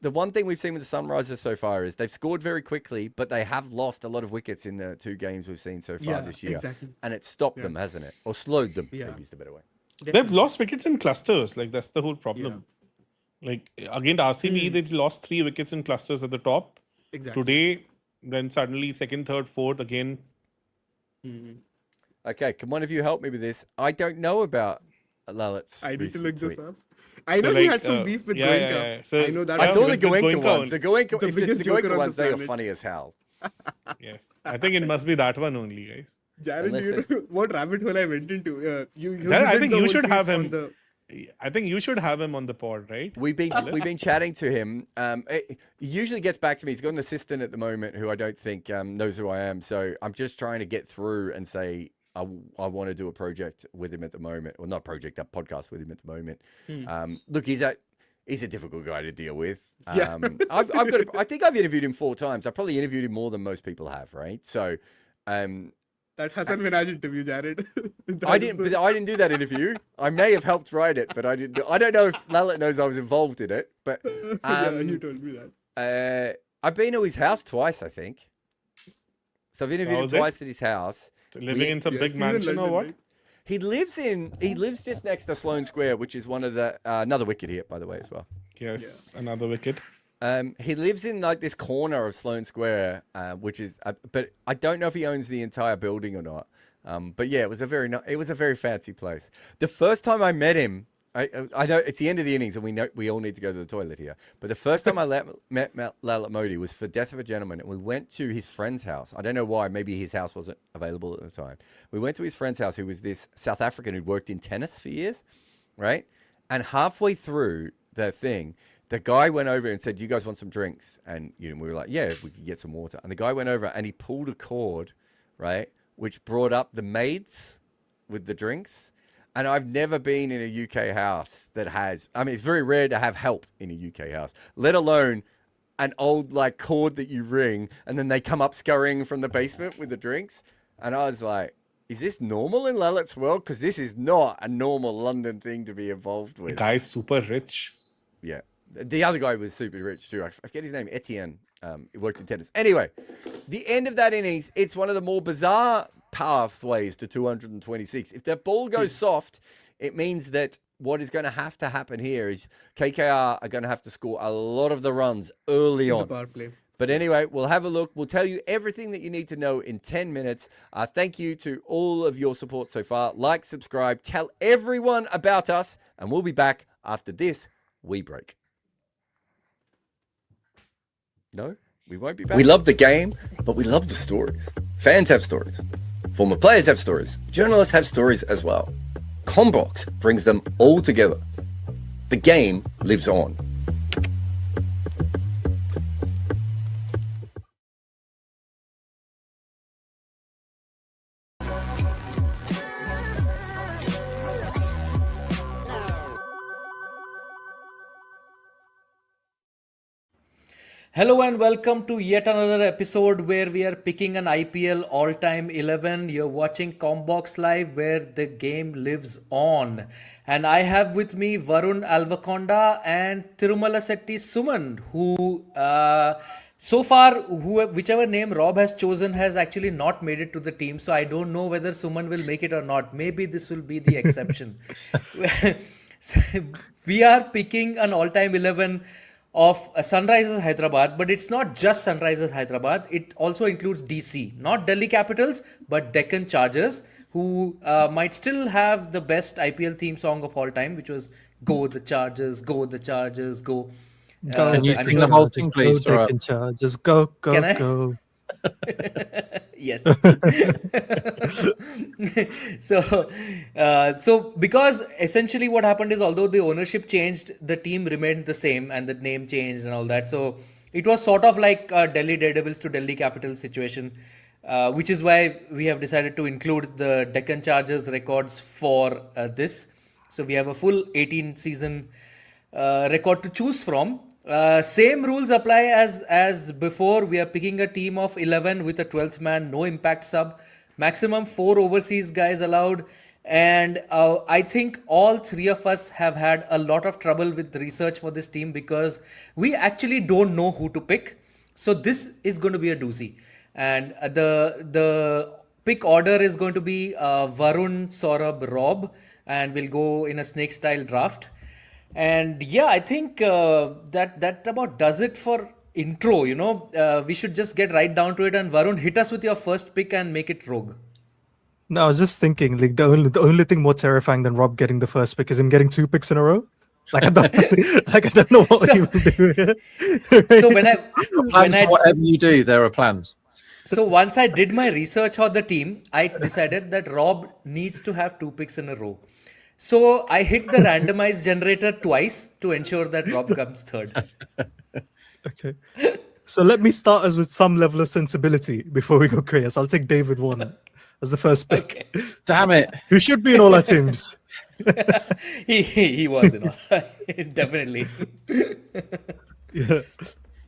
The one thing we've seen with the Sunrisers so far is they've scored very quickly, but they have lost a lot of wickets in the 2 games we've seen so far this year. Exactly. And it's stopped them, hasn't it? Or slowed them, Yeah. maybe is the better way. They've lost wickets in clusters. Like, that's the whole problem. Like, against RCB, they lost 3 wickets in clusters at the top. Exactly. Today, then suddenly 2nd, 3rd, 4th again. Okay, can one of you help me with this? I don't know about Lalit's I need to recent look this tweet. up. I know So, he like, had some beef with yeah, Goenka. yeah, yeah. So- I know that. I saw the with Goenka Goenka ones. on- The Goenka, The if it's biggest the joker Goenka on ones, the they are planet. funny as hell. Yes. I think it must be that one only, guys. Jarrod, Unless you know what rabbit hole I went into? You Jarrod, I did think the you whole should piece have on him. the- I think you should have him on the pod, right? We've been chatting to him. He usually gets back to me. He's got an assistant at the moment who I don't think knows who I am. So I'm just trying to get through and say I want to do a project with him at the moment. Well, not project, a podcast with him at the moment. Look, he's a difficult guy to deal with. Yeah. I think I've interviewed him 4 times. I probably interviewed him more than most people have, right? So. That Hassan Minaj interview, Jarrod. I didn't do that interview. I may have helped write it, but I didn't. I don't know if Lalit knows I was involved in it. But Yeah, you told me that. I've been to his house twice, I think. So I've interviewed him was it? twice at his house. Living in some Yes, big he's in mansion or London, what? right? He lives just next to Sloane Square, which is one of the another wicket here, by the way, as well. Yes, another wicket. He lives in like this corner of Sloane Square, which is, but I don't know if he owns the entire building or not. But yeah, it was a very fancy place. The first time I met him, I know it's the end of the innings and we all need to go to the toilet here. But the first time I met Lalit Modi was for Death of a Gentleman, and we went to his friend's house. I don't know why. Maybe his house wasn't available at the time. We went to his friend's house, who was this South African who'd worked in tennis for years, right? And halfway through the thing, the guy went over and said, "You guys want some drinks?" And we were like, "Yeah, we could get some water." And the guy went over and he pulled a cord, right, which brought up the maids with the drinks. And I've never been in a UK house that has, I mean, it's very rare to have help in a UK house, let alone an old like cord that you ring and then they come up scurrying from the basement with the drinks. And I was like, is this normal in Lalit's world? Because this is not a normal London thing to be involved The with. guy's super rich. Yeah. The other guy was super rich too. I forget his name, Etienne. He worked in tennis. Anyway, the end of that innings, it's one of the more bizarre pathways to 226. If that ball goes soft, it means that what is going to happen here is KKR are going to have to score a lot of the runs early The on. power play. But anyway, we'll have a look. We'll tell you everything that you need to know in 10 minutes. Thank you to all of your support so far. Like, subscribe, tell everyone about us, and we'll be back after this wee break. No, we won't be back. We love the game, but we love the stories. Fans have stories. Former players have stories. Journalists have stories as well. Combox brings them all together. The game lives on. Hello and welcome to yet another episode where we are picking an IPL all-time 11. You're watching Combox Live where the game lives on. And I have with me Varun Alvakonda and Tirumala Setti Suman, who so far whichever name Rob has chosen has actually not made it to the team. So I don't know whether Suman will make it or not. Maybe this will be the exception. So we are picking an all-time 11 of Sunrisers Hyderabad, but it's not just Sunrisers Hyderabad. It also includes DC, not Delhi Capitals, but Deccan Chargers, who might still have the best IPL theme song of all time, which was "Go the Chargers, Go the Chargers, Go." Can you I'm sing sure- the whole thing, please? Go, Or, Deccan Chargers, go, go, Can I? go. Yes. So because essentially what happened is, although the ownership changed, the team remained the same and the name changed and all that. So it was sort of like a Delhi Daredevils to Delhi Capitals situation, which is why we have decided to include the Deccan Chargers records for this. So we have a full 18 season record to choose from. Same rules apply as before. We are picking a team of 11 with a 12th man, no impact sub, maximum 4 overseas guys allowed. And I think all 3 of us have had a lot of trouble with research for this team because we actually don't know who to pick. So this is going to be a doozy. And the pick order is going to be Varun, Saurabh, Rob, and we'll go in a snake style draft. And yeah, I think that about does it for intro. We should just get right down to it. And Varun, hit us with your first pick and make it rogue. No, I was just thinking, like the only thing more terrifying than Rob getting the first pick is him getting 2 picks in a row. Like I don't know what So- he will do here. So when plans for whatever you do, there are plans. So once I did my research on the team, I decided that Rob needs to have 2 picks in a row. So I hit the randomized generator twice to ensure that Rob comes third. Okay. So let me start us with some level of sensibility before we go crazy. I'll take David Warner as the first pick. Okay. Damn it. Who should be in all our teams. He was, definitely. Yeah.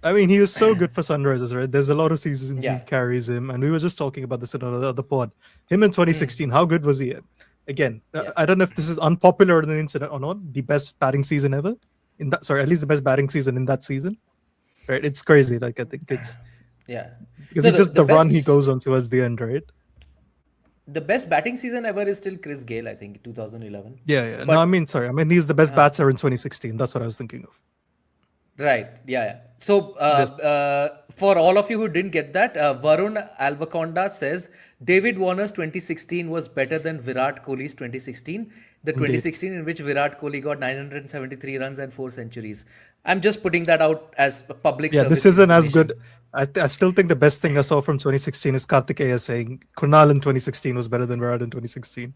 I mean, he was so good for Sunrisers, right? There's a lot of seasons Yeah. he carries him, and we were just talking about this in another pod. Him in 2016, how good was he? Again, I don't know if this is unpopular on the internet or not. The best batting season ever in that. Sorry, at least the best batting season in that season. Right? It's crazy. Like I think it's Yeah. because No, it's just the best, run he goes on towards the end, right? The best batting season ever is still Chris Gayle, I think, 2011. Yeah. But- No, I mean, sorry. I mean, he's the best batter in 2016. That's what I was thinking of. Right. Yeah. So, for all of you who didn't get that, Varun Alvaconda says David Warner's 2016 was better than Virat Kohli's 2016. The 2016 in which Virat Kohli got 973 runs and 4 centuries. I'm just putting that out as a public Yeah, service this isn't as information. good. I still think the best thing I saw from 2016 is Kartikeya saying Kunal in 2016 was better than Virat in 2016.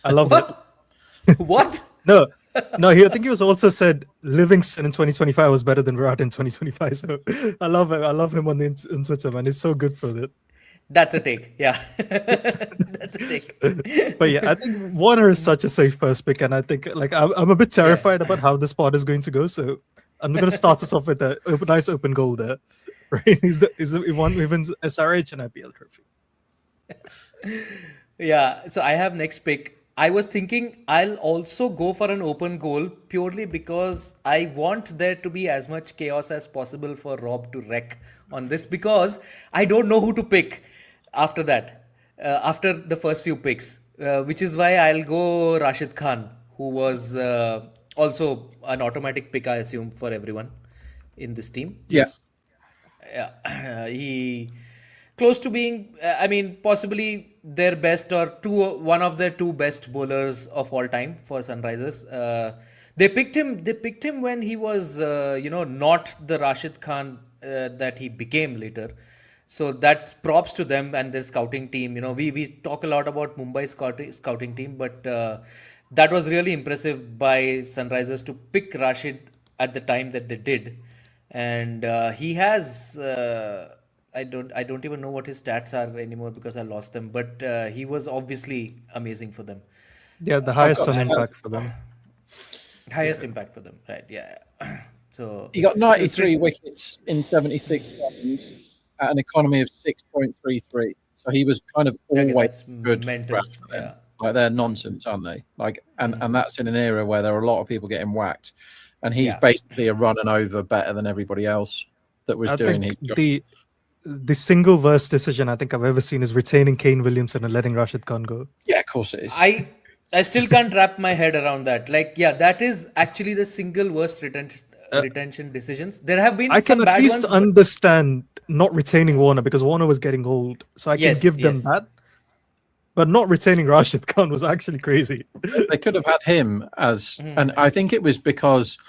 I love it. What? No, I think he was also said Livingston in 2025 was better than Virat in 2025. So I love him. I love him on Twitter, man. He's so good for it. That's a take. Yeah. That's a take. But yeah, I think Warner is such a safe first pick, and I think like I'm a bit terrified about how this pod is going to go. So I'm going to start us off with a nice open goal there. Right? He wins SRH and IPL trophy. Yeah. So I have next pick. I was thinking I'll also go for an open goal purely because I want there to be as much chaos as possible for Rob to wreck on this because I don't know who to pick after that, after the first few picks, which is why I'll go Rashid Khan, who was also an automatic pick, I assume, for everyone in this team. Yes. Yeah, he close to being, I mean, possibly their best or one of their 2 best bowlers of all time for Sunrisers. They picked him when he was, not the Rashid Khan that he became later. So that's props to them and their scouting team. We talk a lot about Mumbai's scouting team, but that was really impressive by Sunrisers to pick Rashid at the time that they did. And he has I don't even know what his stats are anymore because I lost them, but he was obviously amazing for them. Yeah, the highest on impact for them. Highest impact for them, right? Yeah. So He got 93 wickets in 76 runs at an economy of 6.33. So he was kind of okay, always that's good. mental. for them. Yeah. Like they're nonsense, aren't they? Like, and that's in an era where there are a lot of people getting whacked, and he's Yeah. basically a running over better than everybody else that was I doing his think job. the single worst decision I think I've ever seen is retaining Kane Williamson and letting Rashid Khan go. Yeah, of course it is. I still can't wrap my head around that. Like, yeah, that is actually the single worst retention decisions. There have been I some can at bad least ones. but- understand not retaining Warner because Warner was getting old, so I can Yes, give them yes. that. But not retaining Rashid Khan was actually crazy. They could have had him as, and I think it was because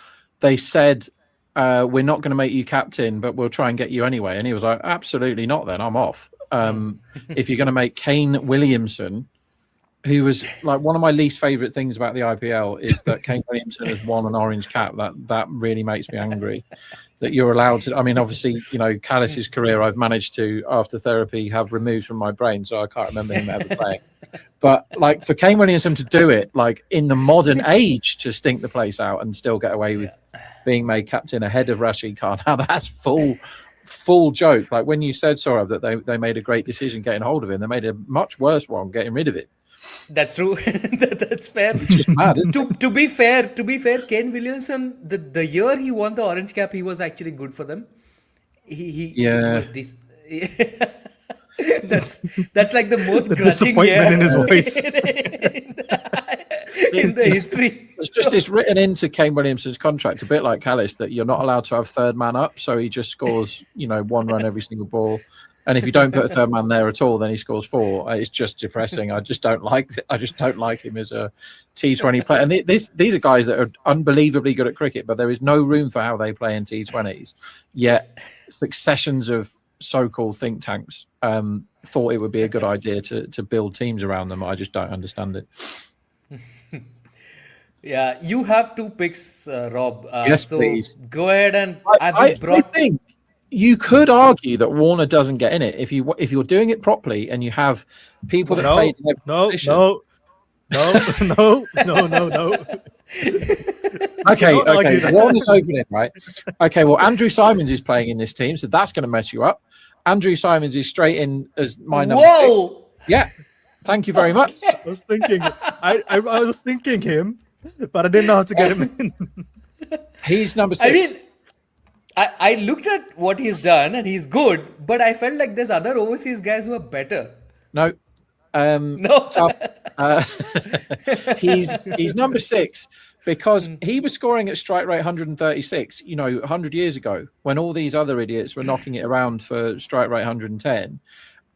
they said, we're not going to make you captain, but we'll try and get you anyway. And he was like, absolutely not, then I'm off. If you're going to make Kane Williamson, who was like one of my least favorite things about the IPL is that Kane Williamson has won an orange cap. That really makes me angry that you're allowed to. I mean, obviously, Callis's career I've managed to, after therapy, have removed from my brain, so I can't remember him ever playing. But like for Kane Williamson to do it, like in the modern age, to stink the place out and still get away with being made captain ahead of Rashid Khan, now that's full joke. Like when you said, Saurav, that they made a great decision getting hold of him, they made a much worse one getting rid of it. That's true. That's fair. Just mad, isn't it? To be fair, Kane Williamson, the year he won the orange cap, he was actually good for them. He Yeah. was that's like the most The grudging disappointment year in his voice. in the history. It's written into Kane Williamson's contract, a bit like Callis, that you're not allowed to have third man up. So he just scores, 1 run every single ball. And if you don't put a third man there at all, then he scores 4. It's just depressing. I just don't like him as a T20 player. And these are guys that are unbelievably good at cricket, but there is no room for how they play in T20s. Yet successions of so-called think tanks thought it would be a good idea to build teams around them. I just don't understand it. Yeah, you have 2 picks, Rob. Yes, so please. go ahead and have I you brought? think you could argue that Warner doesn't get in it if you're doing it properly and you have people that play in every position. No. Okay, Don't argue that. Warner's opening, right? Okay, well, Andrew Simons is playing in this team, so that's going to mess you up. Andrew Simons is straight in as my number 6. Whoa! Yeah, thank you very much. I was thinking, I was thinking him, but I didn't know how to get him in. He's number 6. I mean, I looked at what he's done and he's good, but I felt like there's other overseas guys who are better. No. No. Tough. He's number 6 because he was scoring at strike rate 136, 100 years ago when all these other idiots were knocking it around for strike rate 110,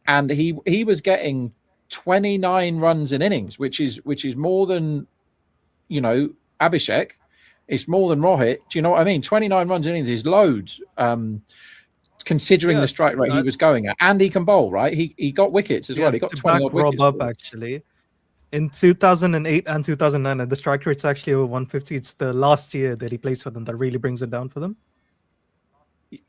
and he was getting 29 runs in innings, which is more than Abhishek. It's more than Rohit. Do you know what I mean? 29 runs in innings is loads. Considering the strike rate he was going at, and he can bowl, right? He got wickets as well. He got 20 odd wickets. Rob up actually. In 2008 and 2009, the strike rate's actually over 150. It's the last year that he plays for them that really brings it down for them.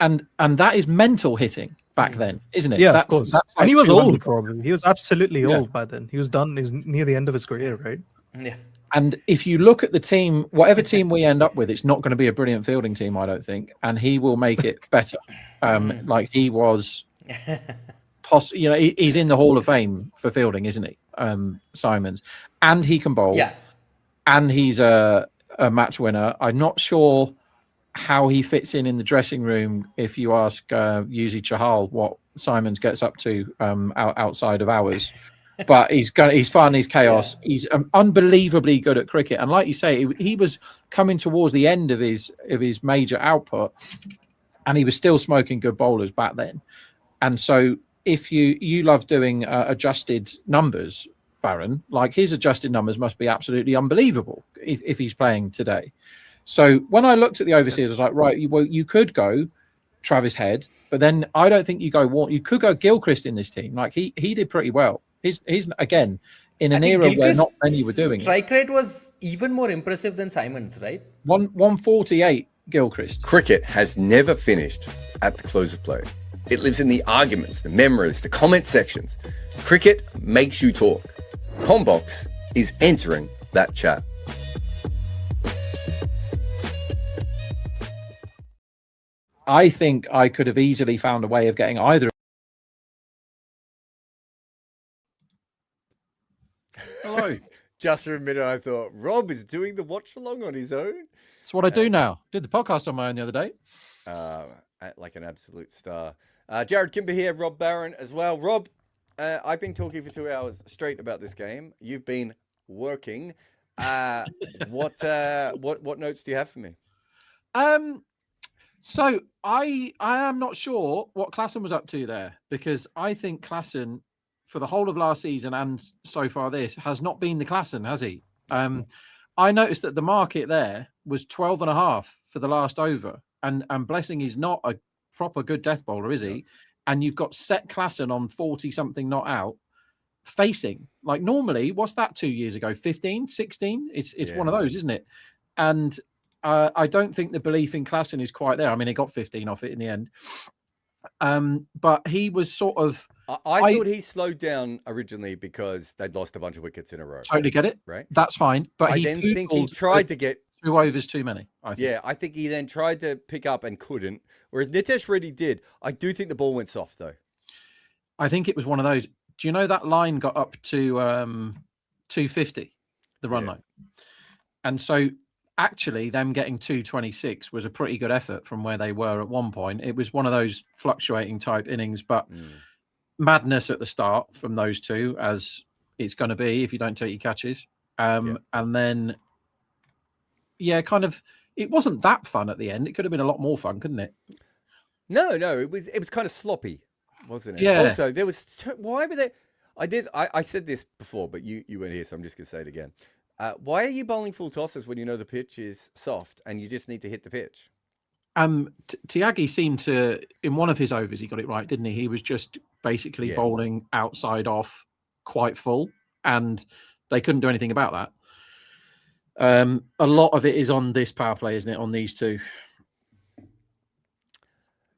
And that is mental hitting back then, isn't it? Yeah, of course. That's And he was 200. old, probably. He was absolutely old by then. He was done. He was near the end of his career, right? Yeah. And if you look at the team, whatever team we end up with, it's not going to be a brilliant fielding team, I don't think. And he will make it better. Like he was, he's in the Hall of Fame for fielding, isn't he? Simons. And he can bowl. Yeah. And he's a match winner. I'm not sure how he fits in the dressing room if you ask Yuzi Chahal what Simons gets up to outside of hours. But he's fun, he's chaos. Yeah. He's unbelievably good at cricket, and like you say, he was coming towards the end of his major output, and he was still smoking good bowlers back then. And so, if you love doing adjusted numbers, Varun, like his adjusted numbers must be absolutely unbelievable if he's playing today. So when I looked at the overseas, I was like, right, well, you could go Travis Head, but then I don't think you go Warner. You could go Gilchrist in this team. Like he did pretty well. He's again in an era where not many were doing strike rate was even more impressive than Simons, right? 148 Gilchrist. Cricket has never finished at the close of play. It lives in the arguments, the memories, the comment sections. Cricket makes you talk. Combox is entering that chat. I think I could have easily found a way of getting either. Hello. Just for a minute, I thought Rob is doing the watch along on his own. That's what I do now. Did the podcast on my own the other day. Like an absolute star. Jarrod Kimber here, Rob Barron as well. Rob, I've been talking for 2 hours straight about this game. You've been working. What notes do you have for me? So I am not sure what Klassen was up to there, because I think Klassen, for the whole of last season and so far this, has not been the Klassen, has he? I noticed that the market there was 12.5 for the last over, and Blessing is not a proper good death bowler, is he? And you've got Set Klassen on 40 something not out facing. Like normally, what's that 2 years ago? 15, 16? It's one of those, isn't it? And I don't think the belief in Klassen is quite there. I mean, he got 15 off it in the end. But he was sort of... I thought he slowed down originally because they'd lost a bunch of wickets in a row. Totally get it. Right. That's fine. But I then think he tried to get 2 overs too many. I think. Yeah, I think he then tried to pick up and couldn't. Whereas Nitesh Reddy did. I do think the ball went soft though. I think it was one of those. Do you know that line got up to 250, the run line? And so actually them getting 226 was a pretty good effort from where they were at one point. It was one of those fluctuating type innings, but madness at the start from those two, as it's going to be if you don't take your catches. And then, kind of, it wasn't that fun at the end. It could have been a lot more fun, couldn't it? No, it was kind of sloppy, wasn't it? Yeah. Also, there was why were they? I said this before, but you weren't here, so I'm just gonna say it again. Why are you bowling full tosses when you know the pitch is soft and you just need to hit the pitch? Tiagi seemed to, in one of his overs, he got it right, didn't he? He was just basically bowling outside off quite full, and they couldn't do anything about that. A lot of it is on this power play, isn't it? On these two.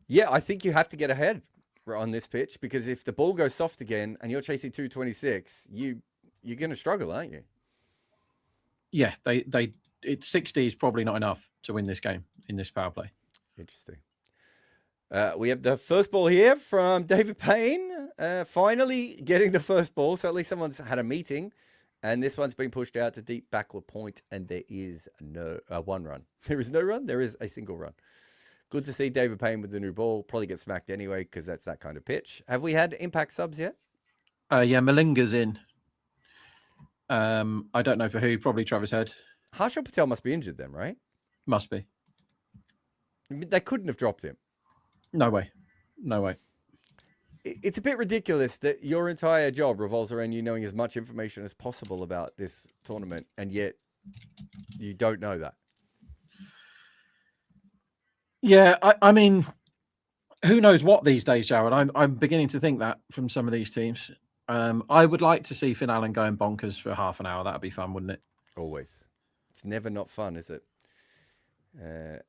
Yeah, I think you have to get ahead on this pitch, because if the ball goes soft again and you're chasing 226, you're going to struggle, aren't you? Yeah, it's 60 is probably not enough to win this game in this power play. Interesting. We have the first ball here from David Payne. Finally getting the first ball. So at least someone's had a meeting. And this one's been pushed out to deep backward point, and there is no one run. There is no run. There is a single run. Good to see David Payne with the new ball. Probably get smacked anyway because that's that kind of pitch. Have we had impact subs yet? Yeah, Malinga's in. I don't know for who. Probably Travis Head. Harshal Patel must be injured then, right? Must be. They couldn't have dropped him. No way. No way. It's a bit ridiculous that your entire job revolves around you knowing as much information as possible about this tournament, and yet you don't know that. Yeah, I mean, who knows what these days, Jarrod? I'm beginning to think that from some of these teams. I would like to see Finn Allen going bonkers for half an hour. That'd be fun, wouldn't it? Always. It's never not fun, is it?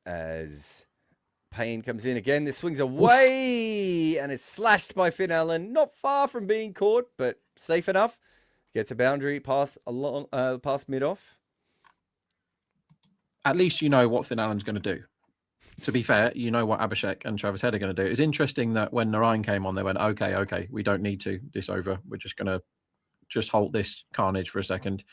As Payne comes in again, this swings away and is slashed by Finn Allen. Not far from being caught, but safe enough. Gets a boundary past mid-off. At least you know what Finn Allen's going to do. To be fair, you know what Abhishek and Travis Head are going to do. It's interesting that when Narayan came on, they went, okay, we don't need to this over. We're just going to just halt this carnage for a second.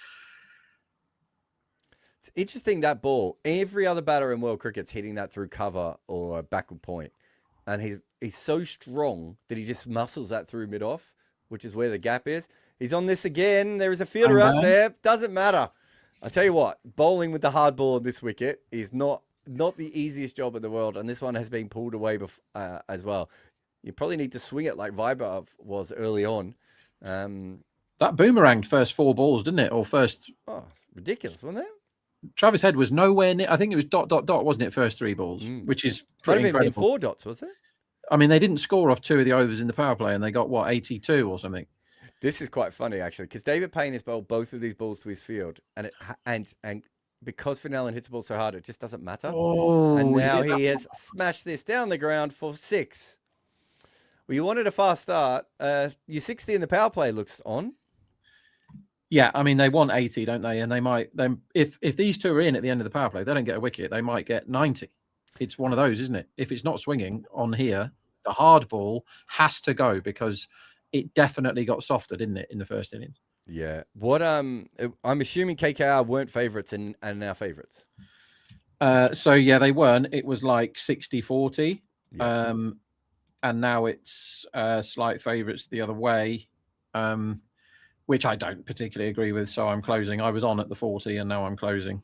It's interesting, that ball. Every other batter in world cricket's hitting that through cover or a backward point. And he's so strong that he just muscles that through mid-off, which is where the gap is. He's on this again. There is a fielder out there. Doesn't matter. I tell you what, bowling with the hard ball on this wicket is not the easiest job in the world, and this one has been pulled away as well. You probably need to swing it like Vaibhav was early on. That boomeranged first 4 balls, didn't it? Or first... Oh, ridiculous, wasn't it? Travis Head was nowhere near... I think it was ... wasn't it, first 3 balls? Which is pretty incredible. 4 dots, was it? I mean, they didn't score off 2 of the overs in the power play, and they got, 82 or something? This is quite funny, actually, because David Payne has bowled both of these balls to his field, and because Finn Allen hits the ball so hard, it just doesn't matter. Oh, and now he has smashed this down the ground for 6. Well, you wanted a fast start. Your 60 in the power play looks on. Yeah, I mean, they want 80, don't they? And they might, if these two are in at the end of the power play, they don't get a wicket, they might get 90. It's one of those, isn't it? If it's not swinging on here, the hard ball has to go, because it definitely got softer, didn't it, in the first innings? Yeah. What I'm assuming KKR weren't favourites and now favourites. So yeah, they weren't. It was like 60-40. Yeah. And now it's slight favourites the other way, which I don't particularly agree with. So I'm closing. I was on at the 40 and now I'm closing.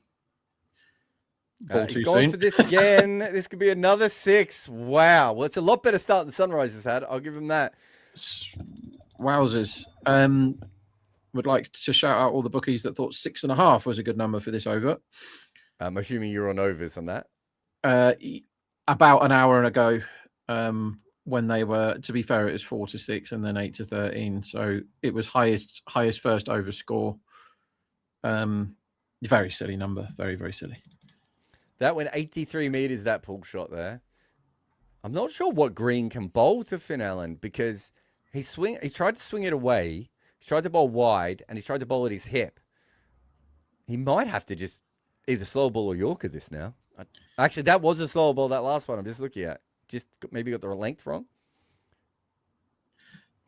He's going for this again. This could be another 6. Wow. Well, it's a lot better start than Sunrise has had. I'll give him that. Wowzers. Would like to shout out all the bookies that thought 6.5 was a good number for this over. I'm assuming you're on overs on that. About an hour ago, when they were, to be fair, it was 4-6 and then 8-13. So it was highest first over score. Very silly number. Very, very silly. That went 83 meters, that pull shot there. I'm not sure what Green can bowl to Finn Allen, because he tried to swing it away. He tried to bowl wide, and he tried to bowl at his hip. He might have to just either slow ball or Yorker this now. Actually, that was a slow ball, that last one I'm just looking at. Just maybe got the length wrong.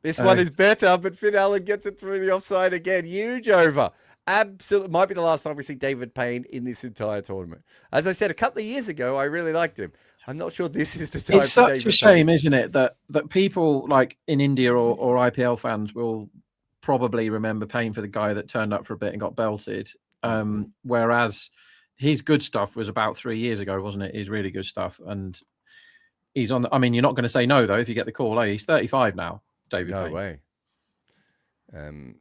This one is better, but Finn Allen gets it through the offside again. Huge over. Absolutely. Might be the last time we see David Payne in this entire tournament. As I said, a couple of years ago, I really liked him. I'm not sure this is the time. It's such a shame, isn't it, that people like in India or IPL fans will probably remember Payne for the guy that turned up for a bit and got belted. Whereas his good stuff was about 3 years ago, wasn't it? His really good stuff. And he's on I mean, you're not going to say no, though, if you get the call. He's 35 now, David Payne. No way.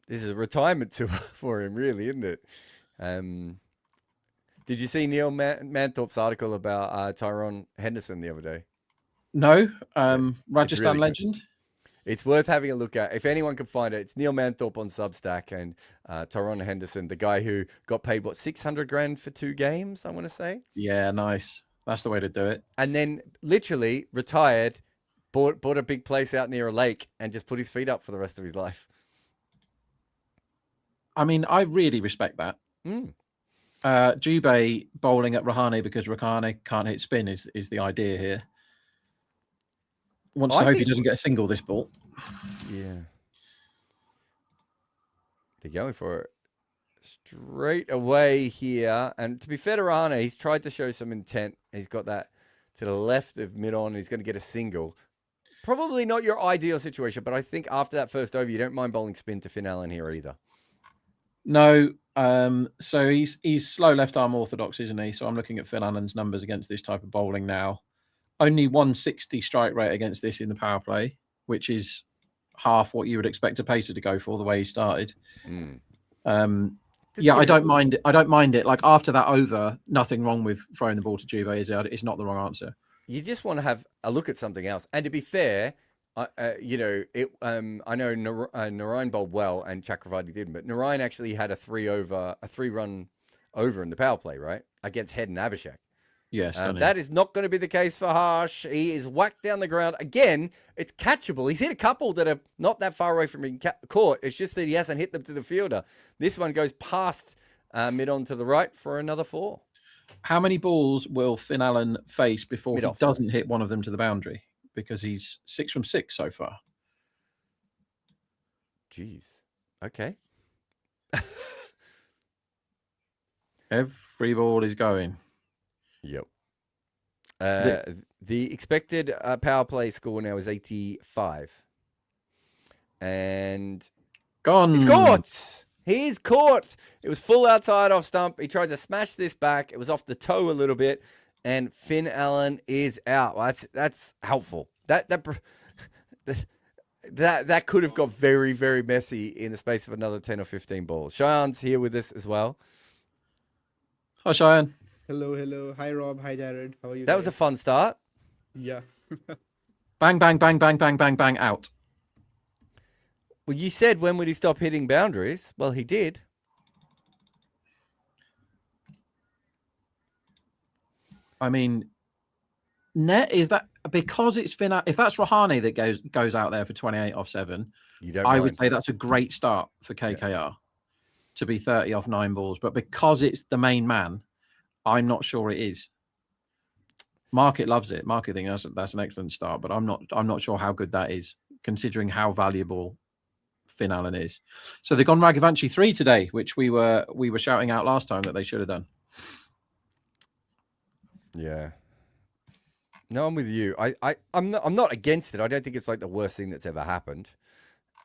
This is a retirement tour for him, really, isn't it? Did you see Neil Manthorpe's article about Tyrone Henderson the other day? No, it's Rajasthan really good. legend. It's worth having a look at. If anyone can find it, it's Neil Manthorpe on Substack and Tyrone Henderson, the guy who got paid, what, 600 grand for 2 games, I want to say? Yeah, nice. That's the way to do it. And then literally retired, bought a big place out near a lake and just put his feet up for the rest of his life. I mean, I really respect that. Dubé bowling at Rahane because Rahane can't hit spin is the idea here. Wants to hope he doesn't get a single this ball. Yeah. They're going for it straight away here. And to be fair to Rahane, he's tried to show some intent. He's got that to the left of mid-on. He's going to get a single. Probably not your ideal situation, but I think after that first over, you don't mind bowling spin to Finn Allen here either. No. So he's slow left arm orthodox, isn't he? So I'm looking at Finn Allen's numbers against this type of bowling now. Only 160 strike rate against this in the power play, which is half what you would expect a pacer to go for the way he started. Yeah, I don't mind it. I don't mind it. Like after that over, nothing wrong with throwing the ball to Dubé, is it? It's not the wrong answer. You just want to have a look at something else. And to be fair, I know Narayan bowled well and Chakravarti didn't, but Narayan actually had a 3-run over in the power play, right? Against Head and Abhishek. Yes. That is not going to be the case for Harsh. He is whacked down the ground. Again, it's catchable. He's hit a couple that are not that far away from being caught. It's just that he hasn't hit them to the fielder. This one goes past mid-on to the right for another 4. How many balls will Finn Allen face before he doesn't hit one of them to the boundary? Because he's 6 from 6 so far. Jeez. Okay. Every ball is going. Yep. The expected power play score now is 85. And gone. He's caught. He's caught. It was full outside off stump. He tried to smash this back. It was off the toe a little bit. And Finn Allen is out. Well, that's helpful. That could have got very, very messy in the space of another 10 or 15 balls. Cheyenne's here with us as well. Hi, Cheyenne. Hello. Hi, Rob. Hi, Jarrod. How are you? That was a fun start. Yeah. Bang, bang, bang, bang, bang, bang, bang, out. Well, you said when would he stop hitting boundaries? Well, he did. I mean, net is that because it's Finn. If that's Rahane that goes out there for 28 off 7, I would say that's a great start for KKR to be 30 off 9 balls. But because it's the main man, I'm not sure it is. Market loves it. Market thinks that's an excellent start, but I'm not sure how good that is considering how valuable Finn Allen is. So they've gone Raghavanshi 3 today, which we were shouting out last time that they should have done. Yeah. No, I'm with you. I'm not against it. I don't think it's like the worst thing that's ever happened,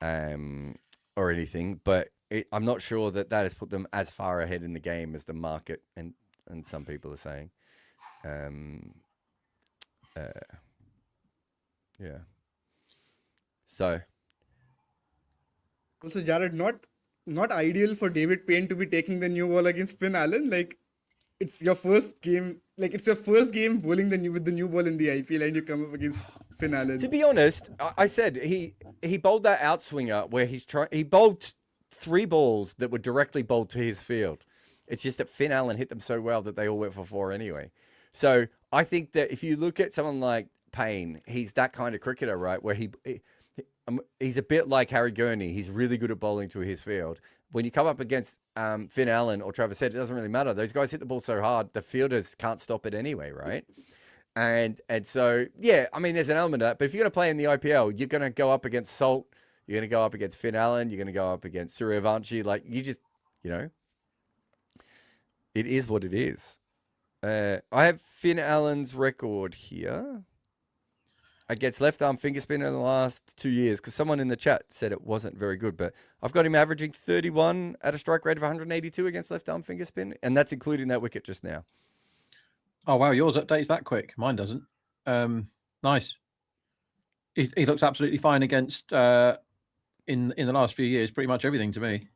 or anything. But I'm not sure that has put them as far ahead in the game as the market and some people are saying. Yeah. So. Also, Jarrod, not ideal for David Payne to be taking the new ball against Finn Allen. Like, it's your first game. Like, it's your first game bowling with the new ball in the IPL, and you come up against Finn Allen. To be honest, I said he bowled that outswinger where he bowled 3 balls that were directly bowled to his field. It's just that Finn Allen hit them so well that they all went for 4 anyway. So I think that if you look at someone like Payne, he's that kind of cricketer, right? Where he's a bit like Harry Gurney. He's really good at bowling to his field. When you come up against Finn Allen or Travis Head, it doesn't really matter. Those guys hit the ball so hard, the fielders can't stop it anyway, right? And so, yeah, I mean, there's an element of that. But if you're going to play in the IPL, you're going to go up against Salt. You're going to go up against Finn Allen. You're going to go up against Suryavanshi. Like, you just, it is what it is. I have Finn Allen's record here against left arm finger spin in the last 2 years, because someone in the chat said it wasn't very good, but I've got him averaging 31 at a strike rate of 182 against left arm finger spin, and that's including that wicket just now. Oh wow, yours updates that quick. Mine doesn't. Nice. He looks absolutely fine against in the last few years, pretty much everything to me.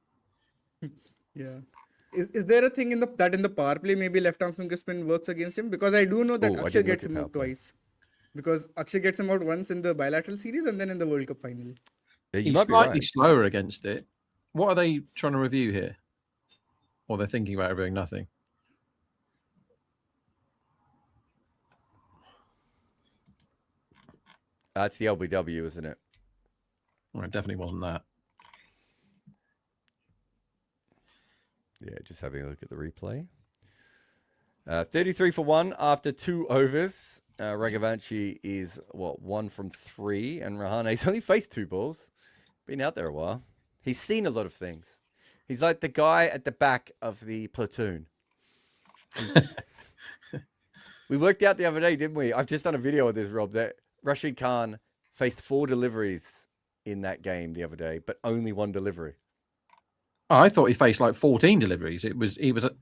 Yeah. Is there a thing in the power play maybe left arm finger spin works against him? Because I do know that Oh, I Akshay didn't look gets at him power out play. twice. Because Akshay gets him out once in the bilateral series and then in the World Cup final. Yeah, you He's might be slightly right. slower against it. What are they trying to review here? Or they're thinking about reviewing nothing? It's the LBW, isn't it? Well, it definitely wasn't that. Yeah, just having a look at the replay. 33 for 1 after 2 overs. Raghavanshi is, 1 from 3. And Rahane's only faced 2 balls. Been out there a while. He's seen a lot of things. He's like the guy at the back of the platoon. We worked out the other day, didn't we? I've just done a video of this, Rob, that Rashid Khan faced 4 deliveries in that game the other day, but only 1 delivery. Oh, I thought he faced like 14 deliveries.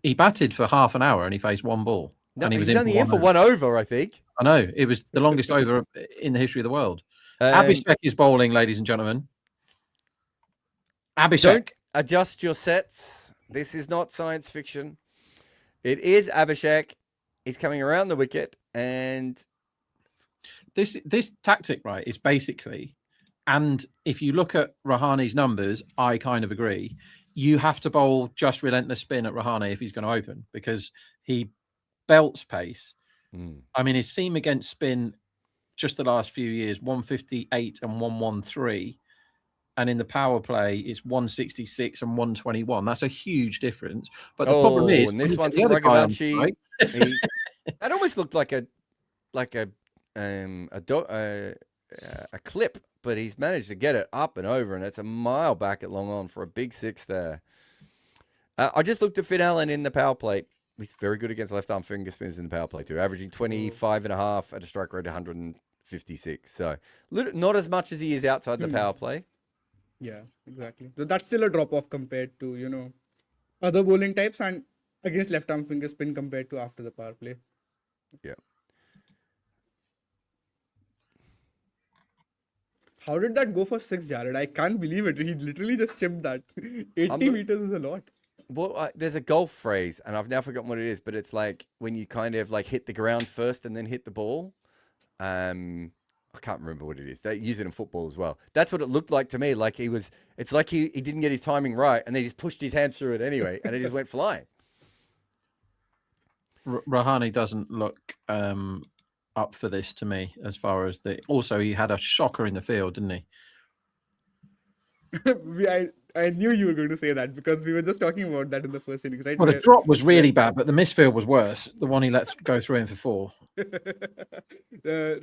He batted for half an hour and he faced 1 ball. No, and he was he's only in for over. 1 over, I think. I know. It was the longest over in the history of the world. Um, Abhishek is bowling, ladies and gentlemen. Abhishek. Don't adjust your sets. This is not science fiction. It is Abhishek. He's coming around the wicket, and This tactic, right, is basically, and if you look at Rahani's numbers, I kind of agree. You have to bowl just relentless spin at Rahane if he's going to open, because he belts pace. I mean, his seam against spin just the last few years, 158 and 113. And in the power play, it's 166 and 121. That's a huge difference. But the problem is, and this one the from other guy on Raghavanshi, strike, that almost looked like a clip, but he's managed to get it up and over, and it's a mile back at long on for a big 6 there. I just looked at Finn Allen in the power play. He's very good against left-arm finger spinners in the power play too, averaging 25.5 at a strike rate of 156. So not as much as he is outside the power play. Yeah, exactly. So that's still a drop-off compared to, other bowling types and against left-arm finger spin compared to after the power play. Yeah. How did that go for 6, Jarrod? I can't believe it. He literally just chipped that. 80 meters is a lot. Well, there's a golf phrase, and I've now forgotten what it is, but it's like when you kind of like hit the ground first and then hit the ball. I can't remember what it is. They use it in football as well. That's what it looked like to me. Like it's like he didn't get his timing right, and then he just pushed his hands through it anyway, and it just went flying. Rahane doesn't look up for this to me, as far as also he had a shocker in the field, didn't he? I knew you were going to say that because we were just talking about that in the first innings, right? Well, the drop was really bad, but the misfield was worse. The one he lets go through in for 4.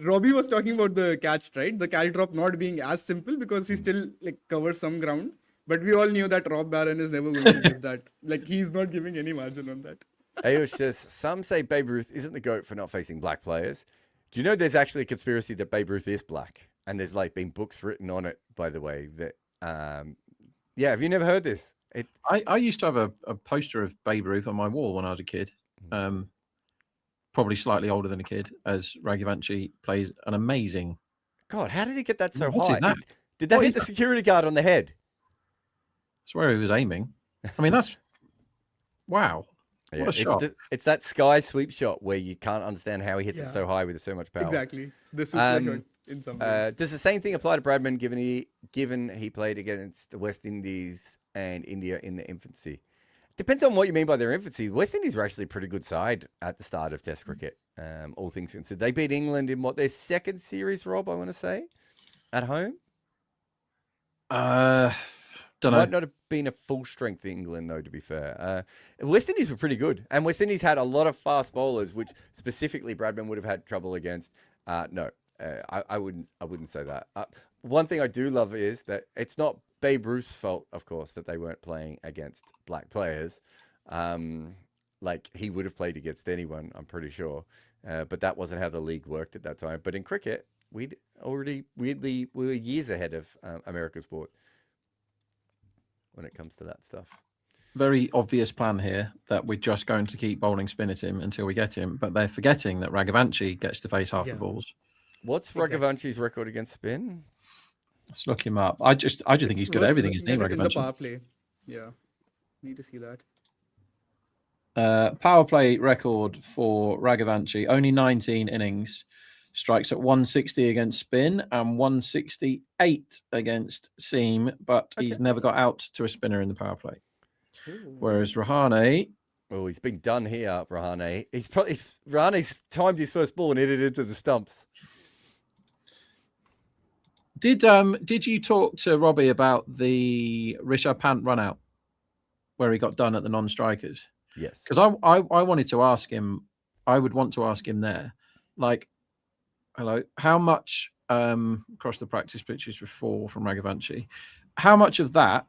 Robbie was talking about the catch, right? The catch drop not being as simple because he still covers some ground. But we all knew that Rob Barron is never going to give that. He's not giving any margin on that. Ayush says, some say Babe Ruth isn't the GOAT for not facing black players. Do you know there's actually a conspiracy that Babe Ruth is black? And there's been books written on it, by the way, that yeah, have you never heard this? I used to have a poster of Babe Ruth on my wall when I was a kid. Probably slightly older than a kid, as Raghavanshi plays an amazing. God, how did he get that so What high? is that? Did that What hit is the that? security guard on the head? That's where he was aiming. I mean, that's wow. Yeah, What a shot. It's that sky sweep shot where you can't understand how he hits it so high with so much power. Exactly. The super shot in some ways. Does the same thing apply to Bradman, given he played against the West Indies and India in the infancy? Depends on what you mean by their infancy. The West Indies were actually a pretty good side at the start of Test cricket, all things considered. They beat England in their second series, Rob, I want to say, at home? Don't know. Might not have been a full strength England, though, to be fair. West Indies were pretty good. And West Indies had a lot of fast bowlers, which specifically Bradman would have had trouble against. No, I wouldn't say that. One thing I do love is that it's not Babe Ruth's fault, of course, that they weren't playing against black players. He would have played against anyone, I'm pretty sure. But that wasn't how the league worked at that time. But in cricket, we were years ahead of American sport when it comes to that stuff. Very obvious plan here that we're just going to keep bowling spin at him until we get him, but they're forgetting that Raghavanshi gets to face half the balls. What's Raghavanchi's record against spin? Let's look him up. I just think he's good at everything, isn't he, In the Raghavanshi? power play. Yeah. Need to see that. Power play record for Raghavanshi, only 19 innings. Strikes at 160 against spin and 168 against seam, but he's never got out to a spinner in the power play. Whereas Rahane, Oh, he's been done here, Rahane. Rahane's timed his first ball and hit it into the stumps. did you talk to Robbie about the Rishabh Pant run out where he got done at the non-strikers? Yes. Because I wanted to ask him, I would want to ask him there, like, hello, how much across the practice pitches before from Raghavanshi, how much of that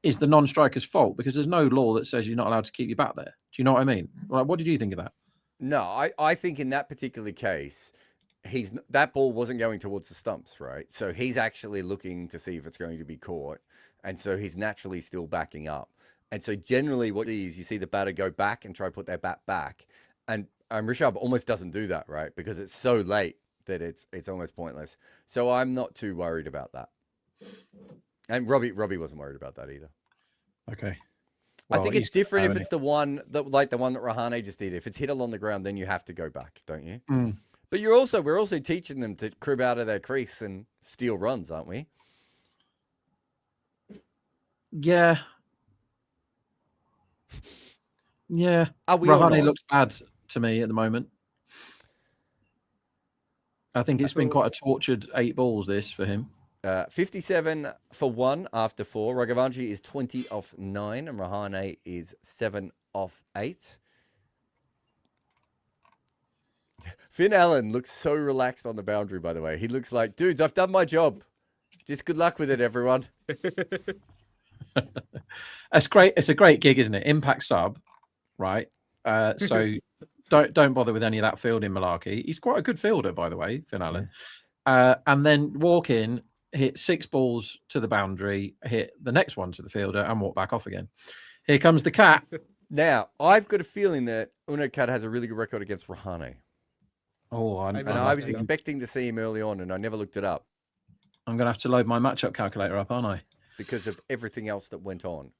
is the non-striker's fault? Because there's no law that says you're not allowed to keep your bat there. Do you know what I mean? Like, what did you think of that? No, I think in that particular case, that ball wasn't going towards the stumps, right? So he's actually looking to see if it's going to be caught. And so he's naturally still backing up. And so generally what you see the batter go back and try to put their bat back. And Rishabh almost doesn't do that, right? Because it's so late that it's almost pointless. So I'm not too worried about that. And Robbie wasn't worried about that either. Okay. I think it's different if only. it's the one that Rahane just did. If it's hit along the ground, then you have to go back, don't you? Mm. But we're also teaching them to crib out of their crease and steal runs, aren't we? Yeah. Yeah. Are we or Rahane not? looks bad to me at the moment. I think it's been quite a tortured 8 balls, this, for him. 57 for 1 after 4. Raghavanshi is 20 off 9 and Rahane is 7 off 8. Finn Allen looks so relaxed on the boundary, by the way. He looks like, dudes, I've done my job. Just good luck with it, everyone. That's great. It's a great gig, isn't it? Impact sub, right? So don't bother with any of that fielding malarkey. He's quite a good fielder, by the way, Finn Allen. And then walk in, hit 6 balls to the boundary, hit the next one to the fielder, and walk back off again. Here comes the cat. Now, I've got a feeling that Unadkat has a really good record against Rahane. Oh, And I was expecting to see him early on, and I never looked it up I'm going to have to load my matchup calculator up, aren't I? because of everything else that went on.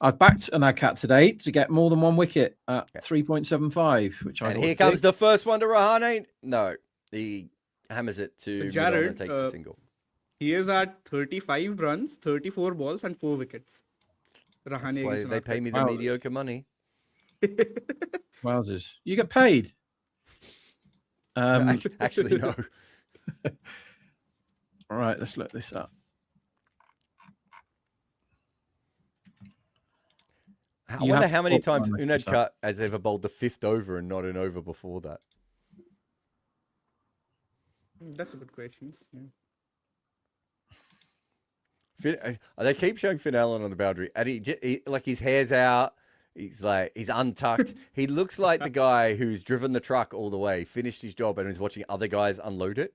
I've backed an Adcat today to get more than 1 wicket at 3.75, which I And thought here was comes big. the first one to Rahane. No, he hammers it to middle Jarrod, and takes a single. He is at 35 runs, 34 balls, and 4 wickets. That's Rahane why is they not pay good. me the mediocre money. Wowzers. You get paid. Actually, no. All right, let's look this up. I You wonder have how to many swap times one with Unadkat has ever bowled the 5th over and not an over before that. That's a good question. Yeah. They keep showing Finn Allen on the boundary, and he like his hair's out. He's untucked. He looks like the guy who's driven the truck all the way, finished his job, and is watching other guys unload it.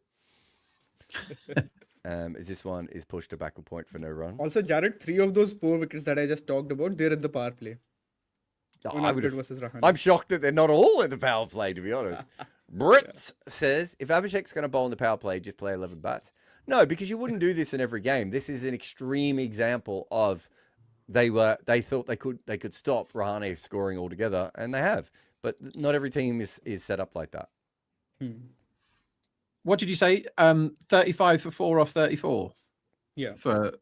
Is this one is pushed to backward point for no run? Also, Jarrod, 3 of those 4 wickets that I just talked about, they're in the power play. I would have, versus Rahane. I'm shocked that they're not all in the power play, to be honest. Brit says, if Abhishek's going to bowl in the power play, just play 11 bats. No, because you wouldn't do this in every game. This is an extreme example of they thought they could stop Rahane scoring altogether, and they have. But not every team is set up like that. What did you say? 35 for 4 off 34? Yeah. For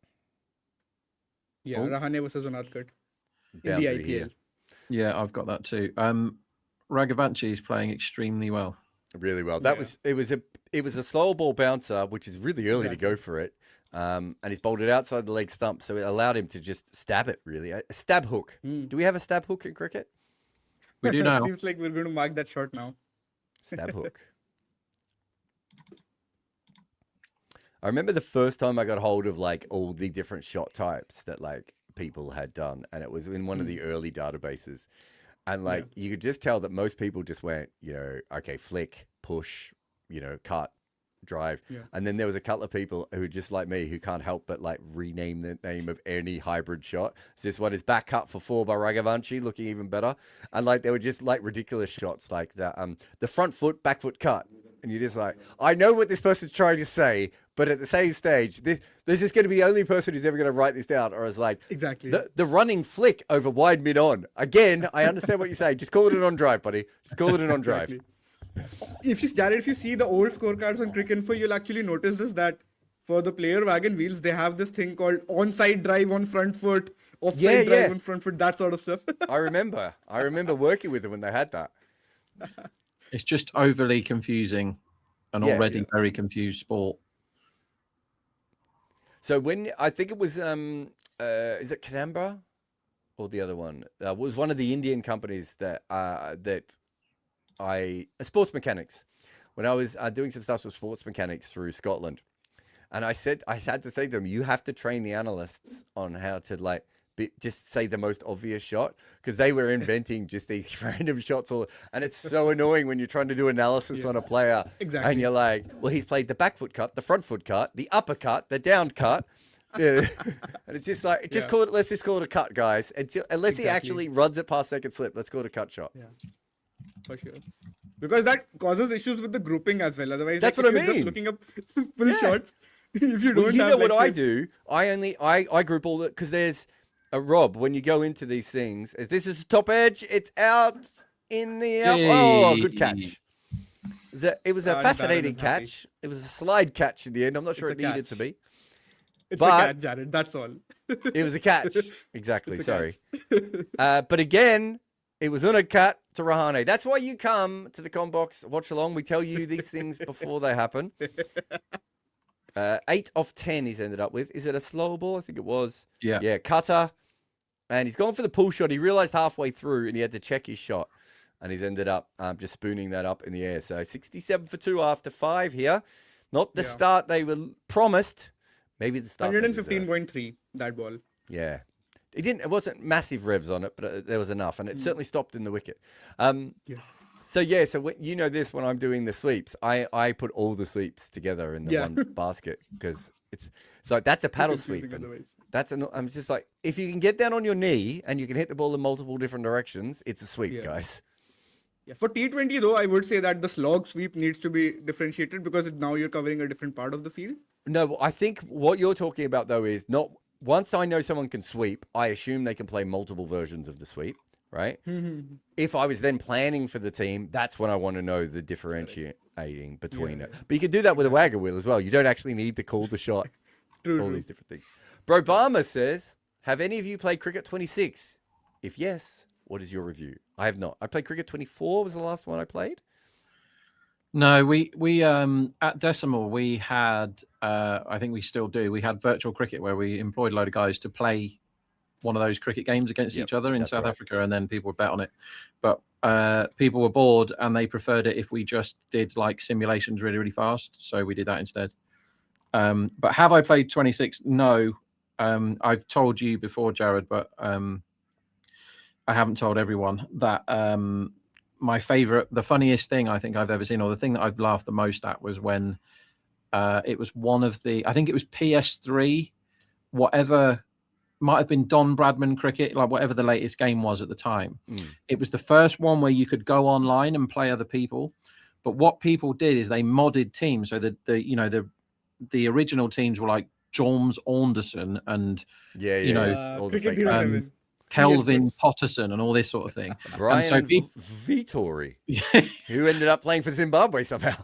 Yeah, Oh. Rahane versus Unadkat in the Boundary IPL. here. Yeah, I've got that too. Raghavanshi is playing extremely well. Really well. It was a slow ball bouncer, which is really early to go for it. And he's bowled it outside the leg stump, so it allowed him to just stab it, really. A stab hook. Do we have a stab hook in cricket? We do now. Seems like we're going to mark that shot now. Stab hook. I remember the first time I got hold of like all the different shot types that like people had done, and it was in one of the early databases. And like you could just tell that most people just went, okay, flick, push, cut, drive. Yeah. And then there was a couple of people who just like me who can't help but like rename the name of any hybrid shot. So this one is back cut for 4 by Raghavanshi, looking even better. And like they were just like ridiculous shots like that. The front foot, back foot cut. and you're just like, I know what this person's trying to say, but at the same stage, there's just going to be the only person who's ever going to write this down. Or it's like, Exactly. the running flick over wide mid on. Again, I understand what you say. Just call it an on drive, buddy. Just call it an on drive. Exactly. Jarrod, if you see the old scorecards on Cricinfo, you'll actually notice this, that for the player wagon wheels, they have this thing called onside drive on front foot, offside drive on front foot, that sort of stuff. I remember working with them when they had that. It's just overly confusing, an already very confused sport. So when I think it was, is it Canberra or the other one? Was one of the Indian companies that sports mechanics. When I was doing some stuff with sports mechanics through Scotland, and I had to say to them, you have to train the analysts on how to just say the most obvious shot, because they were inventing just these random shots and it's so annoying when you're trying to do analysis on a player. Exactly. And you're like, well, he's played the back foot cut, the front foot cut, the uppercut, the down cut. And it's just like, let's just call it a cut, guys. Unless he actually runs it past second slip, let's call it a cut shot. Yeah, for sure. Because that causes issues with the grouping as well. Otherwise, that's what what I Just mean. looking up full shots. If you don't you have, know what I do? I group all because there's a Rob. When you go into these things, if this is top edge, it's out in the oh, good catch. It was a fascinating catch. It was a slide catch in the end. I'm not sure it needed to be. It's a catch, Jarrod. That's all. It was a catch. Exactly. Sorry. But again, it was on a cut to Rahane. That's why you come to the Combox Watchalong. We tell you these things before they happen. 8 off 10 he's ended up with. Is it a slow ball? I think it was. Yeah. Yeah, cutter. And he's gone for the pull shot. He realized halfway through and he had to check his shot. And he's ended up just spooning that up in the air. So 67 for 2 after 5 here. Not the start they were promised. Maybe the start. 115.3, that ball. Yeah. It wasn't massive revs on it, but there was enough. And it certainly stopped in the wicket. So when, you know this, when I'm doing the sweeps, I put all the sweeps together in the one basket, because it's like, that's a paddle sweep. I'm just like, if you can get down on your knee and you can hit the ball in multiple different directions, it's a sweep, guys. Yeah. For T20 though, I would say that the slog sweep needs to be differentiated, because now you're covering a different part of the field. No, I think what you're talking about though is not, once I know someone can sweep, I assume they can play multiple versions of the sweep. Right? If I was then planning for the team, that's when I want to know the differentiating between it. But you can do that with a wagger wheel as well. You don't actually need to call the shot. All these different things. Bro Barmer says, have any of you played Cricket 26? If yes, what is your review? I have not. I played Cricket 24 was the last one I played. No, we at Decimal we had I think we still do. We had virtual cricket where we employed a load of guys to play one of those cricket games against each other in South Africa, and then people would bet on it. But people were bored and they preferred it if we just did like simulations really, really fast. So we did that instead. But have I played 26? No. I've told you before, Jarrod, but I haven't told everyone that my favorite, the funniest thing I think I've ever seen, or the thing that I've laughed the most at, was when it was one of the, I think it was PS3, whatever, might have been Don Bradman cricket, like whatever the latest game was at the time. It was the first one where you could go online and play other people. But what people did is they modded teams. So the original teams were like Jorms Anderson and all the Kelvin Potterson and all this sort of thing. Brian Vittori, who ended up playing for Zimbabwe somehow.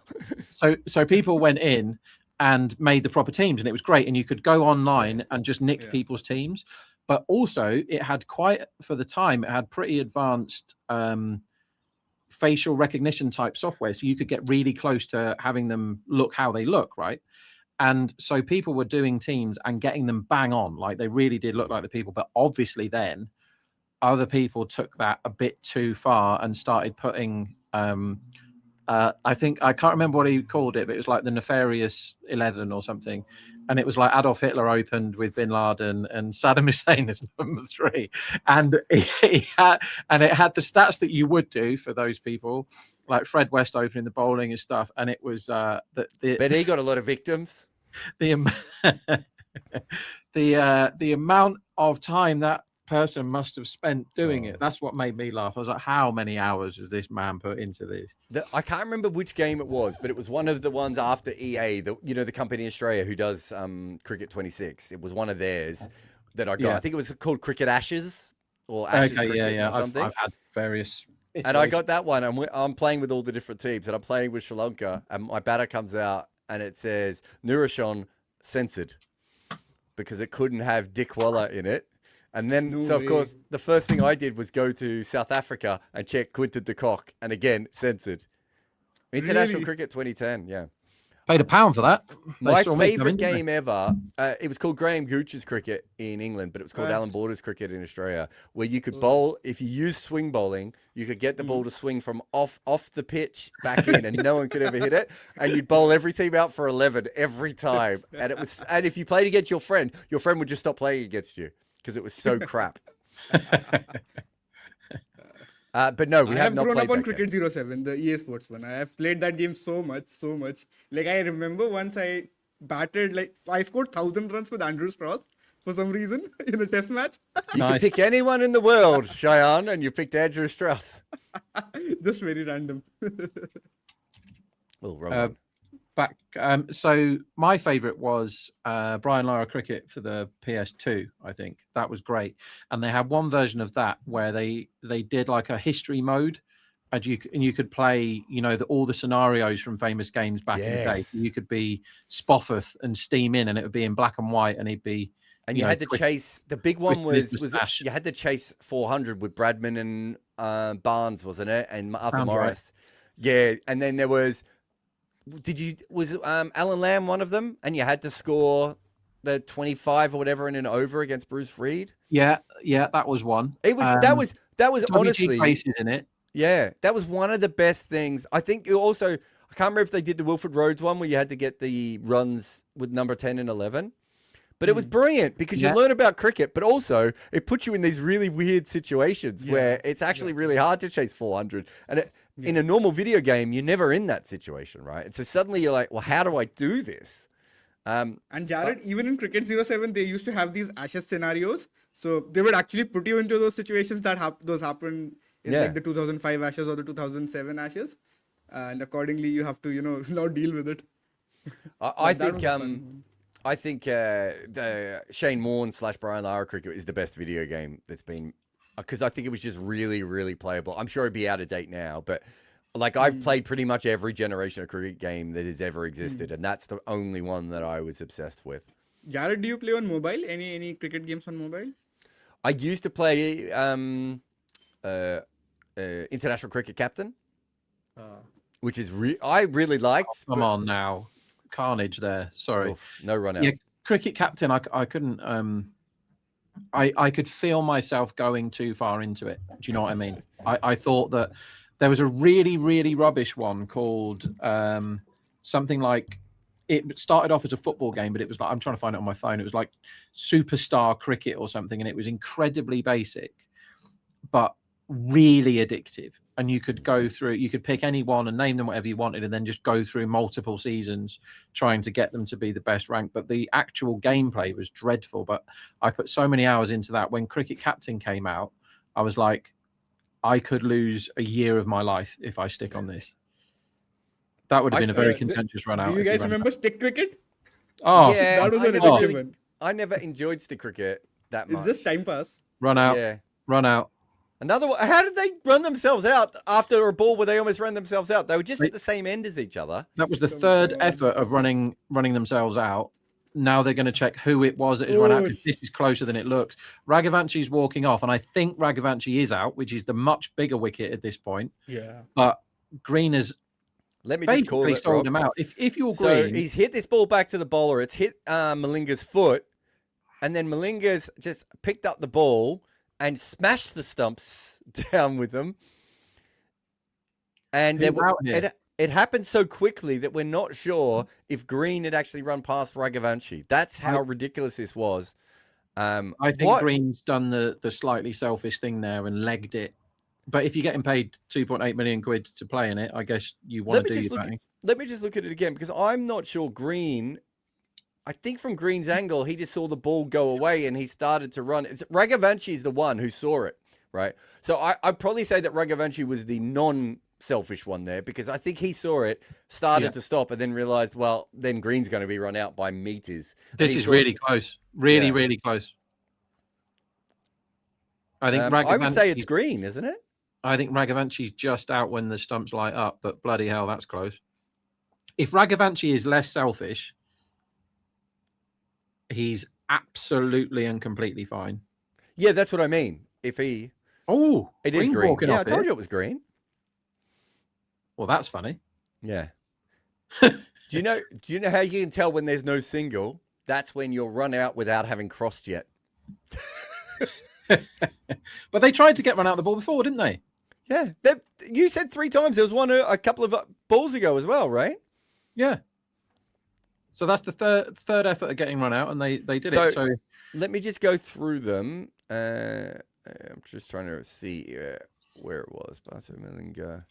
So people went in and made the proper teams, and it was great. And you could go online and just nick people's teams. But also it had for the time, it had pretty advanced facial recognition type software. So you could get really close to having them look how they look, right? And so people were doing teams and getting them bang on. Like they really did look like the people. But obviously then other people took that a bit too far and started putting I think, I can't remember what he called it, but it was like the Nefarious 11 or something. And it was like Adolf Hitler opened with Bin Laden and Saddam Hussein is number 3. And it had the stats that you would do for those people, like Fred West opening the bowling and stuff. And it was but he got a lot of victims. The amount of time that person must have spent doing it. That's what made me laugh. I was like, how many hours has this man put into this? I can't remember which game it was, but it was one of the ones after EA, the company in Australia who does Cricket 26. It was one of theirs that I got. Yeah. I think it was called Cricket Ashes or Ashes Okay, Cricket yeah. or something. I've had various. And I got that one, and I'm playing with all the different teams, and I'm playing with Sri Lanka, and my batter comes out, and it says Nurashon censored because it couldn't have Dick Waller in it. And then, of course, the first thing I did was go to South Africa and check Quinton de Kock, and again, censored. International Cricket 2010, yeah. Paid £1 for that. My favourite game ever, it was called Graham Gooch's cricket in England, but it was called Alan Border's cricket in Australia, where you could bowl, if you used swing bowling, you could get the ball to swing from off the pitch back in, and no one could ever hit it, and you'd bowl every team out for 11 every time. And if you played against your friend would just stop playing against you because it was so crap. But no, we have not grown played up on that Cricket 07, the EA Sports one. I have played that game so much. Like, I remember once I batted, like, I scored 1,000 runs with Andrew Strauss for some reason in a test match. You can pick anyone in the world, Cheyenne, and you picked Andrew Strauss. Just very random. Well, wrong back. So my favourite was Brian Lara Cricket for the PS2. I think that was great, and they had one version of that where they did like a history mode, and you could play, all the scenarios from famous games back in the day. You could be Spofford and steam in, and it would be in black and white, and it'd be. And you had to chase. The big one was you had to chase 400 with Bradman and Barnes, wasn't it? And Arthur Morris. Right. Yeah, and then there was. Was Alan Lamb one of them? And you had to score the 25 or whatever in an over against Bruce Reed. Yeah, that was one. It was that was honestly places in it. Yeah, that was one of the best things. I think it also, I can't remember if they did the Wilfred Rhodes one where you had to get the runs with number 10 and 11. But it was brilliant because you learn about cricket, but also it puts you in these really weird situations where it's actually really hard to chase 400. And in a normal video game, you're never in that situation, right? And so suddenly you're like, well, how do I do this? And Jarrod, even in Cricket 07, they used to have these Ashes scenarios. So they would actually put you into those situations that happened in like the 2005 Ashes or the 2007 Ashes. And accordingly, you have to, now deal with it. I think the Shane Warne / Brian Lara Cricket is the best video game that's been, because I think it was just really, really playable. I'm sure it'd be out of date now, but like I've played pretty much every generation of cricket game that has ever existed, and that's the only one that I was obsessed with. Jarrod, do you play on mobile? Any cricket games on mobile? I used to play International Cricket Captain, which is I really liked. Oh, come on now. Carnage there. Sorry. Oof, no run out. Yeah, Cricket Captain, I couldn't I could feel myself going too far into it. Do you know what I mean? I thought that there was a really, really rubbish one called something like, it started off as a football game, but it was like, I'm trying to find it on my phone. It was like Superstar Cricket or something, and it was incredibly basic, but really addictive. And you could go through, you could pick any one and name them whatever you wanted, and then just go through multiple seasons trying to get them to be the best rank. But the actual gameplay was dreadful. But I put so many hours into that. When Cricket Captain came out, I was like, I could lose a year of my life if I stick on this. That would have been a very contentious run out. Do you guys remember stick cricket? Oh, yeah, that was an addictive one. I never enjoyed stick cricket that much. It's just time pass. Run out. Yeah. Run out. Another one. How did they run themselves out after a ball where they almost ran themselves out? They were just at the same end as each other. That was the third effort of running themselves out. Now they're going to check who it was that has run out, because this is closer than it looks. Raghavanchi's walking off, and I think Raghavanchi is out, which is the much bigger wicket at this point. Yeah. But Green has basically sold him out. If you're Green... So he's hit this ball back to the bowler. It's hit Malinga's foot, and then Malinga's just picked up the ball and smashed the stumps down with them. And it happened so quickly that we're not sure if Green had actually run past Raghavanchi. That's how ridiculous this was. I think Green's done the slightly selfish thing there and legged it. But if you're getting paid 2.8 million quid to play in it, I guess you want to do your batting. Let me just look at it again, because I'm not sure Green I think from Green's angle, he just saw the ball go away and he started to run. Raghavanshi is the one who saw it, right? So I'd probably say that Raghavanshi was the non-selfish one there because I think he saw it, started to stop, and then realized, well, then Green's going to be run out by meters. This is really close. Really, really close. I think I would say it's Green, isn't it? I think Raghavanchi's just out when the stumps light up, but bloody hell, that's close. If Raghavanshi is less selfish, he's absolutely and completely fine. Yeah, that's what I mean. If he... Oh, it is Green. Yeah, I told you it was Green. Well, that's funny. Yeah. Do you know how you can tell when there's no single? That's when you'll run out without having crossed yet. But they tried to get run out the ball before, didn't they? Yeah. You said 3 times. There was one a couple of balls ago as well, right? Yeah. So that's the third effort of getting run out, and they did it. So let me just go through them. I'm just trying to see where it was. Basso Malinga.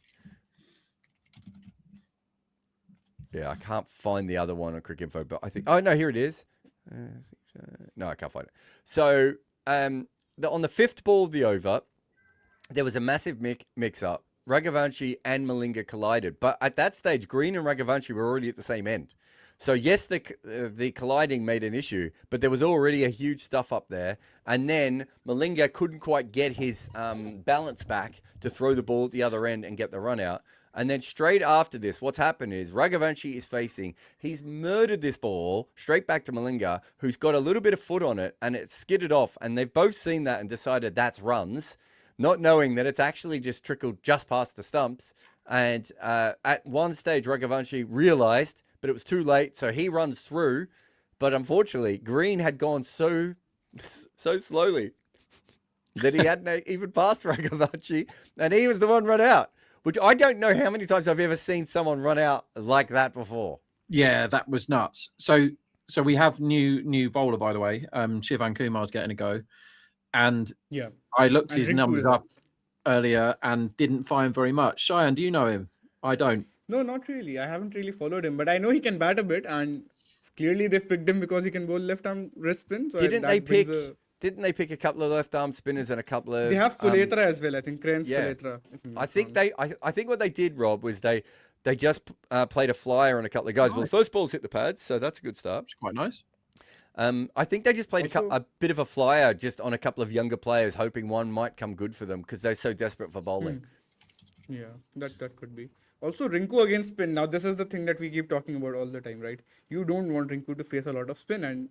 Yeah, I can't find the other one on Cricket Info, but I think... Oh, no, here it is. No, I can't find it. So, on the 5th ball of the over, there was a massive mix-up. Raghavanshi and Malinga collided. But at that stage, Green and Raghavanshi were already at the same end. So, yes, the colliding made an issue, but there was already a huge stuff up there. And then Malinga couldn't quite get his balance back to throw the ball at the other end and get the run out. And then straight after this, what's happened is Raghavanshi is facing, he's murdered this ball straight back to Malinga, who's got a little bit of foot on it, and it's skidded off. And they've both seen that and decided that's runs, not knowing that it's actually just trickled just past the stumps. And at one stage, Raghavanshi realized, but it was too late, so he runs through. But unfortunately, Green had gone so slowly that he hadn't even passed Raghavanshi, and he was the one run out. Which I don't know how many times I've ever seen someone run out like that before. Yeah, that was nuts. So we have new bowler, by the way. Shivan Kumar's getting a go. And yeah, I looked his numbers up earlier and didn't find very much. Cheyenne, do you know him? I don't. No, not really. I haven't really followed him, but I know he can bat a bit, and clearly they've picked him because he can bowl left-arm wrist spin. So Didn't they pick a couple of left-arm spinners and a couple of... They have Fuletra as well. I think Crane's Fuletra. I think what they did, Rob, was they just played a flyer on a couple of guys. Well, the first ball's hit the pads, so that's a good start. It's quite nice. I think they just played a bit of a flyer just on a couple of younger players, hoping one might come good for them because they're so desperate for bowling. Yeah, that could be. Also, Rinku against spin. Now, this is the thing that we keep talking about all the time, right? You don't want Rinku to face a lot of spin, and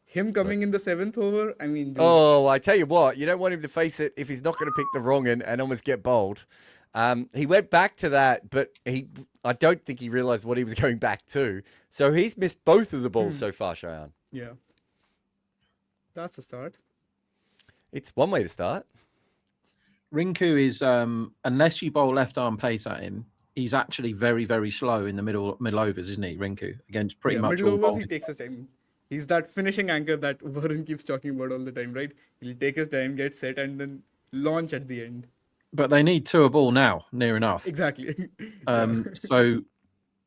him coming in the 7th over, I mean... Dude. Oh, I tell you what, you don't want him to face it if he's not going to pick the wrong end and almost get bowled. He went back to that, but I don't think he realised what he was going back to. So he's missed both of the balls so far, Cheyenne. Yeah. That's a start. It's one way to start. Rinku is, unless you bowl left-arm pace at him, he's actually very, very slow in the middle overs, isn't he, Rinku? Against pretty much middle all overs, bowls. he takes his time. He's that finishing anchor that Varun keeps talking about all the time, right? He'll take his time, get set, and then launch at the end. But they need 2 a ball now, near enough. Exactly. So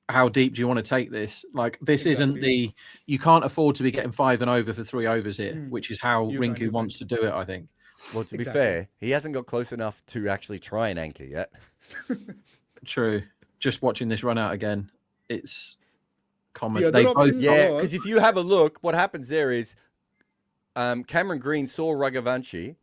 how deep do you want to take this? Like, this isn't you can't afford to be getting 5 and over for 3 overs here, which is how Rinku wants to do it, I think. Well, to be fair, he hasn't got close enough to actually try and anchor yet. True. Just watching this run out again, it's common. Yeah, because if you have a look, what happens there is Cameron Green saw Raghavanshi,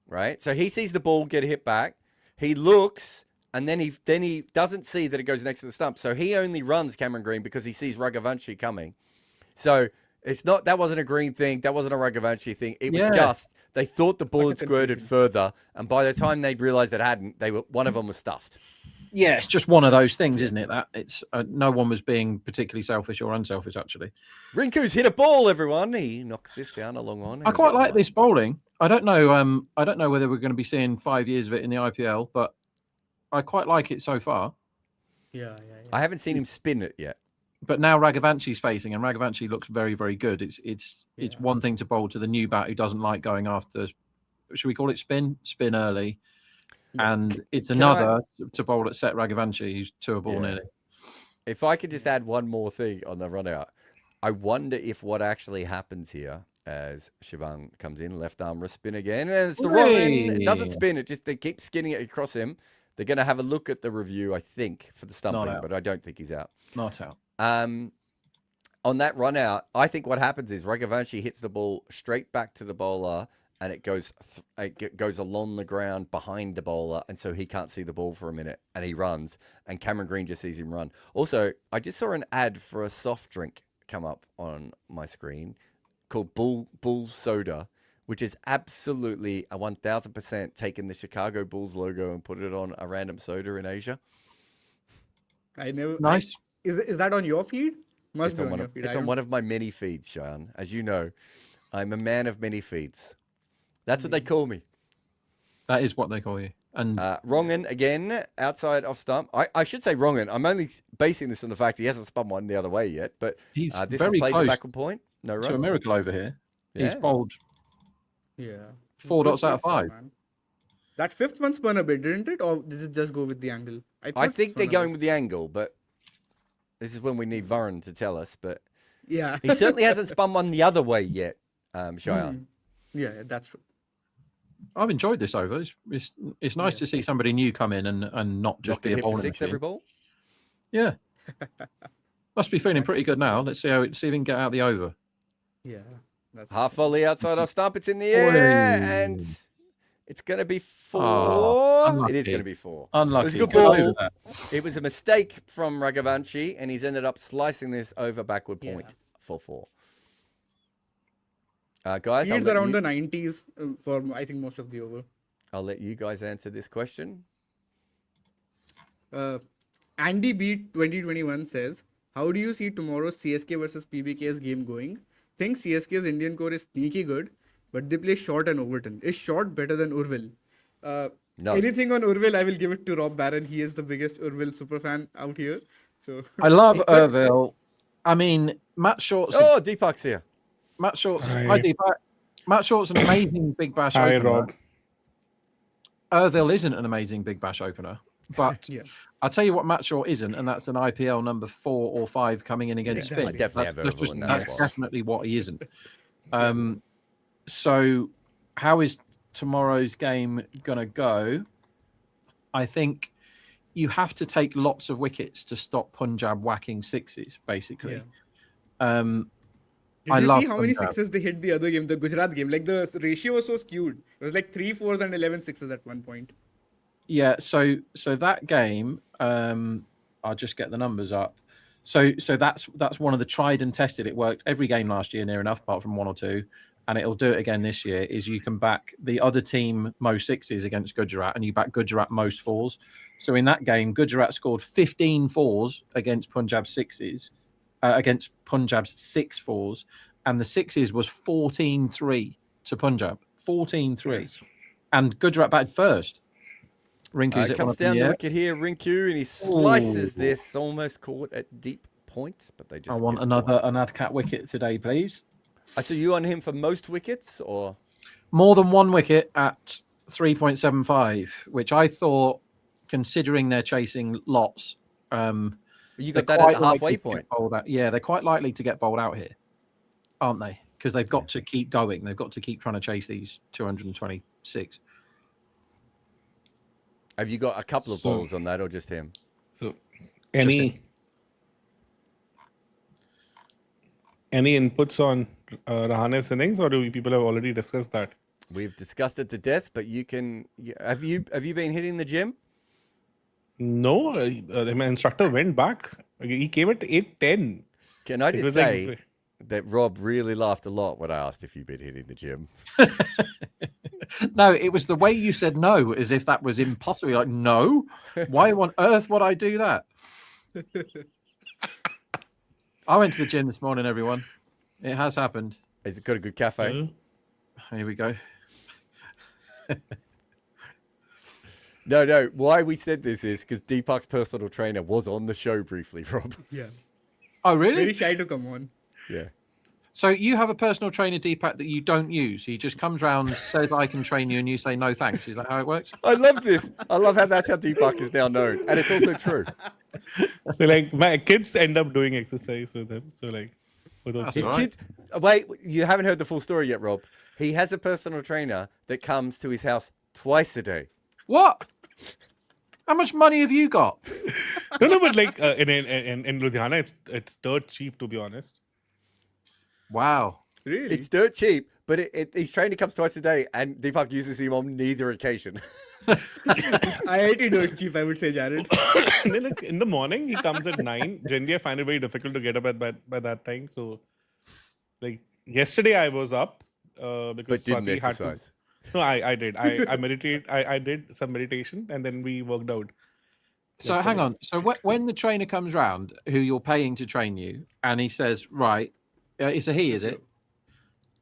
right? So he sees the ball get hit back. He looks, and then he doesn't see that it goes next to the stump. So he only runs Cameron Green because he sees Raghavanshi coming. So that wasn't a Green thing. That wasn't a Raghavanshi thing. It was just they thought the ball had squirted further, and by the time they'd realised it hadn't, one of them was stuffed. Yeah, it's just one of those things, isn't it? That it's no one was being particularly selfish or unselfish, actually. Rinku's hit a ball, everyone. He knocks this down a long one. I quite like this bowling. I don't know. I don't know whether we're going to be seeing 5 years of it in the IPL, but I quite like it so far. Yeah. I haven't seen him spin it yet. But now Raghavanchi's facing, and Raghavanshi looks very, very good. It's one thing to bowl to the new bat who doesn't like going after. Should we call it spin early? Yeah. And it's another to bowl at set Raghavanshi, who's 2 a ball nearly. If I could just add one more thing on the run out. I wonder if what actually happens here as Shivan comes in, left arm wrist spin again, and it's the wrong end. It doesn't spin. It just they keep skinning it across him. They're going to have a look at the review, I think, for the stumping, out. but I don't think he's out. Not out. On that run out, I think what happens is Raghavanshi hits the ball straight back to the bowler, and it goes along the ground behind the bowler, and so he can't see the ball for a minute, and he runs, and Cameron Green just sees him run. Also, I just saw an ad for a soft drink come up on my screen called Bull Soda, which is absolutely a 1000% taken the Chicago Bulls logo and put it on a random soda in Asia. I never. Nice. Is that on your feed? Must It's be on on one your of, feed. it's on one of my mini feeds, Cheyenne. As you know, I'm a man of many feeds. That's what they call me. That is what they call you. And Wrongen again, outside off stump. I should say Wrongen. I'm only basing this on the fact he hasn't spun one the other way yet, but he's this very has played close the backward point. No to a run. miracle over here. He's Yeah. bowled Yeah. 4 Good dots out of place, 5. man. That fifth one spun a bit, didn't it? Or did it just go with the angle? I thought think it they're spun a going bit. with the angle, but this is when we need Varun to tell us. But Yeah. he certainly hasn't spun one the other way yet, Cheyenne. Yeah, that's true. I've enjoyed this over. It's nice to see somebody new come in and not just Just be a hit for bowling 6 every machine. ball. Yeah. Must be feeling pretty good now. Let's see how see if we can get out the over. Yeah. That's Half volley outside off stump. It's in the air, and it's going to be 4. Oh, it is unlucky. going to be 4. Unlucky. It was a good Get over ball. that. It was a mistake from Raghavanshi, and he's ended up slicing this over backward point for 4. Guys, Speeds around the 90s for, I think, most of the over. I'll let you guys answer this question. Andy Beat 2021 says, how do you see tomorrow's CSK versus PBK's game going? Think CSK's Indian core is sneaky good, but they play Short and Overton. Is Short better than Urvil? No. Anything on Urvil, I will give it to Rob Barron. He is the biggest Urvil superfan out here. So I love Urville. I mean, Matt Short's Oh, Deepak's here. Matt Short's Hi. hi, Deepak. Matt Short's an amazing Big Bash Hi, opener. Rob. Urville isn't an amazing Big Bash opener, but yeah, I'll tell you what Matt Short isn't, and that's an IPL number 4 or 5 coming in against Exactly. spin. I definitely That's, have that's, Urvil just, in that that's spot. definitely what he isn't. So how is tomorrow's game going to go? I think you have to take lots of wickets to stop Punjab whacking sixes, basically. Did I you love see how many Punjab. sixes they hit the other game, the Gujarat game? Like the ratio was so skewed. It was like 3 4s and 11 sixes at one point. Yeah, so that game, I'll just get the numbers up. So that's one of the tried and tested. It worked every game last year, near enough, apart from 1 or 2, and it'll do it again this year. Is you can back the other team most sixes against Gujarat, and you back Gujarat most 4s. So in that game, Gujarat scored 15 4s against Punjab sixes, against Punjab's 6 4s, and the sixes was 14-3 to Punjab, 14-3, and Gujarat batted first. Rinku's at one Comes up in down the the air. wicket here, Rinku, and he slices Ooh. this, almost caught at deep points, but they just. I want get another one. an Adcat wicket today, please. I see you on him for most wickets, or More than 1 wicket at 3.75, which I thought, considering they're chasing lots, you they're got that at quite the halfway likely to get point. bowled out. Yeah, they're quite likely to get bowled out here, aren't they? Because they've got to keep going. They've got to keep trying to chase these 226. Have you got a couple of So- balls on that, or just him? So, any inputs on Rahane's innings, or do we, people have already discussed that? We've discussed it to death, but you can. Have you been hitting the gym? No, my instructor went back. He came at 8:10. Can I It just was say like- that Rob really laughed a lot when I asked if you'd been hitting the gym? No, it was the way you said no, as if that was impossible. You're like, no, why on earth would I do that? I went to the gym this morning, everyone. It has happened. Has it got a good cafe? Here we go. No. Why we said this is because Deepak's personal trainer was on the show briefly, Rob. Yeah. Oh, really? Very shy to come on. Yeah. So you have a personal trainer, Deepak, that you don't use. He just comes round, says, I can train you, and you say, no, thanks. Is that how it works? I love this. I love how that's how Deepak is now known. And it's also true. So, like, my kids end up doing exercise with him. So, like, That's His all right. kids. Wait, you haven't heard the full story yet, Rob. He has a personal trainer that comes to his house twice a day. What? How much money have you got? No, but like in Ludhiana, it's dirt cheap, to be honest. Wow. Really? It's dirt cheap, but his trainer comes twice a day, and Deepak uses him on neither occasion. IIT don't keep, I would say, Jarrod. And then, like, in the morning, he comes at 9. Generally, I find it very difficult to get up by that time. So, like yesterday, I was up because But didn't Swati had exercise. to. No, I did. I meditate. I did some meditation, and then we worked out. So hang on. So when the trainer comes round, who you're paying to train you, and he says, right, it's a he, is it?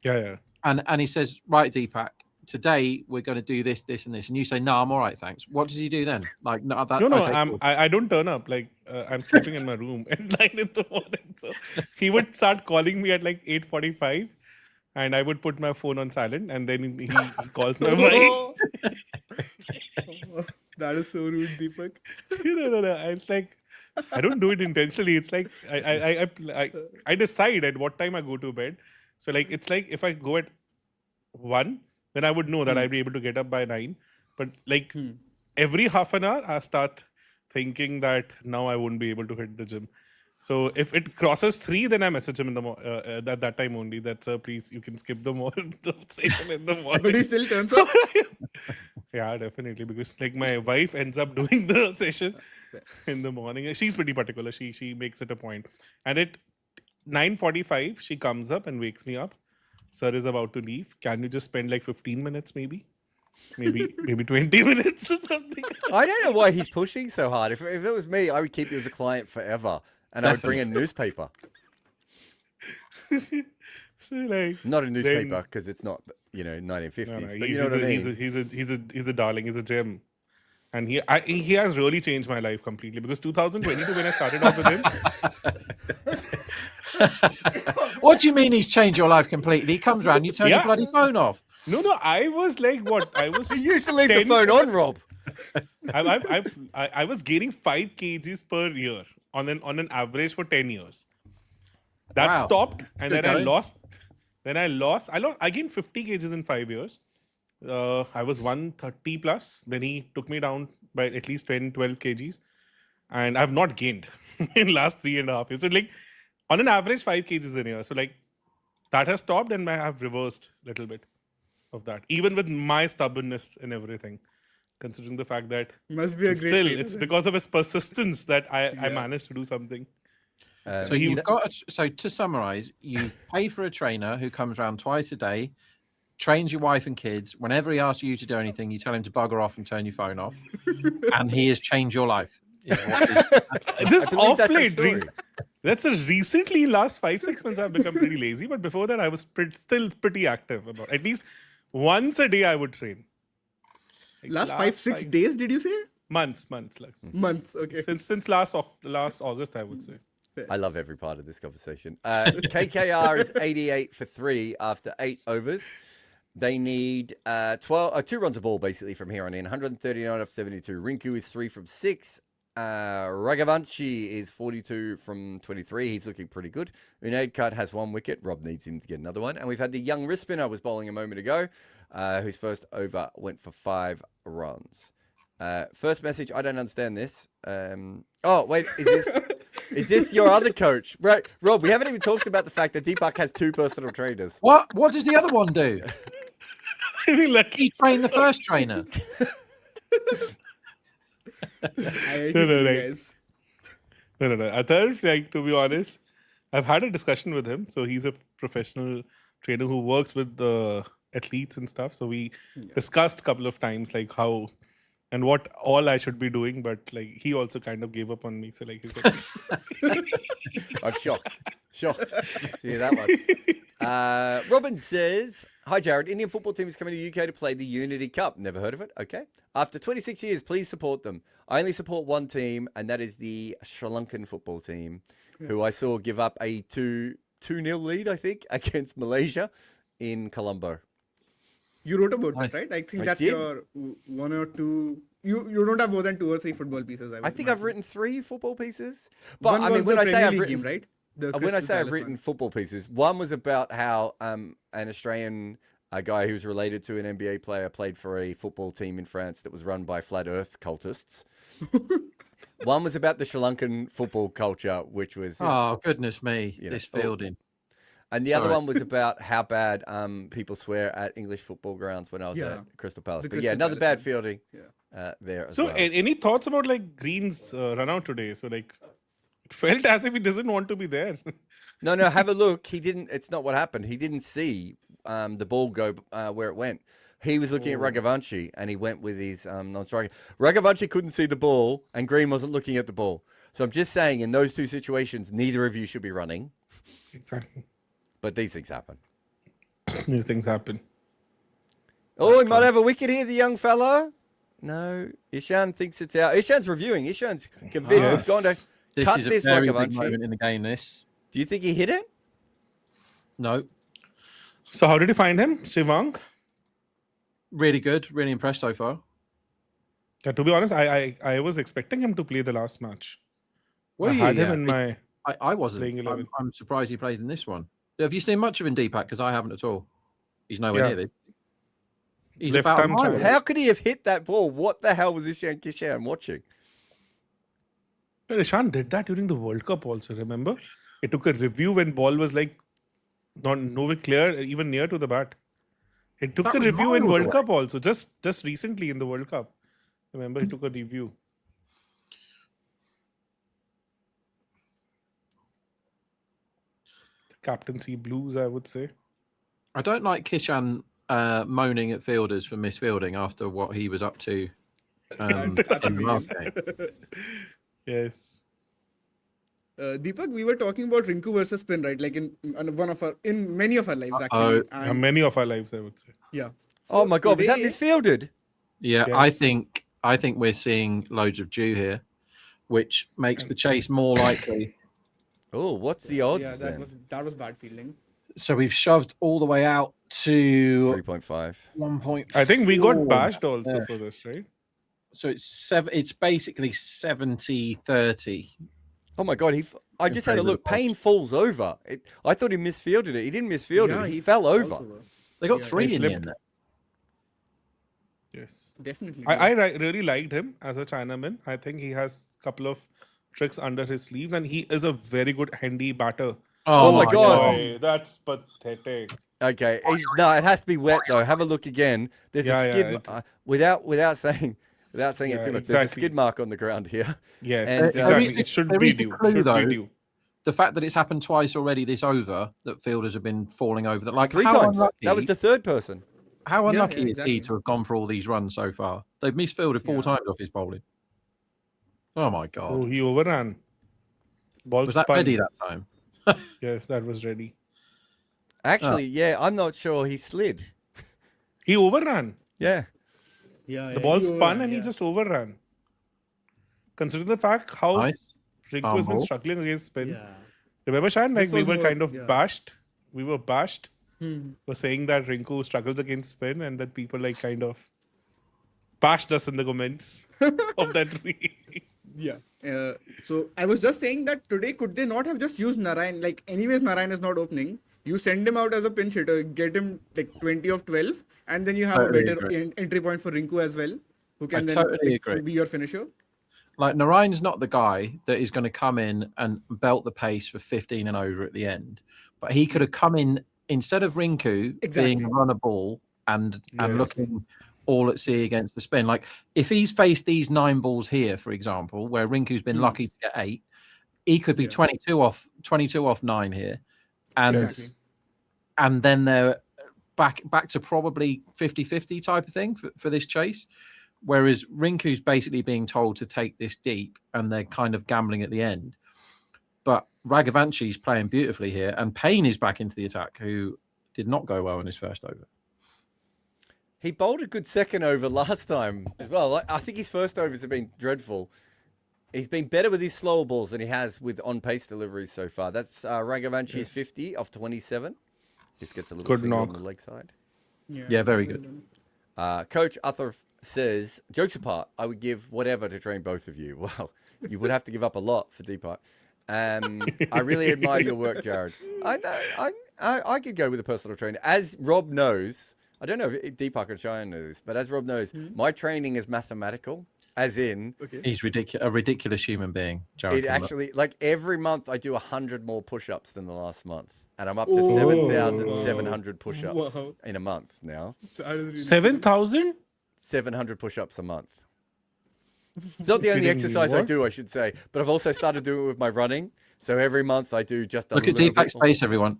Yeah. And he says, right, Deepak, today we're going to do this, this, and this, and you say, no, I'm all right, thanks. What does he do then? Like, no, that, No, okay, cool. I don't turn up. Like I'm sleeping in my room at 9 in the morning. So he would start calling me at like 8:45, and I would put my phone on silent, and then he calls my wife. That is so rude, Deepak. No. It's like I don't do it intentionally. It's like I decide at what time I go to bed. So like it's like if I go at 1, then I would know that I'll be able to get up by 9. But like every half an hour, I start thinking that now I won't be able to hit the gym. So if it crosses 3, then I message him in the at that time only. That please you can skip the session in the morning. But he still turns up. Yeah, definitely. Because like my wife ends up doing the session in the morning. She's pretty particular. She makes it a point. And at 9:45, she comes up and wakes me up. Sir is about to leave. Can you just spend like 15 minutes maybe 20 minutes or something? I don't know why he's pushing so hard. If it was me, I would keep you as a client forever, and I would bring a newspaper. So like Not a newspaper because it's not 1950s. But you know what I mean. He's a darling. He's a gem. And he has really changed my life completely because 2022 when I started off with him, What do you mean he's changed your life completely? He comes round, you turn your Yeah. bloody phone off. no, I was like what I was. You used to leave the 10 phone on, Rob. I was gaining 5 kgs per year on an average for 10 years. That Wow. stopped, and Good then going. I gained 50 kgs in 5 years. I was 130 plus. Then he took me down by at least 10, 12 kgs, and I've not gained in last 3.5 years. So like on an average 5 kgs in a year. So like that has stopped, and I have reversed a little bit of that, even with my stubbornness and everything. Considering the fact that Must be a great still trainer it's then. because of his persistence that I managed to do something. So you've got. So to summarise, you pay for a trainer who comes round twice a day, trains your wife and kids. Whenever he asks you to do anything, you tell him to bugger off and turn your phone off, and he has changed your life. is what is- Just believe off that's the late. story. That's a recently last 5-6 months I've become pretty lazy. But before that, I was still pretty active. About at least once a day I would train. Like Last 5-6 days, did you say? months, Lux. Months, okay. Since last August, I would say. I love every part of this conversation. KKR is 88 for 3 after 8 overs. They need 2 runs a ball basically from here on in. 139 off 72. Rinku is 3 from 6. Raghavanshi is 42 from 23. He's looking pretty good. Unadkat has 1 wicket. Rob needs him to get another one. And we've had the young wrist spinner, I was bowling a moment ago, whose first over went for 5 runs. First message, I don't understand this. Oh, wait, is this your other coach? Right, Rob, we haven't even talked about the fact that Deepak has 2 personal trainers. What does the other one do? I mean, like, He trained the first trainer. I No, you like- guys. No. Athar, like, to be honest, I've had a discussion with him. So he's a professional trainer who works with the athletes and stuff. So we discussed a couple of times like how and what all I should be doing, but like he also kind of gave up on me. So like he's like, I'm shocked. See that one. Robin says, "Hi Jarrod, Indian football team is coming to UK to play the Unity Cup. Never heard of it. Okay. After 26 years, please support them. I only support one team, and that is the Sri Lankan football team, who I saw give up a 2-0 lead, I think, against Malaysia in Colombo. You wrote about that, right? I think I that's did. your 1 or 2. You don't have more than 2 or 3 football pieces. I think I've written 3 football pieces, but One I was mean, when the I say Premier I've League written, game, right? The when I Crystal say I've Palace written one. football pieces, one was about how an Australian guy who was related to an NBA player played for a football team in France that was run by flat Earth cultists. One was about the Sri Lankan football culture, which was, Oh goodness me, You know, this fielding. and the other Sorry. one was about how bad people swear at English football grounds when I was Yeah. at Crystal Palace. The But yeah, Crystal another Palace bad one. fielding Yeah. there as So, well. any thoughts about like Green's run out today? So, like, it felt as if he doesn't want to be there. No, have a look. He didn't. It's not what happened. He didn't see the ball go where it went. He was looking at Raghavanshi, and he went with his non-striker. Raghavanshi couldn't see the ball, and Green wasn't looking at the ball. So I'm just saying, in those two situations, neither of you should be running. Exactly. But these things happen. These things happen. Oh, he might have a wicket here, the young fella. No, Ishan thinks it's out. Ishan's reviewing. Ishan's convinced. Yes. He's gone to This cut is a this very big Raghavanshi. moment in the game. This. Do you think he hit it? No, So, how did you find him, Shivang? really good. Really impressed so far. Yeah, to be honest, I was expecting him to play the last match. Were I you? had him Yeah. in my. I wasn't. playing 11. I'm surprised he plays in this one. Have you seen much of him, Deepak? Because I haven't at all. He's nowhere Yeah. near this. He's Left about a arm mile channel. away. How could he have hit that ball? What the hell was Ishan Kishan watching? But Ishan did that during the World Cup also, remember? It took a review when ball was like not nowhere clear, even near to the bat. It took That a was review in miles World away. Cup also, just recently in the World Cup. Remember, he took a review. The captaincy blues, I would say. I don't like Kishan moaning at fielders for misfielding after what he was up to in the last game. Yes. Deepak, we were talking about Rinku versus spin, right? Like in many of our lives, Uh-oh. actually. And Many of our lives, I would say. yeah. Oh my God, was that today- misfielded? Yeah, Yes. I think we're seeing loads of dew here, which makes the chase more likely. Oh, what's the odds Yeah, then? that was bad fielding. So we've shoved all the way out to 3.5. 1.4. I think we got bashed also for this, right? So it's basically 70-30. Oh my God, I just had a favour of look. the Payne falls over. I thought he misfielded it. He didn't misfield it. He fell falls over. They got Yeah, three he in the slipped. end. Yes. Definitely. I really liked him as a Chinaman. I think he has a couple of tricks under his sleeves, and he is a very good handy batter. Oh my God. Boy, that's pathetic. Okay. No, it has to be wet though. Have a look again. There's Yeah, a yeah, skid it- without saying it Yeah, too much. There's a exactly. skid mark on the ground here. Yes, And, exactly. there It should is be a due. clue, Should though. be due. The fact that it's happened twice already this over, that fielders have been falling over. That like Three how times. unlucky, That was the third person. how Yeah, unlucky yeah, is exactly. he to have gone for all these runs so far? They've misfielded four times off his bowling. Oh my God. Oh, he overran. Ball Was that spun. ready that time? Yes, that was ready. Actually, yeah, I'm not sure he slid. He overran. Yeah. Yeah, The ball spun and he just overran. Consider the fact how Nice. Rinku has been Ball. struggling against spin. Remember, Shan? Like This we was were more- kind of yeah. bashed. We were bashed Hmm. for saying that Rinku struggles against spin, and that people like kind of bashed us in the comments of that tweet. Yeah. So I was just saying that today, could they not have just used Narayan? Like, anyways, Narayan is not opening. You send him out as a pinch hitter, get him like 20 of 12, and then you have Totally a better agree. entry point for Rinku as well, who can then totally like, agree. be your finisher. Like Narayan's not the guy that is going to come in and belt the pace for 15 and over at the end, but he could have come in instead of Rinku Exactly. being run a ball and Yes. looking all at sea against the spin. Like if he's faced these 9 balls here, for example, where Rinku's been lucky to get 8, he could be 22 off 9 here, and Exactly. and then they're back to probably 50-50 type of thing for this chase. Whereas Rinku's basically being told to take this deep and they're kind of gambling at the end. But Raghavanchi's playing beautifully here, and Payne is back into the attack, who did not go well in his first over. He bowled a good second over last time as well. I think his first overs have been dreadful. He's been better with his slower balls than he has with on-pace deliveries so far. That's Raghavanchi's 50 off 27. Just gets a little Good single on knock. the leg side. Yeah, very good. Coach Arthur says, jokes apart, I would give whatever to train both of you. Well, you would have to give up a lot for Deepak. I really admire your work, Jarrod. I could go with a personal trainer. As Rob knows, I don't know if Deepak and Cheyenne know this, but as Rob knows, my training is mathematical, as in He's a ridiculous human being, Jarrod. it Kimber. actually, like every month I do 100 more push-ups than the last month. And I'm up to 7,700 push-ups in a month now. 7,000? 700 push-ups a month. It's not the only kidding me, exercise I what? do, I should say, but I've also started doing it with my running. So every month I do just a Look at little Deepak's bit more. face, everyone.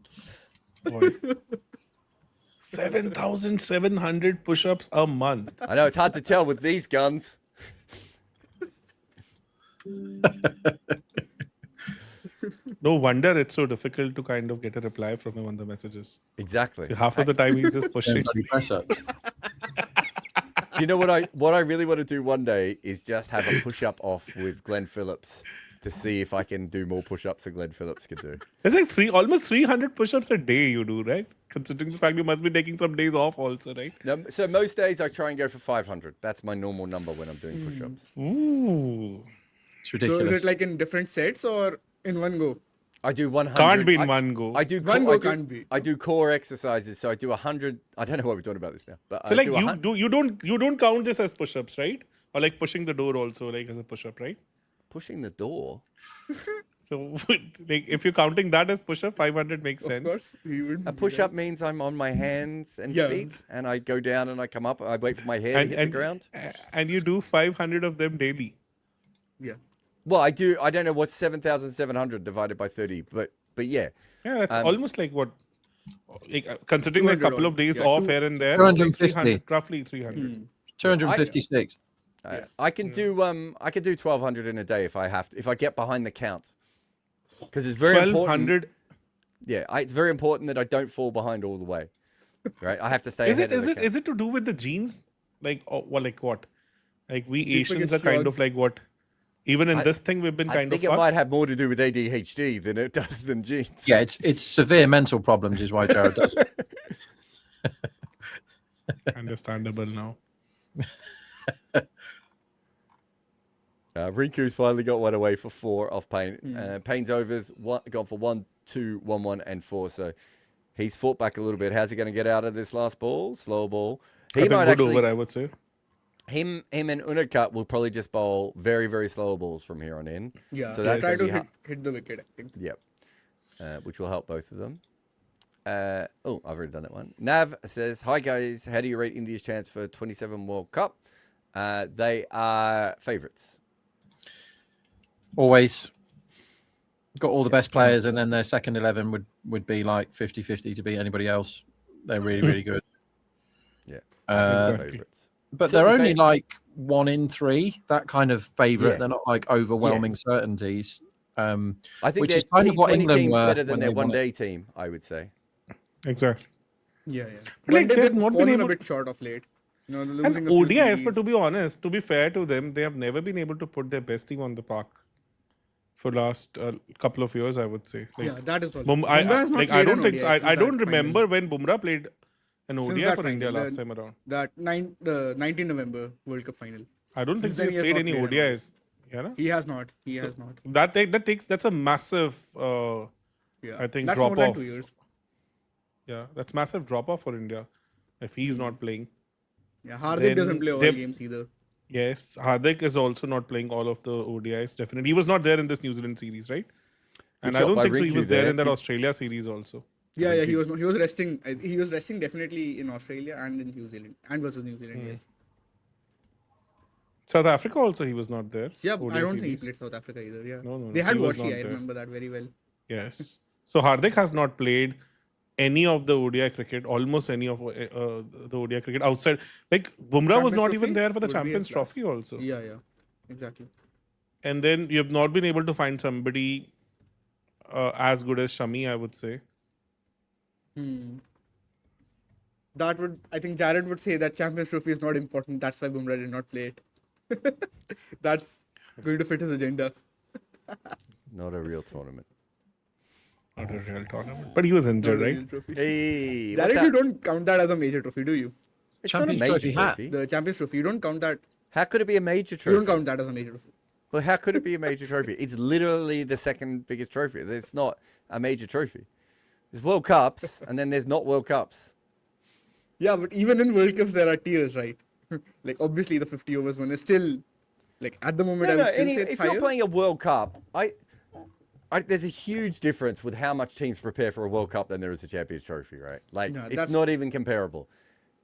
7,700 push-ups a month. I know it's hard to tell with these guns. No wonder it's so difficult to kind of get a reply from him on the messages. Exactly. See, half of the time he's just pushing. Bloody press-ups. Do you know what I really want to do one day is just have a push-up off with Glenn Phillips to see if I can do more push-ups than Glenn Phillips could do. It's like almost 300 push-ups a day you do, right? Considering the fact you must be taking some days off also, right? No, so most days I try and go for 500. That's my normal number when I'm doing push-ups. Ooh. It's So ridiculous. is it like in different sets or in one go? I do 100. Can't be in one go. I do One go can't be. I do core exercises, so I do 100. I don't know why we're talking about this now, but So I like do 100 you don't count this as push-ups, right? Or like pushing the door also like as a push-up, right? pushing the door. So like if you're counting that as push-up, 500 makes sense. Of course, he would. A push up means I'm on my hands and Yeah. feet, and I go down and I come up. I wait for my hair to hit the ground. And you do 500 of them daily. Yeah. Well, I do. I don't know what's 7,700 divided by 30, but yeah. Yeah, that's Um, almost like what, like considering a 200 couple of days yeah, off here and there, it's like 250. 300, roughly 300. 256. I can do 1,200 in a day if I have to. If I get behind the count, because it's very important. 1,200. Yeah, it's very important that I don't fall behind all the way. Right, I have to stay. Is ahead it of the count. is it to do with the genes? Like like what? Like we People Asians get are kind shocked. of like what? Even in I- this thing, we've been I kind think of it fucked. might have more to do with ADHD than it does than genes. Yeah, it's severe mental problems is why Jarrod does it. Understandable now. Rinku's finally got one away for 4 off Payne. Payne's overs gone for 1, 2, 1, 1, and 4. So he's fought back a little bit. How's he going to get out of this last ball? Slow ball. I He think might good actually. over, I would say. Him and Unadkat will probably just bowl very, very slow balls from here on in. Yeah. So that's try gonna to be hit the wicket, I think. Yep. Which will help both of them. I've already done that one. Nav says, "Hi guys, how do you rate India's chance for 27 World Cup? They are favourites. Always got all the best players, and then their second 11 would be like 50-50 to beat anybody else. They're really, really good. Yeah, Exactly. favourites. But they're Certainly only like 1 in 3, that kind of favourite. Yeah. They're not like overwhelming certainties. I think Which their is kind of what T20 England team's were better than when their they won it. one-day team, I would say. Exactly. Yeah. But, like, One day they've they've not been fallen able a bit short of late. You know, And losing a few ODIs, but series. to be honest, to be fair to them, they have never been able to put their best team on the park for last couple of years, I would say. Like, Yeah, that is also. I Bumrah has not like I played don't an think ODI so. I since don't that remember final. when Bumrah played an Since ODI that for India final, last time around. That the 19 November World Cup final. I don't think Since so then he's he has played not any played an ODIs. Yeah, no? He has not. He has not. That's a massive Yeah. I think that's drop more than off. 2 years. Yeah, that's massive drop off for India if he's not playing. Yeah, Hardik Then doesn't play all they- games either. Yes, Hardik is also not playing all of the ODIs. Definitely, he was not there in this New Zealand series, right? And I shot don't by think so. He Rinku was there there. in that Australia series also. Yeah, he was resting. He was resting definitely in Australia and in New Zealand and versus New Zealand. Yes. South Africa also he was not there. Yeah, ODI I don't think he series. played South Africa either. Yeah. No, They had he was Washi. not I there. remember that very well. Yes. So Hardik has not played any of the ODI cricket, almost any of the ODI cricket outside. Like Bumrah was Champions not even Trophy there for the would be Champions his last. Trophy also. Yeah, exactly. And then you have not been able to find somebody as good as Shami, I would say. That would, I think Jarrod would say that Champions Trophy is not important. That's why Bumrah did not play it. That's going to fit his agenda. Not a real tournament. Not a real tournament. But he was injured, Not a right? real trophy. Hey, what's Jarrod, that? you don't count that as a major trophy, do you? It's not a Champions major Trophy hat. trophy. The Champions Trophy, you don't count that. How could it be a major You don't trophy? count that as a major trophy. Well, how could it be a major trophy? It's literally the second biggest trophy. It's not a major trophy. There's World Cups, and then there's not World Cups. Yeah, but even in World Cups, there are tiers, right? Like, obviously, the 50 overs one is still, like, at the moment, I would still say it's if higher. you're playing a World Cup, there's a huge difference with how much teams prepare for a World Cup than there is a Champions Trophy, right? Like, No, it's that's- not even comparable.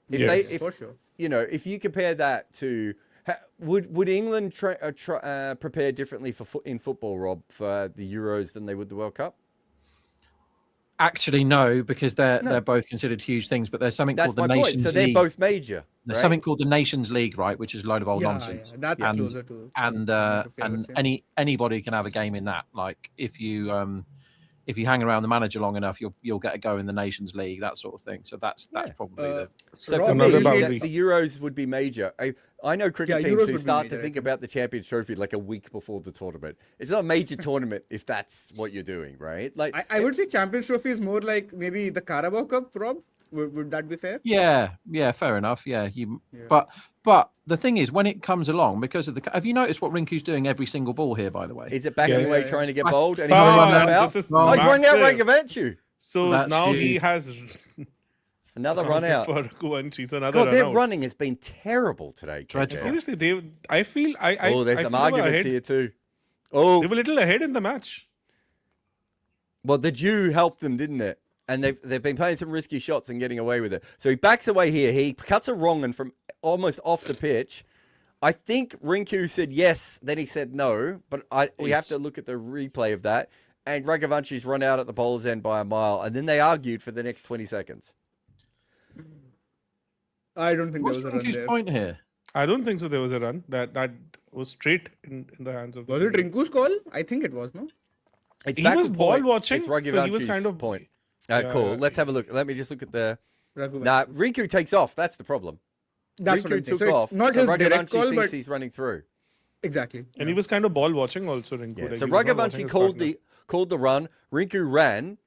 If Yes. For sure. You know, if you compare that to, would England prepare differently in football, Rob, for the Euros than they would the World Cup? Actually, no, because they're both considered huge things. But there's something That's called the my point. Nations So they're League. both major. There's right? something called the Nations League, right, which is a load of old Yeah, nonsense. yeah, that's and, closer to. And Trophy, I would say. anybody can have a game in that. Like if you hang around the manager long enough, you'll get a go in the Nations League, that sort of thing. So that's probably the. So Rob, for Another me, boundary. the Euros would be major. I know cricket Yeah, teams Euros who would be start major, to I think think. about the Champions Trophy like a week before the tournament. It's not a major tournament if that's what you're doing, right? Like I would say Champions Trophy is more like maybe the Carabao Cup, Rob. Would that be fair? Yeah, fair enough. Yeah, but the thing is, when it comes along, because of the, have you noticed what Rinku's doing every single ball here? By the way, is it backing Yes. away trying to get bowled and he's Ah, running man, out? this is Oh, he's running out massive. Raghavanshi. So That's now he huge. has Another run out. for Raghuvanshi. It's another God, run their out. running has been terrible today. Dreadful. KK. Seriously, I feel I Oh, there's I some feel they were arguments ahead. here too. Oh, They were a little ahead in the match. well, the Jew helped them, didn't it? And they've been playing some risky shots and getting away with it. So he backs away here. He cuts a wrong and from almost off the pitch. I think Rinku said yes, then he said no. But we have to look at the replay of that. And Raghuvanshi's run out at the bowler's end by a mile. And then they argued for the next 20 seconds. I don't think what's there was a run Rinku's there. point here? I don't think so. There was a run that was straight in the hands of the Was it fielder. Rinku's call? I think it was, no? It's He back was to ball point. watching, It's so he was Raghuvanshi's kind of- point. Yeah, Cool. yeah. Let's have a look. Let me just look at the. Raghuvanshi. Nah, Rinku takes off. That's the problem. That's what Rinku I'm saying. took So off. it's not so his direct Raghuvanshi call, thinks but he's running through. exactly. And he was kind of ball watching also, Rinku. Yeah. Like, So he was not watching Raghuvanshi his called partner. the run. Rinku ran,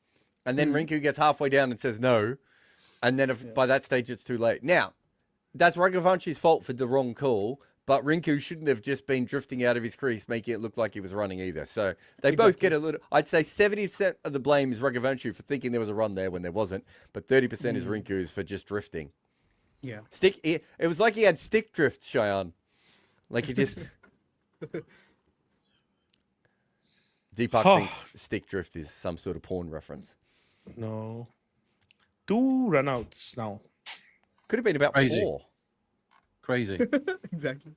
and then Rinku gets halfway down and says no, and then by that stage it's too late. Now, that's Raghuvanshi's fault for the wrong call, but Rinku shouldn't have just been drifting out of his crease, making it look like he was running either. So they both get a little. I'd say 70% of the blame is Raghuvanshi for thinking there was a run there when there wasn't, but 30% is Rinku's for just drifting. Yeah. It was like he had stick drift, Cheyenne. Like he just. Deepak thinks stick drift is some sort of porn reference. No. 2 runouts now. Could have been about Crazy. 4. Crazy. Exactly.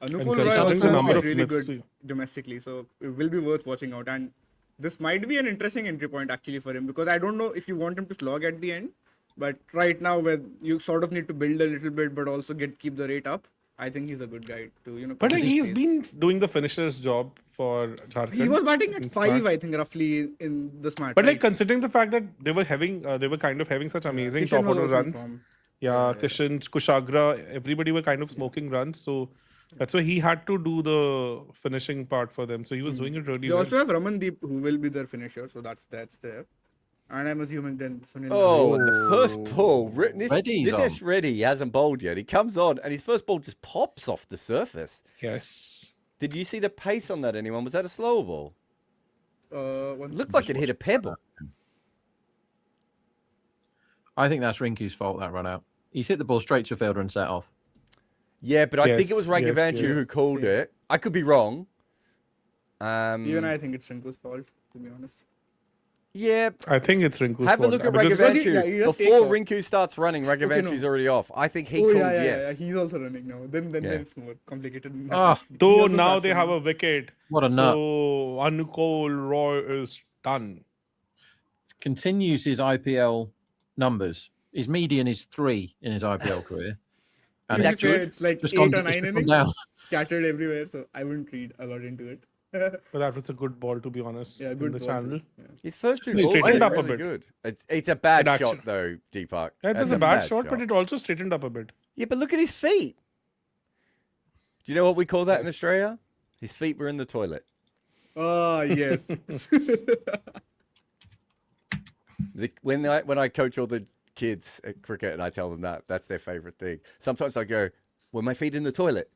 And Anupul Roy considering also the has number been of really minutes good we- domestically, so it will be worth watching out. And this might be an interesting entry point actually for him, because I don't know if you want him to slog at the end, but right now where you sort of need to build a little bit but also keep the rate up, I think he's a good guy to But like, come he's to been doing the finisher's job for Jharkhand. he was batting at It's 5, not- I think, roughly in this match. But like right? considering the fact that they were kind of having such amazing Kishan top was order also in runs. form. Yeah, Kishan, Kushagra, everybody were kind of smoking runs. So that's why he had to do the finishing part for them. So he was doing it really They well. also have Ramandeep, who will be their finisher, so that's there. And I'm assuming then Sunil. Oh, and the first ball. Reddy's Nitesh Reddy hasn't bowled yet. He comes on and his first ball just pops off the surface. Yes. Did you see the pace on that, anyone? Was that a slower ball? One It looked like it hit a pebble. I think that's Rinku's fault, that run out. He's hit the ball straight to a fielder and set off. Yeah, but I think it Yes, was Raghuvanshi yes, yes. who called it. I could be wrong. Even I think it's Rinku's fault, to be honest. Yeah, I think it's Rinku's have a fault. look at Because- Because he Raghuvanshi. just Before takes off. Rinku starts running, Raghuvanshi's no. already off. I think he Oh, called yeah, yes. he's also running now. Then Yeah. it's more complicated. than that. Ah, He Though also now starts they have running. a wicket. What a nut. So Anukul Roy is done. Continues his IPL numbers. His median is 3 in his IPL career. To be it's fair, it's like just 8 gone- or it's 9 just gone innings down. scattered everywhere, so I wouldn't read a lot into it. But that was a good ball, to be honest, Yeah, in good the ball, channel. too. Yeah. His first 2 He balls straightened were up a really bit. good. It's a bad It shot actually- though, Deepak. Yeah, it That's was a bad shot, but it also straightened up a bit. Yeah, but look at his feet. Do you know what we call that in Yes. Australia? His feet were in the toilet. Ah, yes. When I coach all the kids at cricket and I tell them that's their favorite thing. Sometimes I go, "Were my feet in the toilet?"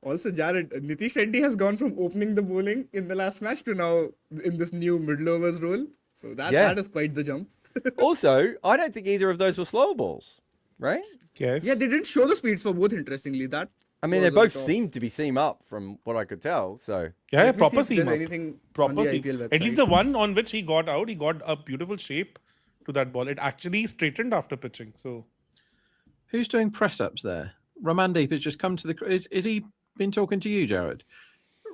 Also, Jarrod, Nitish Reddy has gone from opening the bowling in the last match to now in this new middle overs role. So that is quite the jump. Also, I don't think either of those were slow balls, right? Yes. Yeah, they didn't show the speeds for both. Interestingly, that I mean, they both seemed to be seam up from what I could tell. So Yeah, Let me proper see if seam there's up. anything on Proper the seam. IPL At least website. the one on which he got out, he got a beautiful shape to that ball. It actually straightened after pitching. So Who's doing press ups there? Ramandeep has just come to the. Is he been talking to you, Jarrod?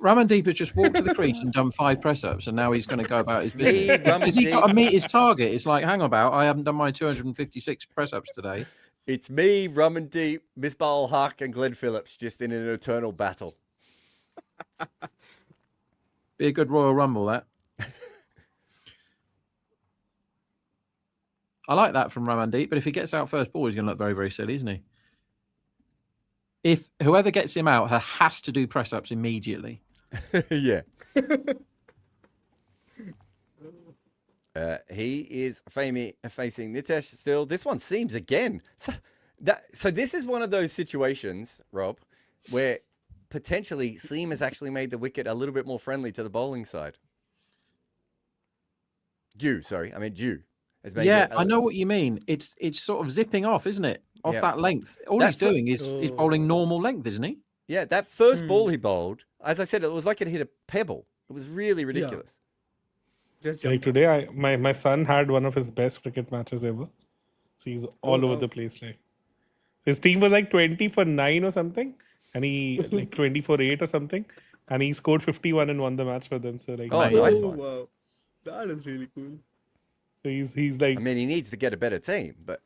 Ramandeep has just walked to the crease and done 5 press ups, and now he's going to go about his business. Has he got to meet his target? It's like, hang about, I haven't done my 256 press ups today. it's me, Ramandeep, Misbah Haq, and Glenn Phillips just in an eternal battle. Be a good Royal Rumble, that. I like that from Ramandeep, but if he gets out first ball, he's going to look very, very silly, isn't he? If whoever gets him out has to do press ups immediately. Yeah. He is facing Nitesh still. This one seems again. So this is one of those situations, Rob, where potentially seam has actually made the wicket a little bit more friendly to the bowling side. Dew. Yeah, I know what you mean. It's sort of zipping off, isn't it? Off that length. All he's doing is he's bowling normal length, isn't he? Yeah, that first ball he bowled, as I said, it was like it hit a pebble. It was really ridiculous. Just like today, my son had one of his best cricket matches ever. So he's all over the place. Like his team was like 20 for 9 or something, and he like 20 for 8 or something, and he scored 51 and won the match for them. So like, nice Oh one. wow, that is really cool. so he's like, I mean, he needs to get a better team, but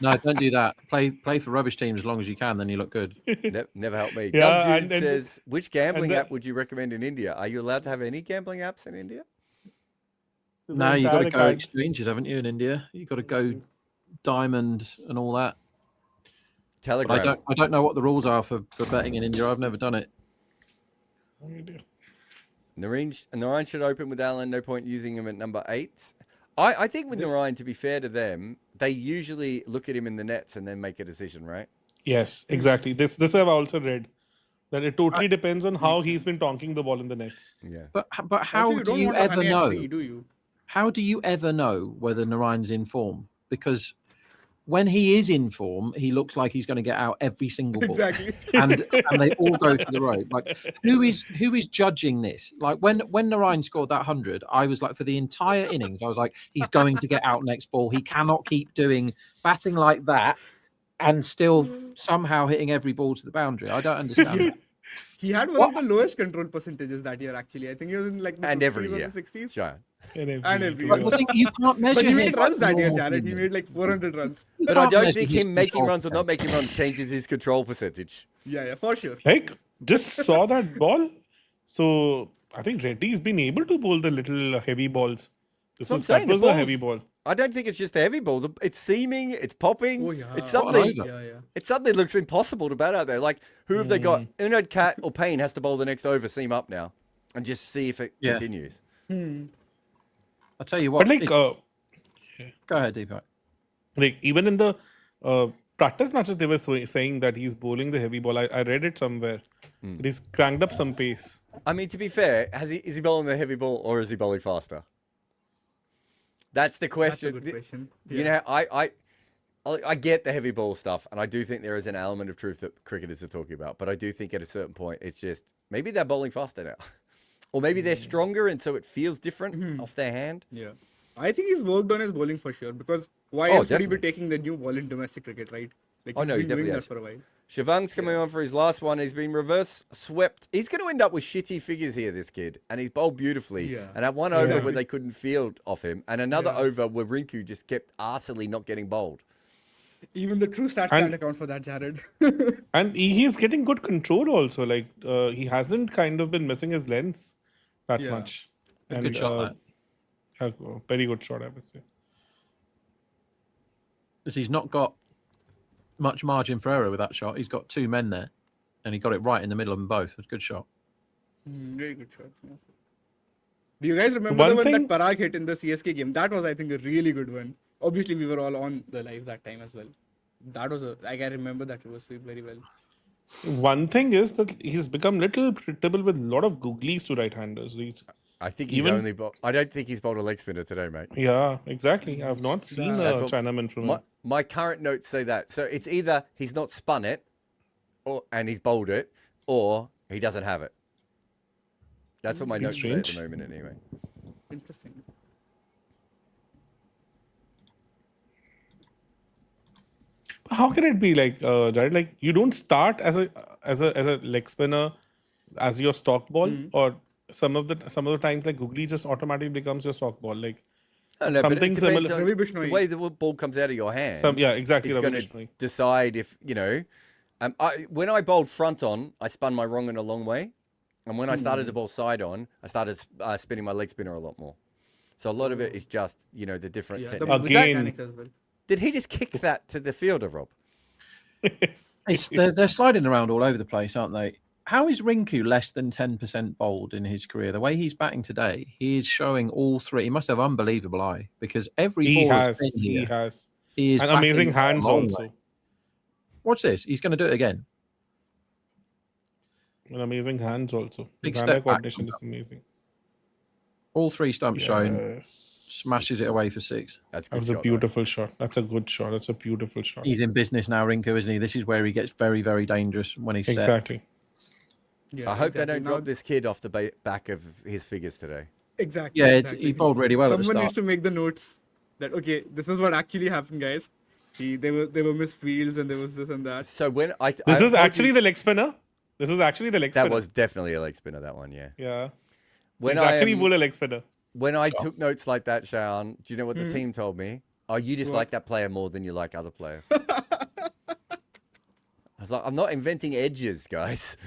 No, don't do that. Play for rubbish teams as long as you can, then you look good. never helped me. Yeah, Gumjude and- says, which gambling and the- app would you recommend in India? Are you allowed to have any gambling apps in India? so the Now you've got to entire go exchanges, haven't you, in India? You've got to go diamond and all that. But Telegram. I don't know what the rules are for betting in India. I've never done it. Narayan should open with Alan. No point using him at number 8. I think with Narayan, to be fair to them, they usually look at him in the nets and then make a decision, right? Yes, exactly. This I've also read that it totally depends on how he's been tonking the ball in the nets. Yeah. But how Also, do don't you want a ever honey at know? 3, do you? How do you ever know whether Narayan's in form? Because when he is in form, he looks like he's going to get out every single ball. Exactly. and they all go to the road. Like who is judging this? Like when Narayan scored that 100, I was like, for the entire innings, I was like, he's going to get out next ball. He cannot keep batting like that and still somehow hitting every ball to the boundary. I don't understand that. He had one of the lowest control percentages that year. Actually, I think he was in like the And 50s every or year. the 60s. Sure. And every But year. the thing, you can't measure But he him made like runs that year, normal Jarrod. He human. made like 400 runs. But I can't don't measure think his him making control runs or not making runs changes his control percentage. Yeah, for sure. Like, just saw that ball. So I think Reddy's been able to bowl the little heavy balls. That was a heavy ball. I don't think it's just a heavy ball. It's seaming, it's popping. Oh, yeah. It's What an suddenly, over. Yeah. it suddenly looks impossible to bat out there. Like, who have they got? Unod, Cat, or Payne has to bowl the next over, seam up now, and just see if it Yeah. continues. I'll tell you what. But like, go ahead, Deepak. like even in the practice matches, they were saying that he's bowling the heavy ball. I read it somewhere. He's cranked up some pace. I mean, to be fair, is he bowling the heavy ball or is he bowling faster? That's the That's a question. good question. You know, I get the heavy ball stuff, and I do think there is an element of truth that cricketers are talking about. But I do think at a certain point, it's just maybe they're bowling faster now, or maybe they're stronger, and so it feels different off their hand. Yeah. I think he's worked on his bowling for sure, because why Oh, else would he be definitely. taking the new ball in domestic cricket, right? Like, Oh, he's no, he been doing definitely that has. for a while. Shavang's coming on for his last one. He's been reverse swept. He's going to end up with shitty figures here, this kid. And he's bowled beautifully. Yeah. And at one over Exactly. where they couldn't field off him, and another Yeah. over where Rinku just kept arsily not getting bowled. Even the true stats And- can't account for that, Jarrod. And he's getting good control also. Like, he hasn't kind of been missing his lens that Yeah. much. That's a good shot, Very good shot, I would say. Because he's not got much margin for error with that shot. He's got 2 men there, and he got it right in the middle of them both. It was a good shot. Very good shot. Yeah. Do you guys remember One the one thing- that Parag hit in the CSK game? That was, I think, a really good one. Obviously, we were all on the live that time as well. That was I remember that reverse sweep very well. One thing is that he's become little predictable with a lot of googlies to right-handers. I think he's Even- only. I don't think he's bowled a leg spinner today, mate. Yeah, exactly. I've not seen That's a what- Chinaman from him. My current notes say that. So it's either he's not spun it, and he's bowled it, or he doesn't have it. That's what my notes say at strange. the moment, anyway. Interesting. How can it be like, Jarrod? Like you don't start as a leg spinner as your stock ball, or some of the times like googly just automatically becomes your stock ball. Like I don't know, but it something depends similar. on Ravi Bishnoi. the way the ball comes out of your hand. Exactly. It's Ravi going to Bishnoi. decide if when I bowled front on, I spun my wrong in a long way, and when I started to bowl side on, I started spinning my leg spinner a lot more. So a lot of it is just the different Yeah, techniques. the Was that- Again- mechanics as well. did he just kick that to the fielder, Rob? They're sliding around all over the place, aren't they? How is Rinku less than 10% bowled in his career? The way he's batting today, he is showing all three. He must have unbelievable eye because every He ball has. has been He here. has. He is And backing amazing a hands long also. way. Watch this. He's going to do it again. And amazing hands also. Big His step hand-eye back. coordination is amazing. All three stumps shown. Yes. Smashes it away for 6. That's That was a beautiful shot. That's a good shot. That's a beautiful shot. He's in business now, Rinku, isn't he? This is where he gets very, very dangerous when he's set. Exactly. Yeah, I hope they exactly. don't Now- drop this kid off the back of his figures today. Exactly. Yeah, exactly. he bowled really well at the Someone start. needs to make the notes that okay, this is what actually happened, guys. They were missed fields and there was this and that. So when This was actually the leg spinner. This was actually the leg that spinner. was definitely a leg spinner. That one, yeah. Yeah. When He's I actually bowled a leg spinner. when I took notes like that, Shaun, do you know what the team told me? Oh, you just What? like that player more than you like other players. I was like, I'm not inventing edges, guys.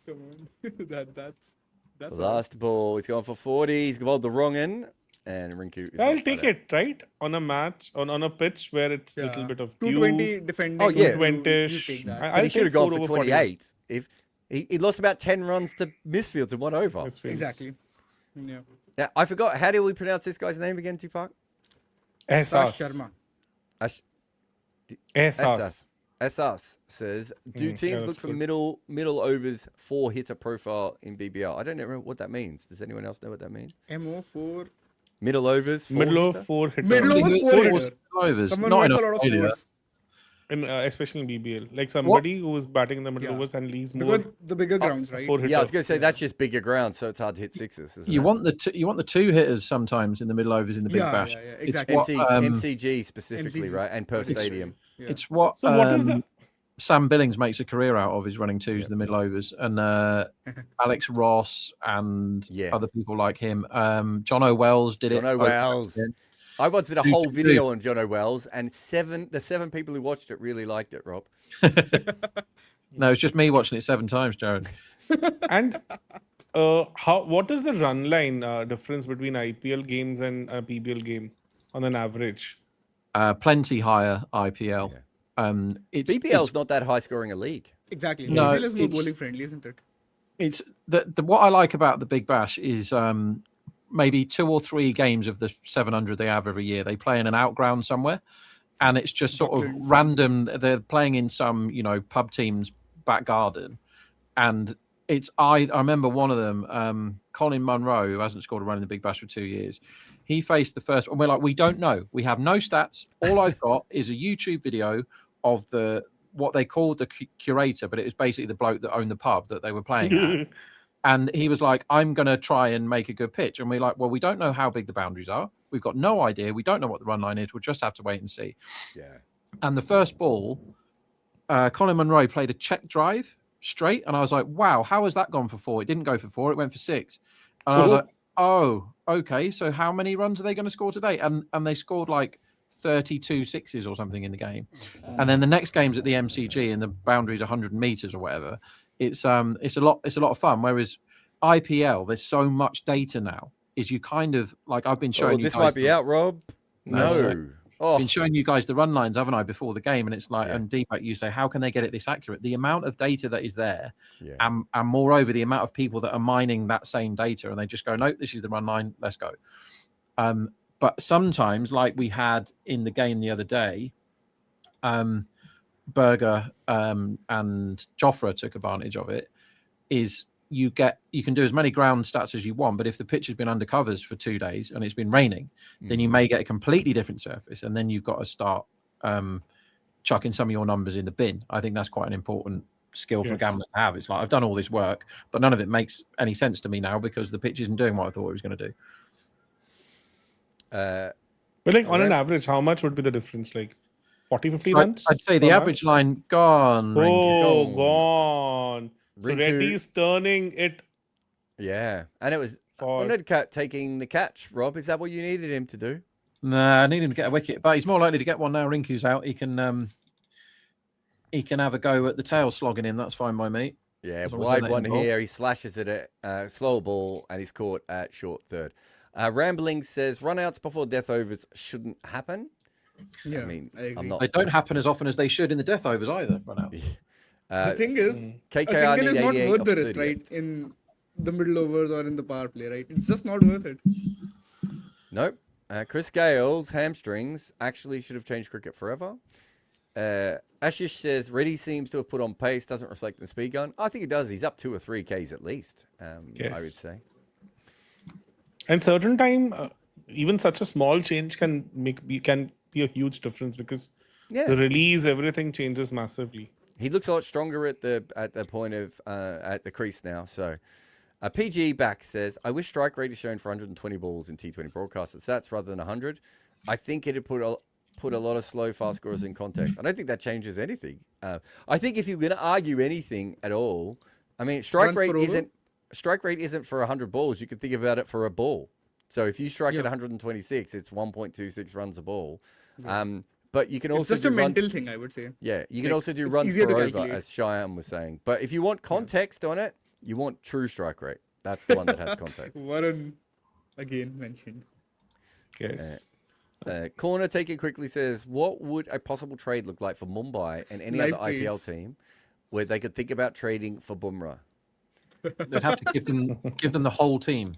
Come on, that's Last ball, he's gone for 40. He's bowled the wrong end, and Rinku. I'll take it, right? On a match, on a pitch where it's a little bit of 220 dew. defending. Oh, yeah. 220-ish. You take that. I- But he I'll should have take gone 4 for over 40. 28. If he lost about 10 runs to misfields and 1 over. Yes, Vince. Exactly. Yeah. Now, I forgot. How do we pronounce this guy's name again, Deepak? Sash Ehsas. Sharma. Ash- Ehsas. Essas says, do yeah, teams that's look for good. middle overs 4 hitter profile in BBL? I don't know what that means. Does anyone else know what that means? MO4. Middle overs, 4 Middle hitter? of 4 hitter. Middle overs, He 4 scores hitter. overs, Someone not in wants a lot of Australia. fours. Especially in BBL. Like somebody who is batting in the middle Yeah. overs and leaves more. Because the bigger grounds, right? 4 hitter. Yeah, I was going to say that's just bigger ground, so it's hard to hit sixes. Isn't You it? want the 2 hitters sometimes in the middle overs in the Big Yeah, Bash. yeah, yeah, It's exactly. what, MCG specifically, MCG. right? And per It's- stadium. Yeah. It's what So what is the- Sam Billings makes a career out of is running 2s in the middle overs, and Alex Ross and Yeah. other people like him. John O'Wells did it. John O'Wells. again. I once did a 2 whole for 2. video on John O'Wells, and the 7 people who watched it really liked it, Rob. No, it's just me watching it 7 times, Jarrod. And what is the run line difference between IPL games and a PBL game on an average? Plenty higher IPL. It's BBL's not that high scoring a league. Exactly. No, BBL is more it's- bowling friendly, isn't it? it's the what I like about the Big Bash is maybe 2 or 3 games of the 700 they have every year. They play in an outground somewhere, and it's just sort of Bucklands. random. They're playing in some pub team's back garden, and it's I remember one of them, Colin Munro, who hasn't scored a run in the Big Bash for 2 years. He faced the first, and we're like, we don't know. We have no stats. All I've got is a YouTube video of what they called the curator, but it was basically the bloke that owned the pub that they were playing at. And he was like, I'm going to try and make a good pitch. And we're like, well, we don't know how big the boundaries are. We've got no idea. We don't know what the run line is. We'll just have to wait and see. Yeah. And the first ball, Colin Munro played a check drive straight. And I was like, wow, how has that gone for 4? It didn't go for 4. It went for 6. And I was like, oh, okay. So how many runs are they going to score today? And they scored like 32 sixes or something in the game. And then the next game's at the MCG and the boundary's 100 meters or whatever. It's a lot of fun. Whereas IPL, there's so much data now. Is you kind of like I've been showing you this guys might be out, Rob. No, No. so- Oh, been showing you guys the run lines, haven't I, before the game? And it's like, Yeah. and Deepak, you say, how can they get it this accurate? The amount of data that is there, yeah. and moreover, the amount of people that are mining that same data, and they just go, nope, this is the run line, let's go. But sometimes, like we had in the game the other day, Berger and Jofra took advantage of it, is you can do as many ground stats as you want, but if the pitch has been under covers for 2 days and it's been raining, then you may get a completely different surface, and then you've got to start chucking some of your numbers in the bin. I think that's quite an important skill for a gambler to have. It's like, I've done all this work, but none of it makes any sense to me now because the pitch isn't doing what I thought it was going to do. But like on an average, how much would be the difference? Like 40, 50 runs? I'd say the average line gone. Oh, Rinku. gone. So Rinku. Reddy's turning it. Yeah, and it was For- Unedcat taking the catch. Rob, is that what you needed him to do? Nah, I need him to get a wicket, but he's more likely to get one now. Rinku's out. He can have a go at the tail slogging him. That's fine by me. Yeah, As long as wide they're one letting him here. He slashes it at slow ball, and he's caught at short third. Rambling says runouts before death overs shouldn't happen. Yeah, I mean, I agree. I'm not. They don't happen as often as they should in the death overs either. Run out. The thing is, KKR a single is not 88 worth of the risk, 38. right? In the middle overs or in the power play, right? It's just not worth it. Nope. Chris Gale's hamstrings actually should have changed cricket forever. Ashish says Reddy seems to have put on pace, doesn't reflect the speed gun. I think it does. He's up 2 or 3 Ks at least. I would say. And certain time, even such a small change can be a huge difference because the release, everything changes massively. He looks a lot stronger at the point of at the crease now. So, PG back says, I wish strike rate is shown for 120 balls in T20 broadcast stats rather than 100. I think it'd put a lot of slow fast scorers in context. I don't think that changes anything. I think if you're going to argue anything at all, I mean, strike rate isn't for 100 balls. You could think about it for a ball. So if you strike at 126, it's 1.26 runs a ball. But you can also It's just a mental thing, I would say. Yeah, you can Like, also do it's runs easier per to over, calculate. as Cheyenne was saying. But if you want context on it, you want true strike rate. That's the one that has context. Warren again mentioned. Yes. Corner Take It Quickly says, what would a possible trade look like for Mumbai and any Live other IPL trades. team where they could think about trading for Bumrah? They'd have to give them the whole team.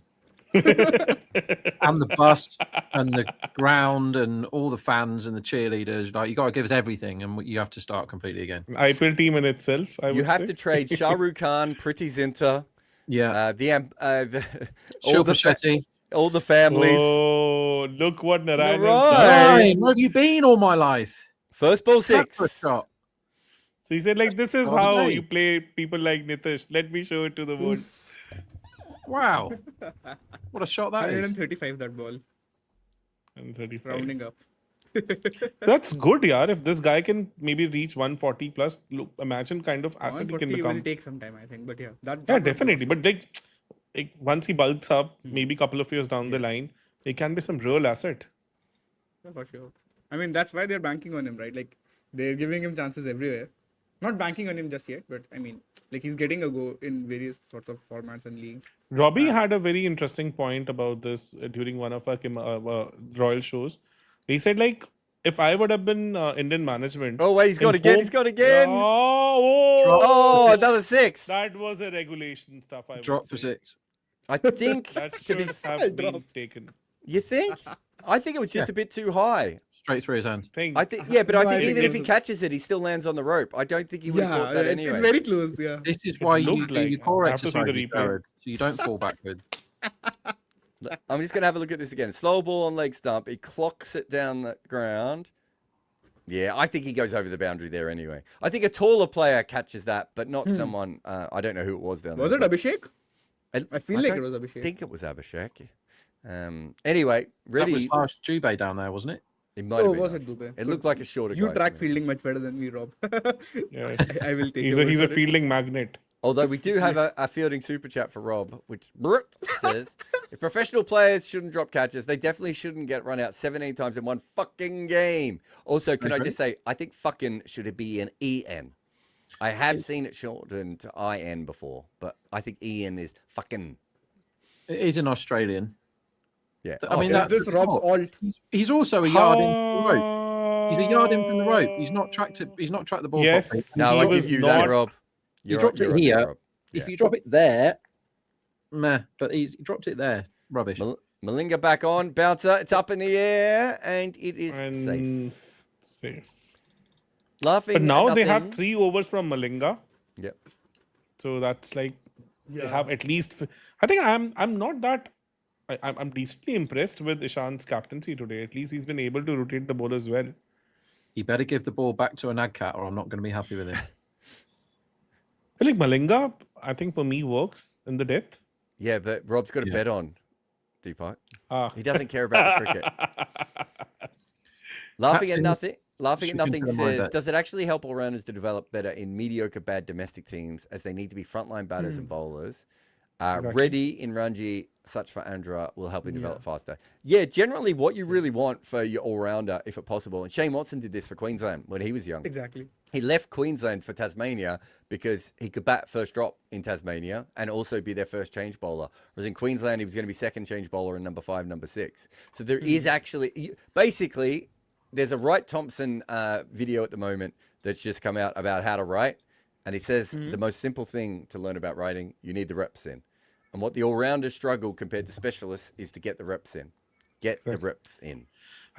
And the bus and the ground and all the fans and the cheerleaders. Like, you got to give us everything, and you have to start completely again. An IPL team in itself, I would You have say. to trade Shah Rukh Khan, Priti Zinta, Yeah. all Shetty. all the families. Oh, look what Narayan has Right. done. Ryan, where have you been all my life? First ball 6. First shot. So he said, like, this is God how day. you play people like Nitish. Let me show it to the world. Wow. What a shot that is. 135 that ball, And 35. rounding up. That's good, yaar. If this guy can maybe reach 140 plus, look, imagine kind of asset he can 140 will become. take some time, I think. But yeah, that Yeah, would be definitely. But like once he bulks up, maybe a couple of years down the line, it can be some real asset. Yeah, for sure. I mean, that's why they're banking on him, right? Like, they're giving him chances everywhere. Not banking on him just yet, but I mean, like, he's getting a go in various sorts of formats and leagues. Robbie had a very interesting point about this during one of our Royal shows. He said, like, if I would have been Indian management. Oh, wait, he's got in again. home- He's got again. Oh, Oh, another 6. that was a regulation stuff. I Drop would for say. 6. I think, That to be, should have been taken. you think? I think it was just a bit too high. Straight through his hands. I think, yeah, but I No, I think think even it if he was- catches it, he still lands on the rope. I don't think he would have Yeah, caught that it's anyway. very close. Yeah. This is why you looked do like- your core I have to see the exercises, replay. Jarrod, so you don't fall backward. I'm just going to have a look at this again. Slow ball on leg stump. He clocks it down the ground. Yeah, I think he goes over the boundary there anyway. I think a taller player catches that, but not someone. I don't know who it was down Was there. it Abhishek? but I feel like it don't was Abhishek. I think it was Abhishek. Anyway, That ready. was Harsh Dubé down there, wasn't it? It might have Oh, been was Harsh. it Dubey? It looked like a shorter You guy track to me. fielding much better than me, Rob. Yes. I will take He's your a word for it. fielding magnet. Although we do have a fielding super chat for Rob, which says, if professional players shouldn't drop catches, they definitely shouldn't get run out 17 times in one fucking game. Also, can I just say, I think fucking should be an EN. I have seen it shortened to IN before, but I think EN is fucking. It is an Australian. Yeah. I mean, Is that's this Rob's alt? He's also a yard in from the rope. He's a yard in from the rope. He's not tracked the ball Yes. properly. No, He I was give you not- that, Rob. You dropped it right here. there, Rob. If Yeah. you drop it there, meh. But he dropped it there. Rubbish. Malinga back on, bouncer. It's up in the air, and it is safe. And safe. Laughing. But now they have nothing. 3 overs from Malinga. Yep. So that's like they have at least. I think I'm not that. I'm decently impressed with Ishant's captaincy today. At least he's been able to rotate the bowlers well. He better give the ball back to a Nagcat, or I'm not going to be happy with him. But like Malinga, I think for me works in the depth. Yeah, but Rob's got a bet on Deepak. Ah. He doesn't care about the cricket. Laughing at Captain, nothing. Laughing at should nothing consider my says, bet. does it actually help all rounders to develop better in mediocre bad domestic teams as they need to be frontline batters and bowlers? Ready in Ranji, such for Andhra, will help you develop faster. Yeah, generally what you really want for your all-rounder, if it possible. And Shane Watson did this for Queensland when he was young. Exactly. He left Queensland for Tasmania because he could bat first drop in Tasmania and also be their first change bowler. Whereas in Queensland, he was going to be second change bowler in number 5, number 6. So there is actually, basically, there's a Wright Thompson video at the moment that's just come out about how to write. And he says the most simple thing to learn about writing, you need the reps in. And what the all-rounders struggle compared to specialists is to get the reps in. Get the reps in.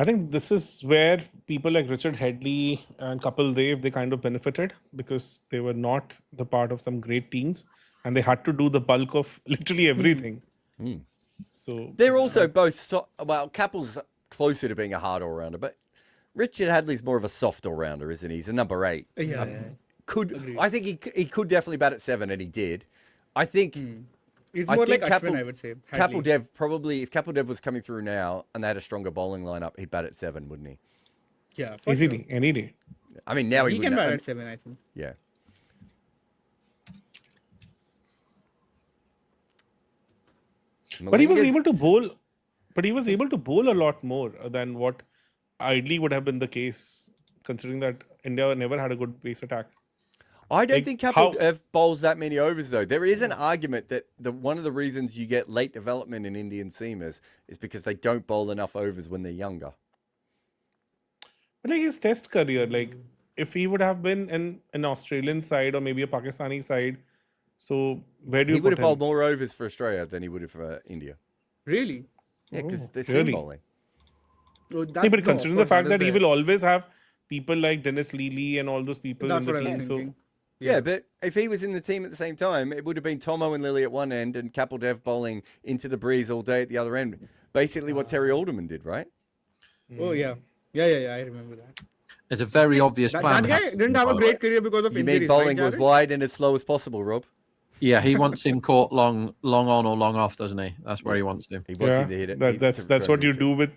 I think this is where people like Richard Headley and Kapil Dev, they kind of benefited because they were not the part of some great teams and they had to do the bulk of literally everything. So They're also both, well, Kapil's closer to being a hard all-rounder, but Richard Hadley's more of a soft all-rounder, isn't he? He's a number 8. I think he could definitely bat at 7, and he did. I think... It's more like Ashwin, I would say. Kapil Dev probably, if Kapil Dev was coming through now and they had a stronger bowling lineup, he'd bat at 7, wouldn't he? Yeah, for easily, sure. any day. I mean, now he He can wouldn't. bat at 7, I think. Yeah. But he was Malinga's- able to bowl. But he was able to bowl a lot more than what ideally would have been the case, considering that India never had a good pace attack. I don't Like, think Kapil how- Dev bowls that many overs, though. There is an argument that one of the reasons you get late development in Indian seamers is because they don't bowl enough overs when they're younger. But like his test career, like if he would have been in an Australian side or maybe a Pakistani side, so where do you He would put have bowled him? more overs for Australia than he would have for India. Really? Yeah, because Oh, they're seam really? bowling. Oh, Yeah, but considering the fact that he will always have people like Dennis Leary and all those people That's in what the I team, was so thinking. Yeah, but if he was in the team at the same time, it would have been Tomo and Lilly at one end and Kapil Dev bowling into the breeze all day at the other end. Basically what Terry Alderman did, right? Oh, yeah. Yeah, I remember that. There's a very obvious That plan. guy didn't have a great career because of You injuries, mean bowling right, was Jarrod? wide and as slow as possible, Rob? Yeah, he wants him caught long on or long off, doesn't he? That's where he wants him. He wants yeah, him to hit it. that's what you do with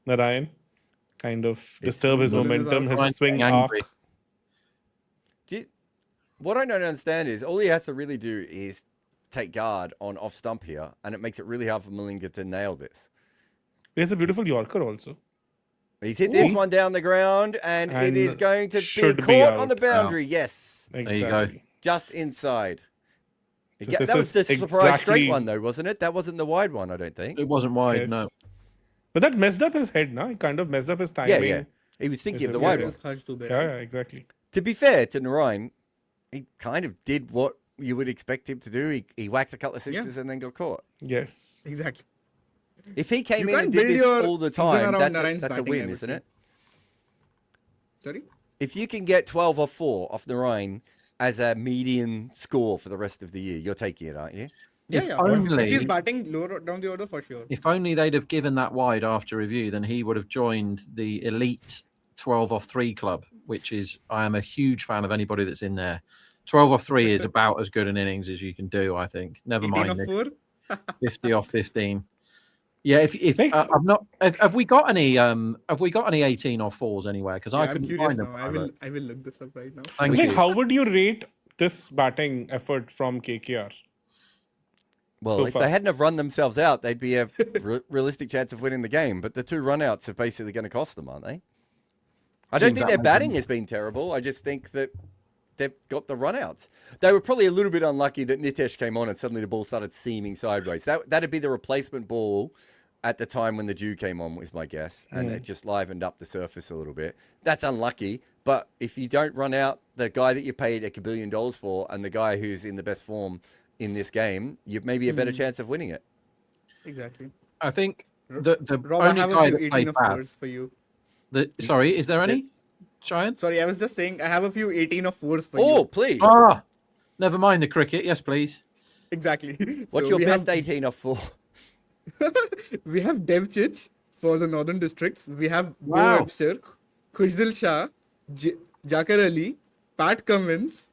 Narayan. Kind of disturb his momentum, his Ryan's swing getting arc. angry. What I don't understand is all he has to really do is take guard on off stump here, and it makes it really hard for Malinga to nail this. He has a beautiful Yorker also. He's hit this one down the ground, and it is And going to be should be caught on out. the boundary. Yes, Exactly. you go. just inside. So Yeah, this that was the is surprise exactly- straight one, though, wasn't it? That wasn't the wide one, I don't think. It wasn't wide, Yes. no. But that messed up his head, no? It kind of messed up his timing. Yeah. He was thinking of the Yeah, wide It one. was Harsh Dubey. Yeah, exactly. To be fair to Narayan, he kind of did what you would expect him to do. He whacked a couple of sixes and then got caught. Yes. Exactly. If he came You in and can't did build this your all the season time, around that's Narayan's a batting, I win, would isn't say. it? Sorry? If you can get 12 or 4 off Narayan as a median score for the rest of the year, you're taking it, aren't you? Yeah, If yeah. only- If he's batting lower down the order, for sure. If only they'd have given that wide after review, then he would have joined the elite 12 off 3 club, which is, I am a huge fan of anybody that's in there. 12 off 3 is about as good an innings as you can do, I think. Never 18 mind of the 4? 50 off 15. Yeah, if Think- I'm not, have we got any 18 off 4s anywhere? Because I I'm couldn't curious find them. now. I will look this up right now. Thank Like, you. how would you rate this batting effort from KKR? Well, So if far. they hadn't have run themselves out, they'd be a realistic chance of winning the game. But the 2 runouts are basically going to cost them, aren't they? I don't Seems think that their way, batting doesn't has been terrible. I just think that they've got the runouts. They were probably a little bit unlucky that Nitesh came on and suddenly the ball started seaming sideways. That'd be the replacement ball at the time when the dew came on, was my guess, and it just livened up the surface a little bit. That's unlucky, but if you don't run out the guy that you paid $1 billion for and the guy who's in the best form in this game, you've maybe a better chance of winning it. Exactly. I think the Rob, I only have a guy few that 18 played of bad. 4s for you. Sorry, is there any? Cheyenne? Sorry, I was just saying I have a few 18 of 4s for Oh, you. please. Ah, never mind the cricket. Yes, please. Exactly. What's So your we best have, 18 off 4? we have Devchich for the northern districts. We have Bo Wow. Webster, Khushdil Shah, Jakar Ali, Pat Cummins,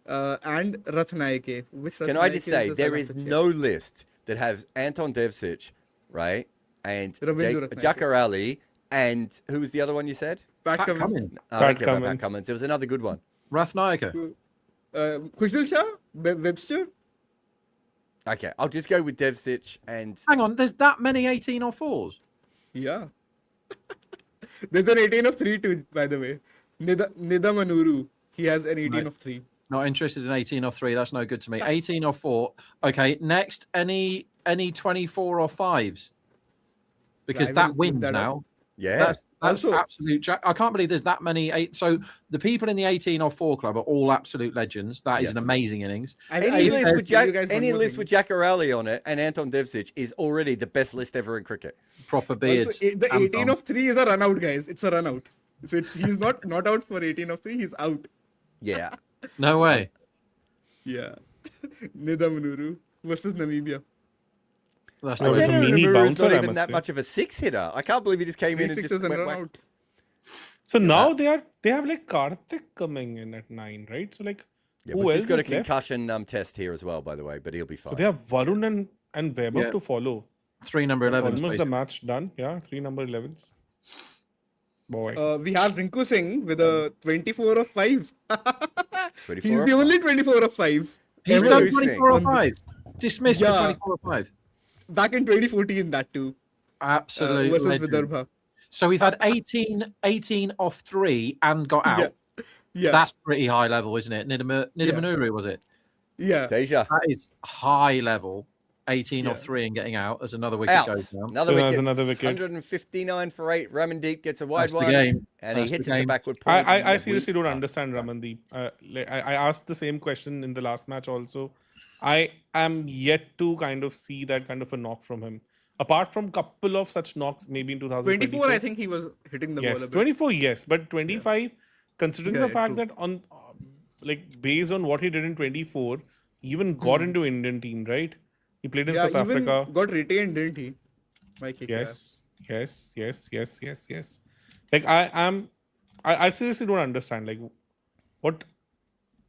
and Rathnayake. Which Can I Rathnayake just say, this? there I'll have is to check. no list that has Anton Devsic, right? And Ravindra Rathnayake. Jakar Ali, and who was the other one you said? Pat Pat Cummins. Cummins. Oh, I Pat don't care about Pat Cummins. Cummins. There was another good one. Rathnayaka. Khushdil Shah, Webster. Okay, I'll just go with Devsic and Hang on, there's that many 18 or 4s? Yeah. There's an 18 of 3 too, by the way. Nida Manuru. He has an 18 Right. of 3. Not interested in 18 or 3. That's no good to me. 18 or 4. Okay, next, any 24 or 5s? Because I that will look wins that up. now. yeah. That's Also- absolute. I can't believe there's that many 8. So the people in the 18 or 4 club are all absolute legends. That is Yes. an amazing innings. Any I list will with tell you guys one any more list thing. with Jakar Ali on it and Anton Devsic is already the best list ever in cricket. Proper beards. Also, the 18 Anton. of 3 is a run out, guys. It's a run out. So he's not out for 18 of 3. He's out. Yeah. No way. Yeah. Nida Manuru versus Namibia. That's That the was way. a mini Namuru is bouncer, not I even must that say. much of a 6-hitter. I can't believe he just came 3 in and sixes just and went run whack. out. So now they have like Karthik coming in at 9, right? So like Yeah, who we've else just got a is left? concussion test here as well, by the way, but he'll be fine. So they have Varun and Vaibhav Yeah. to follow. 3 number That's 11s. almost the basically. match done. Yeah, 3 number 11s. Boy. We have Rinku Singh with a 24 of 5. 24 He's of the five. only 24 of 5s. He's ever done Who's 24 or on this- 5. Dismissed Yeah. for 24 or 5. Back in 2014, that too. Absolute Versus legend. Vidarbha. So we've had 18 off 3 and got out. Yeah. That's pretty high level, isn't it? Nidamanuru, was it? Yeah. Deja. That is high level. 18 off Yeah. 3 and getting out as another wicket Out. goes down. Another So wicket. there's another wicket. 159 for 8. Ramandeep gets a wide That's the one. game. And he That's the hits it the game. backward point. I and seriously we don't are understand done. Ramandeep. I asked the same question in the last match also. I am yet to kind of see that kind of a knock from him. Apart from couple of such knocks, maybe in 2024. 24, I think he was hitting the ball a Yes, bit. 24, yes, but 25, considering Yeah, the fact true. that on like based on what he did in 24, he even got into Indian team, right? He played in Yeah, South even Africa. got retained, didn't he? By KKR. Yes. Like I seriously don't understand like what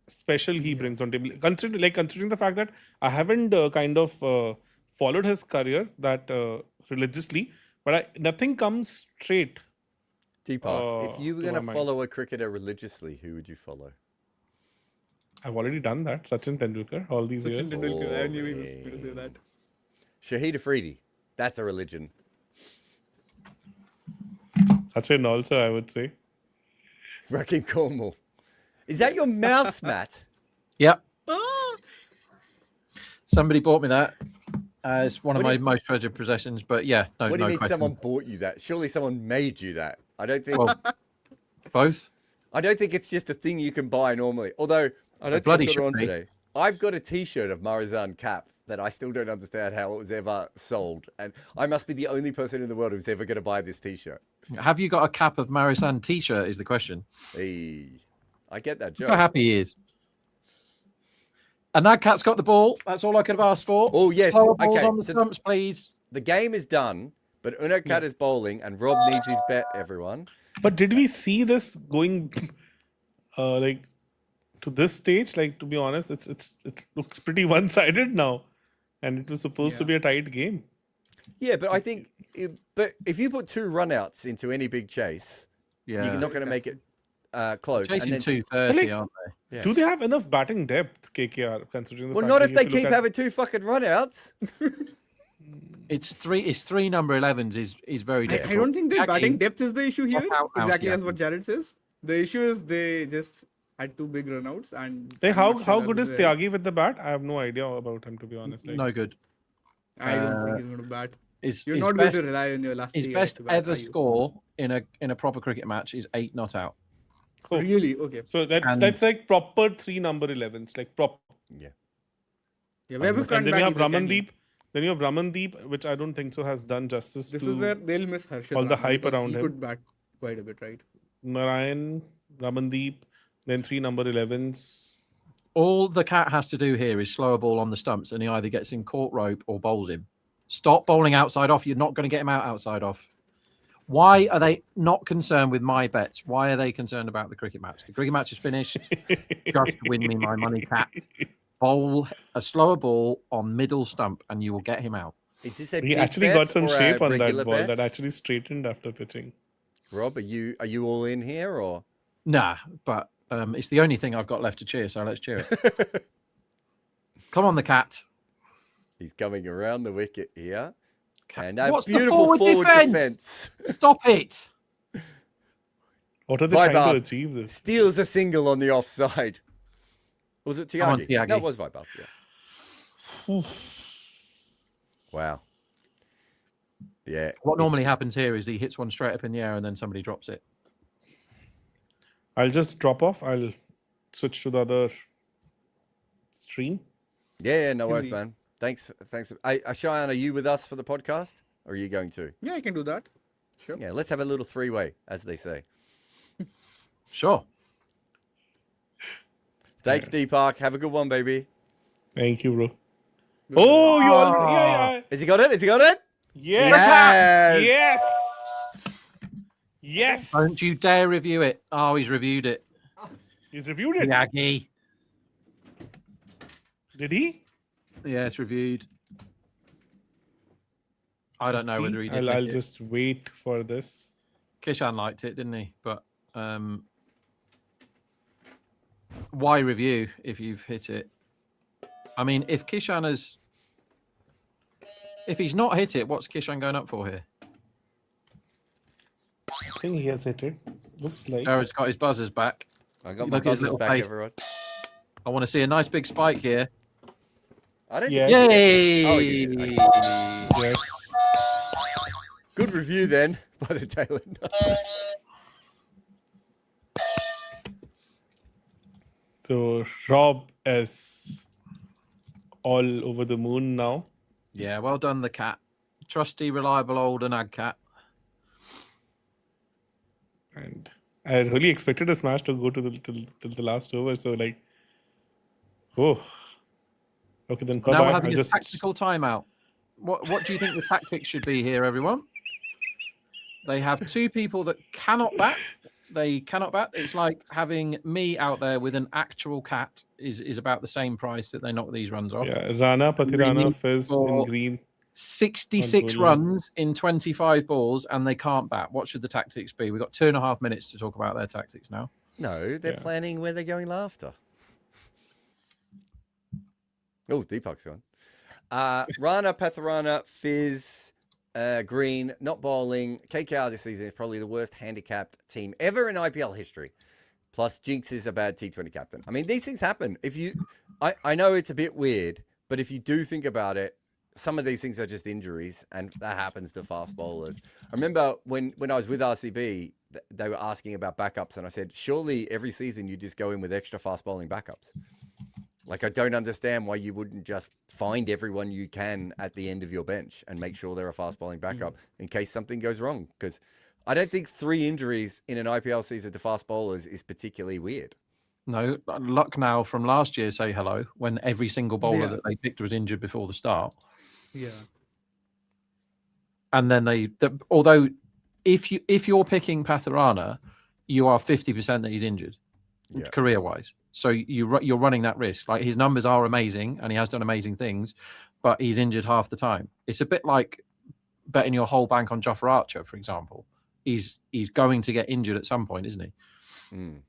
special he brings on table. Considering the fact that I haven't followed his career that religiously, but nothing comes straight. Deepak, if you were to going my to mind. follow a cricketer religiously, who would you follow? I've already done that. Sachin Tendulkar all these Sachin years. Tendulkar. I knew he was going to say that. Shahid Afridi. That's a religion. Sachin also, I would say. Rakim Cornwall. Is that your mouse, Matt? Yep. Ah! Somebody bought me that. It's one of What my do you- most treasured possessions. But yeah, no, What do no you mean question. someone bought you that? Surely someone made you that. I don't think. Well, both. I don't think it's just a thing you can buy normally. Although I don't bloody think I've got it on should be. today. I've got a T-shirt of Marizan Cap that I still don't understand how it was ever sold, and I must be the only person in the world who's ever going to buy this T-shirt. Have you got a cap of Marisan t-shirt? Is the question. Hey, I get that Look how joke. happy he is. And that cat's got the ball. That's all I could have asked for. Oh, yes. Slower balls Okay, on the so- stumps, please. The game is done, but Unokat is bowling, and Rob needs his bet. Everyone. But did we see this going like to this stage? Like to be honest, it looks pretty one-sided now, and it was supposed to be a tight game. Yeah, but I think, but if you put 2 runouts into any big chase, Yeah. you're not going to make it close. Chasing and then, 230, Like- aren't they? Yeah. Do they have enough batting depth, KKR, considering the well, fact not that if they you have to keep look at- having 2 fucking runouts. It's three number 11s is very difficult. I don't think their Jackie, batting depth is the issue here. out, Exactly as Jackie. what Jarrod says. The issue is they just had 2 big runouts and. Like I'm how not sure how that good was is there. Tyagi with the bat? I have no idea about him, to be honest. Like, No good. I don't think he's going to bat. His You're his not best, going to rely on your last his 3 guys best to bat, ever are you? score in a proper cricket match is 8 not out. Oh. Really? Okay. So that's And- like proper 3 number 11s, like proper. Yeah. Yeah, Webber And can't then bat you have either, can he? Ramandeep. Then you have Ramandeep, which I don't think so has done justice This to is where they'll miss Harshad all the Rana hype because around he him. could bat quite a bit, right? Narayan, Ramandeep, then 3 number 11s. All the cat has to do here is slow a ball on the stumps, and he either gets in caught rope or bowls him. Stop bowling outside off. You're not going to get him out outside off. Why are they not concerned with my bets? Why are they concerned about the cricket match? The cricket match is finished. Just win me my money, cat. Bowl a slower ball on middle stump, and you will get him out. Is this a He big actually bet got some or a shape on that regular ball bet? that actually straightened after pitching. Rob, are you all in here or? Nah, but it's the only thing I've got left to cheer, so let's cheer it. Come on, the cat. He's coming around the wicket here. And What's the beautiful forward defence? Stop it. What are they Vibe trying up. to achieve this? Steals a single on the offside. Was it Come on, Tiagi? Tiagi. No, it was Vibe. Yeah. Wow. Yeah. What normally happens here is he hits one straight up in the air and then somebody drops it. I'll just drop off. I'll switch to the other stream. Yeah, no worries, we- man. Thanks. Cheyenne, are you with us for the podcast? Or are you going to? Yeah, I can do that. Sure. Yeah, let's have a little three-way, as they say. Sure. Thanks, Deepak. Have a good one, baby. Thank you, bro. Oh, you already. Yeah. Has he got it? Has he got it? Yes. Yes. Yes. Yes. Don't you dare review it. Oh, he's reviewed it. He's reviewed it. Tiagi. Did he? Yeah, it's reviewed. I don't know See, whether he did. I'll nick it. just wait for this. Kishan liked it, didn't he? But why review if you've hit it? I mean, if Kishan has, if he's not hit it, what's Kishan going up for here? I think he has hit it. Looks like. Jarrod's got his buzzers back. I got my Look at his buzzers little back, face. everyone. I want to see a nice big spike here. I don't Yeah. think Yay! Oh, you did. Okay. Yes. Good review then, by the tail end. So Rob is all over the moon now. Yeah, well done, the cat. Trusty, reliable old Anag cat. And I really expected this match to go to the last over. So like, oh, okay then. Now we're Bye-bye. having I'll a just tactical timeout. What do you think the tactics should be here, everyone? They have two people that cannot bat. They cannot bat. It's like having me out there with an actual cat is about the same price that they knock these runs off. yeah. Rana Patirana need Fizz in for- green. 66 Unbelievable. runs in 25 balls, and they can't bat. What should the tactics be? We've got 2.5 minutes to talk about their tactics now. No, they're Yeah. planning where they're going after. Oh, Deepak's gone. Rana, Patharana, Fizz, Green, not bowling. KKR this season is probably the worst handicapped team ever in IPL history. Plus, Jinx is a bad T20 captain. I mean, these things happen. I know it's a bit weird, but if you do think about it, some of these things are just injuries, and that happens to fast bowlers. I remember when I was with RCB, they were asking about backups, and I said, surely every season you just go in with extra fast bowling backups. Like, I don't understand why you wouldn't just find everyone you can at the end of your bench and make sure they're a fast bowling backup in case something goes wrong. Because I don't think 3 injuries in an IPL season to fast bowlers is particularly weird. No, Lucknow from last year say hello when every single bowler Yeah. that they picked was injured before the start. Yeah. And then although if you're picking Patharana, you are 50% that he's injured, Yeah. career-wise. So you're running that risk. Like, his numbers are amazing, and he has done amazing things, but he's injured half the time. It's a bit like betting your whole bank on Jofra Archer, for example. He's going to get injured at some point, isn't he? Mm.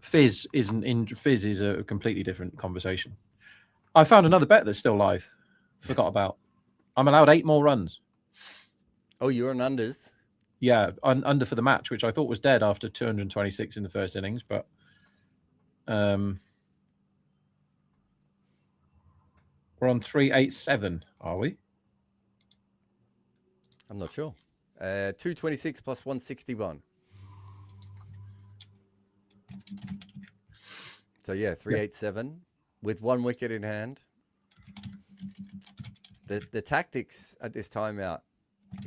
Fizz is a completely different conversation. I found another bet that's still live. Forgot about. I'm allowed 8 more runs. Oh, you're on unders. Yeah, under for the match, which I thought was dead after 226 in the first innings, but we're on 387, are we? I'm not sure. 226 plus 161. So yeah, 387 with 1 wicket in hand. The tactics at this timeout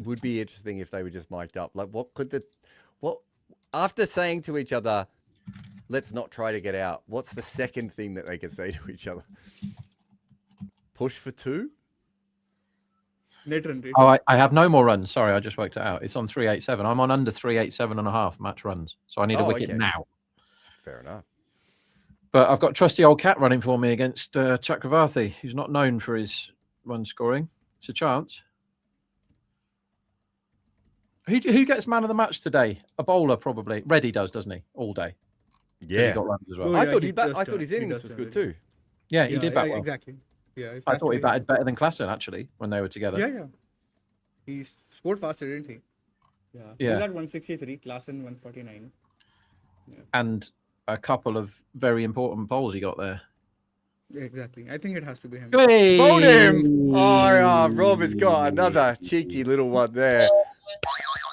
would be interesting if they were just mic'd up. Like, what after saying to each other, let's not try to get out, what's the second thing that they can say to each other? Push for 2? Net run rate. Oh, I have no more runs. Sorry, I just worked it out. It's on 387. I'm on under 387.5 match runs. So I need a wicket okay. now. Fair enough. But I've got trusty old Cat running for me against Chakravarti, who's not known for his run scoring. It's a chance. Who gets man of the match today? A bowler, probably. Reddy does, doesn't he? All day. 'Cause Yeah. He got runs as well. Oh, I yeah, thought he does I thought turn- his he innings does was turn good really. too. Yeah, he did bat well. Exactly. Yeah. I thought he batted better than Klassen, actually, when they were together. Yeah. He scored faster, didn't he? Yeah. He Yeah. was at 163, class in 149. And a couple of very important bowls he got there. Yeah, exactly. I think it has to be him. Hey! Vote him! Oh, Rob has got another cheeky little one there.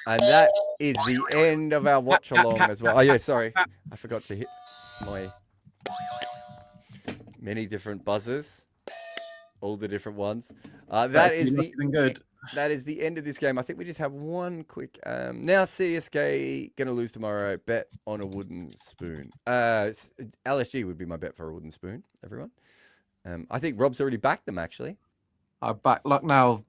And that is the end of our watch along as well. Oh, yeah, sorry. I forgot to hit my many different buzzers. All the different ones. That is the end of this game. I think we just have one quick. Now CSK gonna lose tomorrow. Bet on a wooden spoon. LSG would be my bet for a wooden spoon. Everyone. I think Rob's already backed them actually. I back Lucknow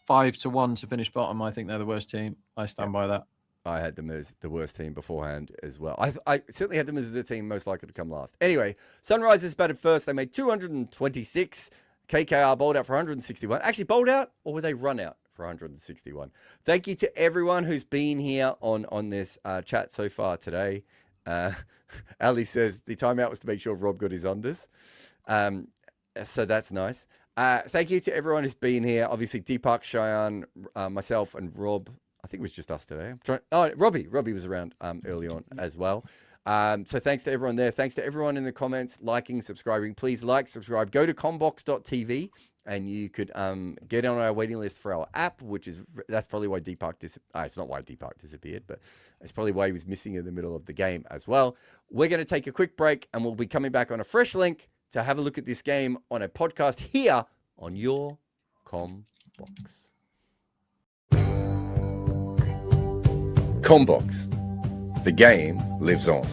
5-1 to finish bottom. I think they're the worst team. I stand by that. I had them as the worst team beforehand as well. I certainly had them as the team most likely to come last. Anyway, Sunrisers batted first. They made 226. KKR bowled out for 161. Actually bowled out, or were they run out for 161? Thank you to everyone who's been here on this chat so far today. Ali says the timeout was to make sure Rob got his unders. So that's nice. Thank you to everyone who's been here. Obviously, Deepak, Cheyenne, myself, and Rob. I think it was just us today. Robbie was around early on as well. So thanks to everyone there. Thanks to everyone in the comments, liking, subscribing. Please like, subscribe. Go to combox.tv and you could get on our waiting list for our app, that's probably why Deepak it's not why Deepak disappeared, but it's probably why he was missing in the middle of the game as well. We're going to take a quick break and we'll be coming back on a fresh link to have a look at this game on a podcast here on your Combox. Combox. The game lives on.